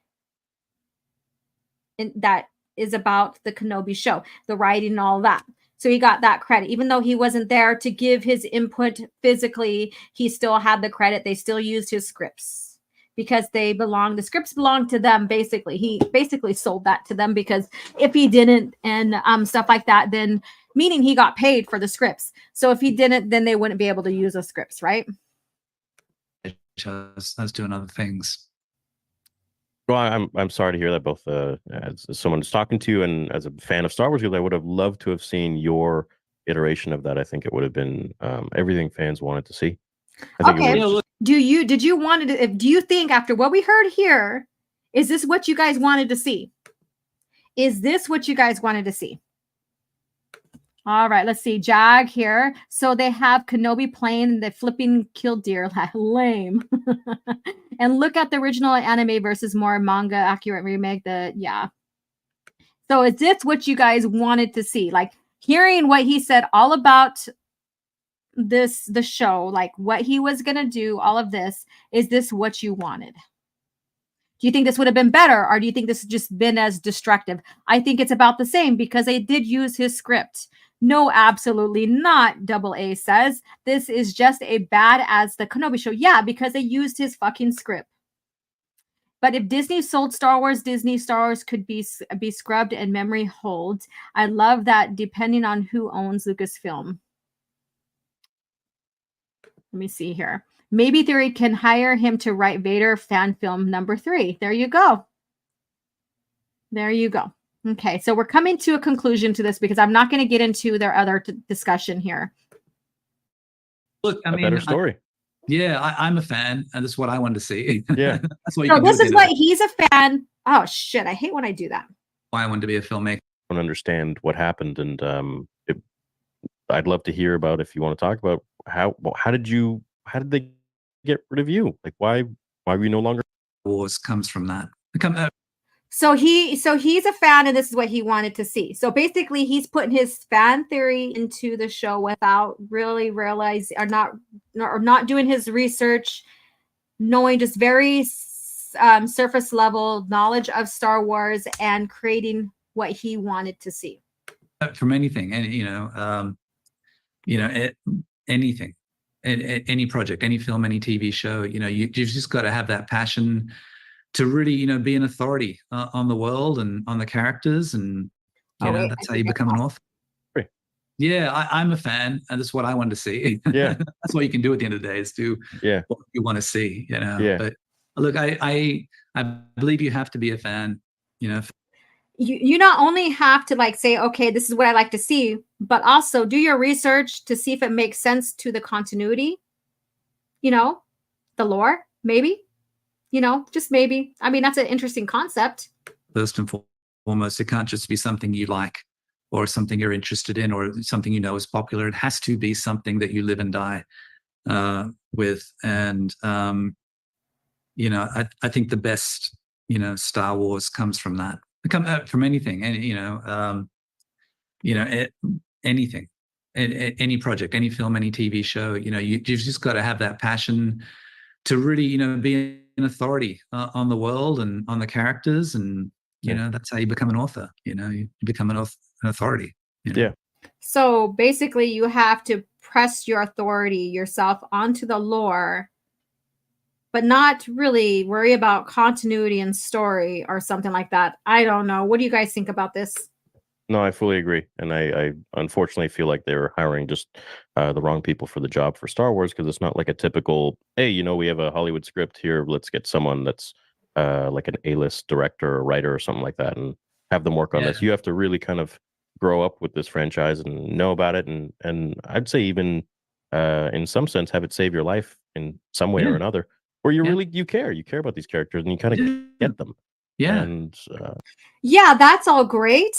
that is about the Kenobi show, the writing and all that. So he got that credit. Even though he wasn't there to give his input physically, he still had the credit. They still used his scripts because the scripts belonged to them, basically. He basically sold that to them, because if he didn't and stuff like that, then meaning he got paid for the scripts. So if he didn't, then they wouldn't be able to use the scripts, right? I was doing other things. Well, I'm sorry to hear that, both as someone who's talking to you and as a fan of Star Wars, because I would have loved to have seen your iteration of that. I think it would have been everything fans wanted to see. I think okay. Do you think, after what we heard here, is this what you guys wanted to see? Is this what you guys wanted to see? All right, let's see. Jag here. So they have Kenobi playing the flipping killdeer. Lame. And look at the original anime versus more manga accurate remake. So is this what you guys wanted to see? Like, hearing what he said all about the show, like what he was going to do, all of this, is this what you wanted? Do you think this would have been better, or do you think this has just been as destructive? I think it's about the same, because they did use his script. No, absolutely not, Double A says. This is just as bad as the Kenobi show. Yeah, because they used his fucking script. But if Disney sold Star Wars, Disney Star Wars could be scrubbed and memory holds. I love that depending on who owns Lucasfilm. Let me see here. Maybe Theory can hire him to write Vader fan film number 3. There you go. There you go. Okay, so we're coming to a conclusion to this because I'm not going to get into their other discussion here. Look, I mean, better story. I'm a fan, and that's what I wanted to see. Yeah, that's what you so can this do is what he's a fan. Oh shit! I hate when I do that. Why I wanted to be a filmmaker. I don't understand what happened, and I'd love to hear about if you want to talk about how did they get rid of you? Like why were you no longer? Wars comes from that. So he's a fan, and this is what he wanted to see. So basically, he's putting his fan theory into the show without really realizing or not doing his research, knowing just very surface level knowledge of Star Wars and creating what he wanted to see. From anything, and anything, any project, any film, any TV show, you've just got to have that passion to really, be an authority on the world and on the characters, and that's how you become an author. Yeah, I'm a fan, and that's what I wanted to see. Yeah, that's what you can do at the end of the day is do what you want to see. Yeah. But look, I believe you have to be a fan. You not only have to say, okay, this is what I like to see, but also do your research to see if it makes sense to the continuity. The lore, maybe. Just maybe. I mean, that's an interesting concept. First and foremost, it can't just be something you like or something you're interested in or something is popular. It has to be something that you live and die with. And, I think the best, Star Wars comes from that. It comes from anything. And, anything, any project, any film, any TV show, you've just got to have that passion to really, be an authority on the world and on the characters, and that's how you become an author. You become an authority. Yeah. So basically, you have to press your authority yourself onto the lore, but not really worry about continuity and story or something like that. I don't know. What do you guys think about this? No, I fully agree, and I unfortunately feel like they were hiring just the wrong people for the job for Star Wars, because it's not like a typical, hey, we have a Hollywood script here, let's get someone that's like an A-list director or writer or something like that, and have them work on this. You have to really kind of grow up with this franchise and know about it, and I'd say even in some sense have it save your life in some way or another, where you care about these characters and you kind of get them. And that's all great.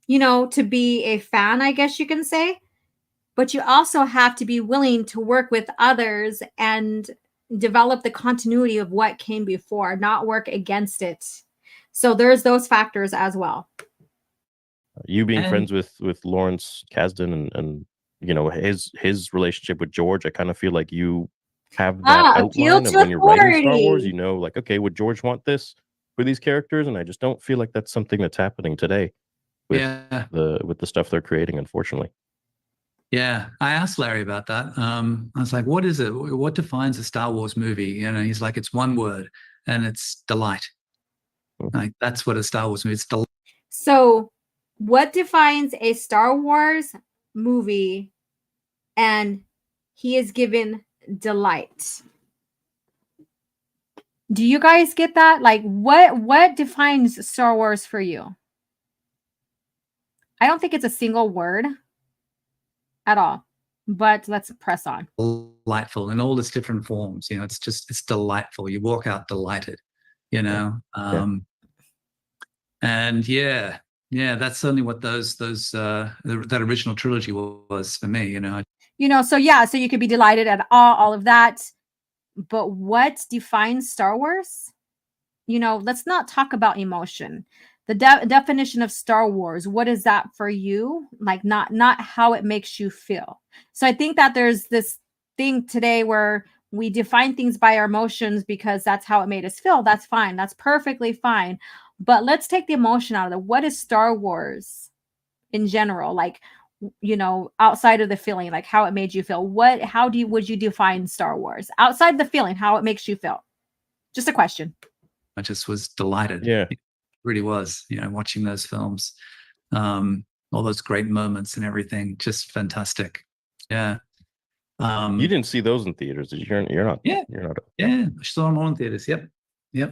To be a fan, I guess you can say, but you also have to be willing to work with others and develop the continuity of what came before, not work against it. So there's those factors as well. You being friends with Lawrence Kasdan and his relationship with George, I kind of feel like you have that outline of when you're writing Star Wars, like, okay, would George want this for these characters? And I just don't feel like that's something that's happening today with the stuff they're creating, unfortunately. Yeah, I asked Larry about that. I was like, what is it? What defines a Star Wars movie? He's like, it's one word, and it's delight. Like, that's what a Star Wars movie is. Delight. So what defines a Star Wars movie? And he is given delight. Do you guys get that? Like, what defines Star Wars for you? I don't think it's a single word at all, but let's press on. Delightful in all its different forms. It's delightful. You walk out delighted, And that's certainly what that original trilogy was for me, So you could be delighted at all of that, but what defines Star Wars? Let's not talk about emotion. The definition of Star Wars, what is that for you? Like, not how it makes you feel. So I think that there's this thing today where we define things by our emotions because that's how it made us feel. That's fine. That's perfectly fine. But let's take the emotion out of it. What is Star Wars in general? Like, outside of the feeling, like how it made you feel. Would you define Star Wars outside the feeling, how it makes you feel? Just a question. I just was delighted. Yeah. It really was, watching those films, all those great moments and everything, just fantastic. Yeah. You didn't see those in theaters, did you? You're not. Yeah. You're not. Yeah. I saw them all in theaters. Yep.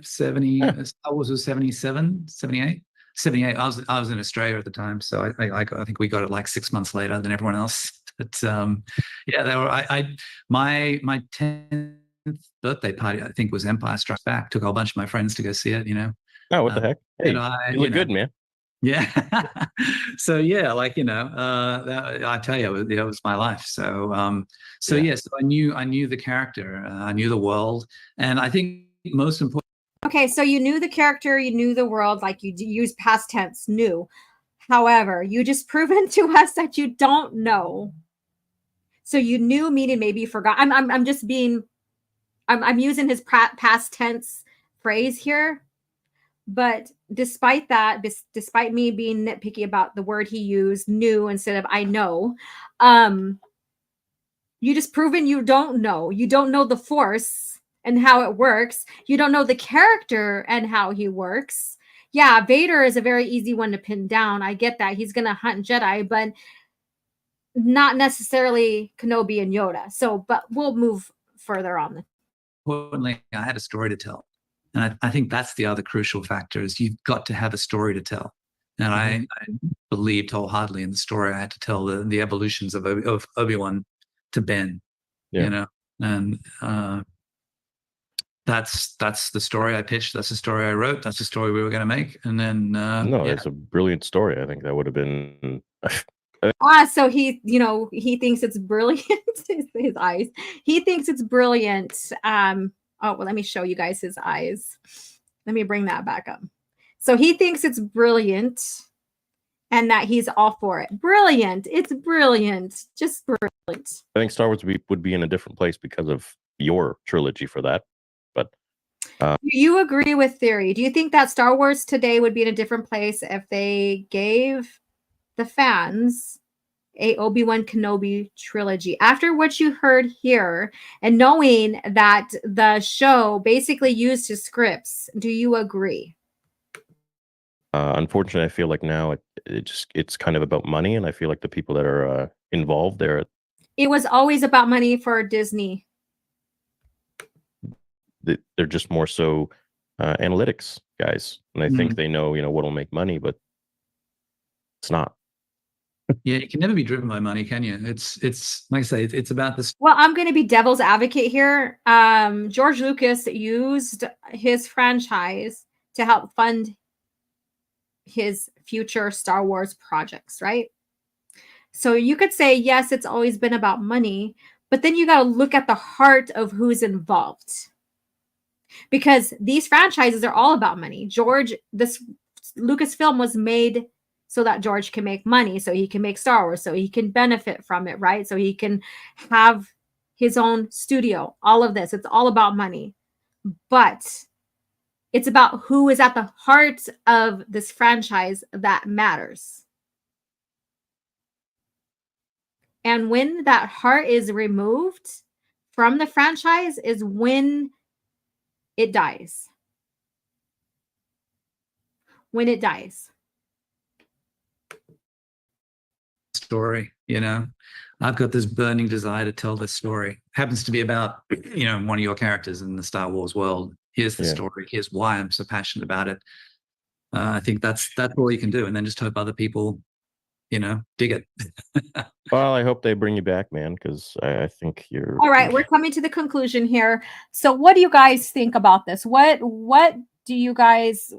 70. Star Wars was 77, 78. 78. I was in Australia at the time, so I think we got it like 6 months later than everyone else. But yeah, they were. My 10th birthday party, I think, was Empire Strikes Back. Took a whole bunch of my friends to go see it. Oh, what the heck? Hey, you look good, man. Yeah. So yeah, like I tell you, it was my life. So yes, I knew the character, I knew the world, and I think most important. Okay, so you knew the character, you knew the world, like you use past tense, knew. However, you just proven to us that you don't know. So you knew, meaning maybe you forgot. I'm just being, I'm using his past tense phrase here. But despite that, despite me being nitpicky about the word he used, knew instead of I know, you just proven you don't know. You don't know the Force and how it works. You don't know the character and how he works. Yeah, Vader is a very easy one to pin down. I get that. He's going to hunt Jedi, but not necessarily Kenobi and Yoda. So, but we'll move further on. Importantly, I had a story to tell. And I think that's the other crucial factor, is you've got to have a story to tell. And I believed wholeheartedly in the story I had to tell, the evolutions of Obi-Wan to Ben, and that's the story I pitched. That's the story I wrote. That's the story we were going to make. And then it's a brilliant story. I think that would have been. So he thinks it's brilliant. His eyes. He thinks it's brilliant. Oh, well, let me show you guys his eyes. Let me bring that back up. So he thinks it's brilliant and that he's all for it. Brilliant. It's brilliant. Just brilliant. I think Star Wars would be in a different place because of your trilogy for that. But do you agree with theory? Do you think that Star Wars today would be in a different place if they gave the fans a Obi-Wan Kenobi trilogy? After what you heard here and knowing that the show basically used his scripts, do you agree? Unfortunately, I feel like now it's kind of about money, and I feel like the people that are involved there. It was always about money for Disney. They're just more so analytics guys, and I think they know what'll make money, but it's not. Yeah, you can never be driven by money, can you? It's like I say, it's about this. Well, I'm going to be devil's advocate here. George Lucas used his franchise to help fund his future Star Wars projects, right? So you could say, yes, it's always been about money, but then you got to look at the heart of who's involved. Because these franchises are all about money. This Lucasfilm was made so that George can make money, so he can make Star Wars, so he can benefit from it, right? So he can have his own studio, all of this. It's all about money. But it's about who is at the heart of this franchise that matters. And when that heart is removed from the franchise is when it dies. When it dies. Story, I've got this burning desire to tell this story. Happens to be about, one of your characters in the Star Wars world. Here's the story. Here's why I'm so passionate about it. I think that's all you can do, and then just hope other people, dig it. Well, I hope they bring you back, man, because I think you're. All right, we're coming to the conclusion here. So, what do you guys think about this? What do you guys?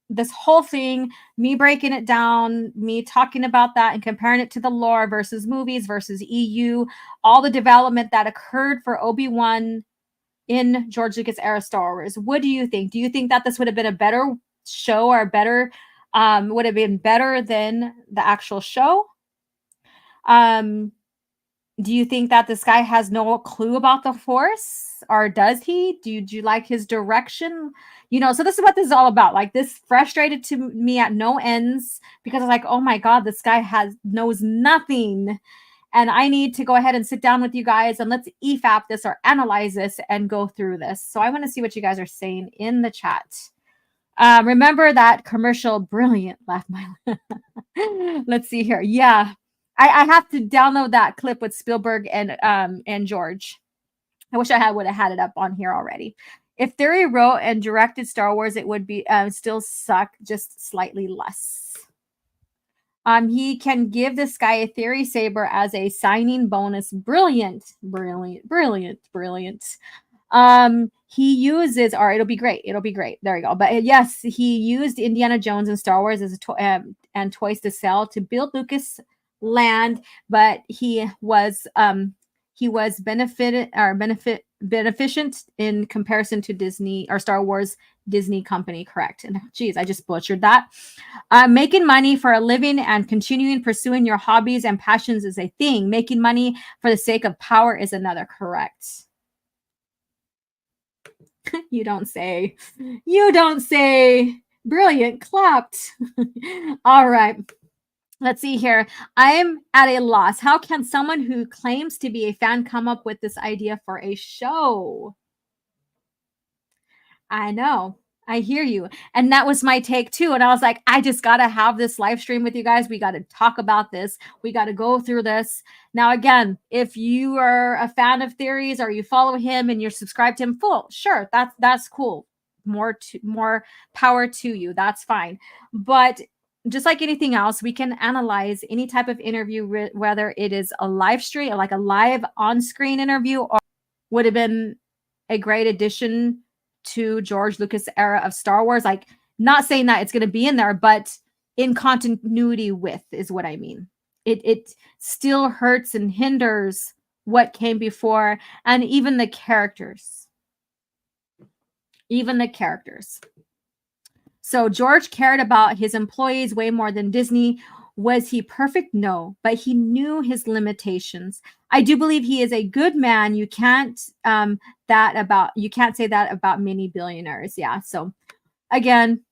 This whole thing, me breaking it down, me talking about that and comparing it to the lore versus movies versus EU, all the development that occurred for Obi-Wan in George Lucas era Star Wars. What do you think? Do you think that this would have been a better show or better, would have been better than the actual show? Do you think that this guy has no clue about the Force? or does he? Do you like his direction? You know, so this is what this is all about. Like, this frustrated to me at no ends, because I was like, oh my God, this guy knows nothing. And I need to go ahead and sit down with you guys and let's EFAP this or analyze this and go through this. So I want to see what you guys are saying in the chat. Remember that commercial? Brilliant. Laugh my. Let's see here. Yeah, I have to download that clip with Spielberg and George. I wish I would have had it up on here already. If Theory wrote and directed Star Wars, it would be still suck, just slightly less. He can give this guy a Theory saber as a signing bonus. Brilliant, brilliant, brilliant, brilliant. He uses, or it'll be great. It'll be great. There you go. But yes, he used Indiana Jones and Star Wars as a toy and toys to sell to build Lucas land, but he was beneficent in comparison to Disney or Star Wars Disney company. Correct. And geez, I just butchered that. Making money for a living and continuing pursuing your hobbies and passions is a thing. Making money for the sake of power is another. Correct. You don't say. You don't say. Brilliant. Clapped. All right. Let's see here. I am at a loss. How can someone who claims to be a fan come up with this idea for a show? I know. I hear you. And that was my take too. And I was like, I just got to have this live stream with you guys. We got to talk about this. We got to go through this. Now, again, if you are a fan of Theories or you follow him and you're subscribed to him full, sure, that's cool. More power to you. That's fine. But just like anything else, we can analyze any type of interview, whether it is a live stream, like a live on-screen interview, or would have been a great addition to George Lucas era of Star Wars. Like, not saying that it's going to be in there, but in continuity with is what I mean. It still hurts and hinders what came before, and even the characters. Even the characters. So George cared about his employees way more than Disney. Was he perfect? No, but he knew his limitations. I do believe he is a good man. You can't say that about many billionaires. Yeah. So again,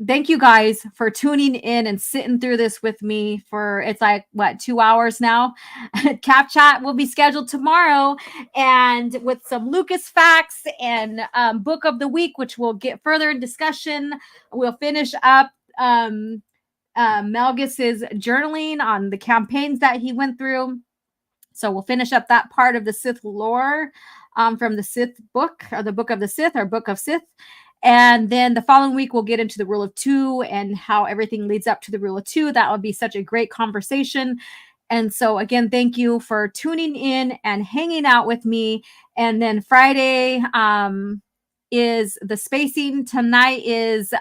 thank you guys for tuning in and sitting through this with me for, it's like, what, 2 hours now? Cap Chat will be scheduled tomorrow, and with some Lucas facts and book of the week, which we'll get further in discussion. We'll finish up Melgus's journaling on the campaigns that he went through. So we'll finish up that part of the Sith lore from the Sith book, or the Book of the Sith, or Book of Sith. And then the following week, we'll get into the Rule of Two and how everything leads up to the Rule of Two. That would be such a great conversation. And so again, thank you for tuning in and hanging out with me. And then Friday is the spacing. Tonight is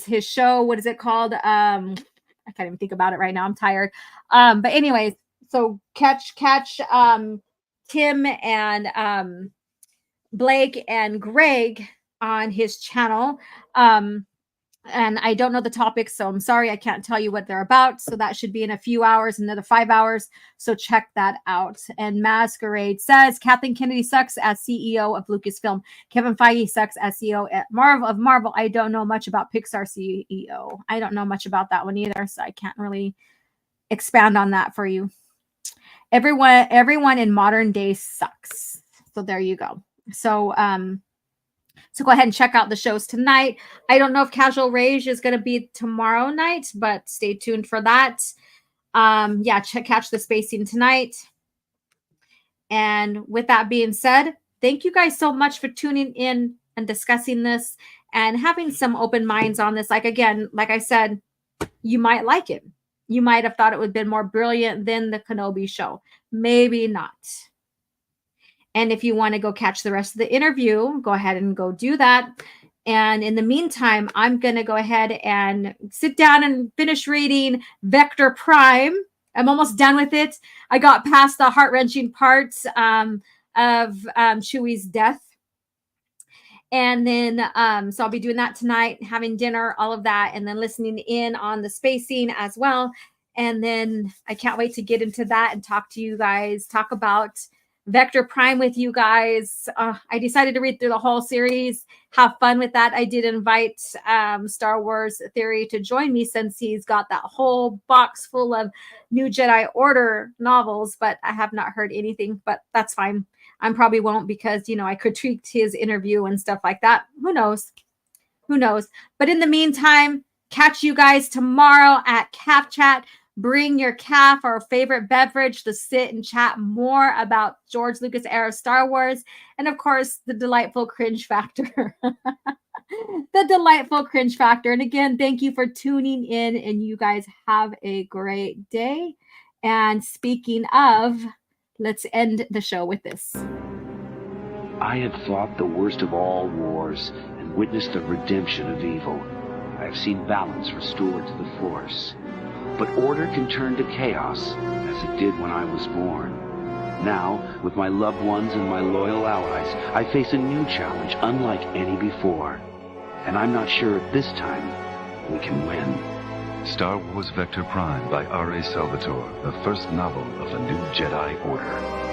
his show. What is it called? I can't even think about it right now. I'm tired. But anyways, so catch Tim and Blake and Greg on his channel. And I don't know the topics, so I'm sorry I can't tell you what they're about. So that should be in a few hours, another 5 hours. So check that out. And Masquerade says Kathleen Kennedy sucks as CEO of Lucasfilm. Kevin Feige sucks as CEO at Marvel. I don't know much about Pixar CEO. I don't know much about that one either, so I can't really expand on that for you. Everyone in modern day sucks. So there you go. So so go ahead and check out the shows tonight. I don't know if Casual Rage is going to be tomorrow night, but stay tuned for that. Yeah, catch the spacing tonight. And with that being said, thank you guys so much for tuning in and discussing this and having some open minds on this. Like, again, like I said, you might like it. You might have thought it would have been more brilliant than the Kenobi show. Maybe not. And if you want to go catch the rest of the interview, go ahead and go do that. And in the meantime, I'm going to go ahead and sit down and finish reading Vector Prime. I'm almost done with it. I got past the heart-wrenching parts of Chewie's death. And then, so I'll be doing that tonight, having dinner, all of that, and then listening in on the spacing as well. And then I can't wait to get into that and talk to you guys, talk about Vector Prime with you guys. I decided to read through the whole series, have fun with that. I did invite Star Wars Theory to join me since he's got that whole box full of New Jedi Order novels, but I have not heard anything, but that's fine. I probably won't because, you know, I critiqued his interview and stuff like that. Who knows? Who knows? But in the meantime, catch you guys tomorrow at Calf Chat. Bring your calf or favorite beverage to sit and chat more about George Lucas era Star Wars. And of course, the delightful cringe factor. The delightful cringe factor. And again, thank you for tuning in, and you guys have a great day. And speaking of, let's end the show with this. I had fought the worst of all wars and witnessed the redemption of evil. I have seen balance restored to the Force. But order can turn to chaos, as it did when I was born. Now, with my loved ones and my loyal allies, I face a new challenge unlike any before. And I'm not sure if this time we can win. Star Wars Vector Prime by R.A. Salvatore, the first novel of the new Jedi Order.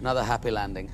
Another happy landing.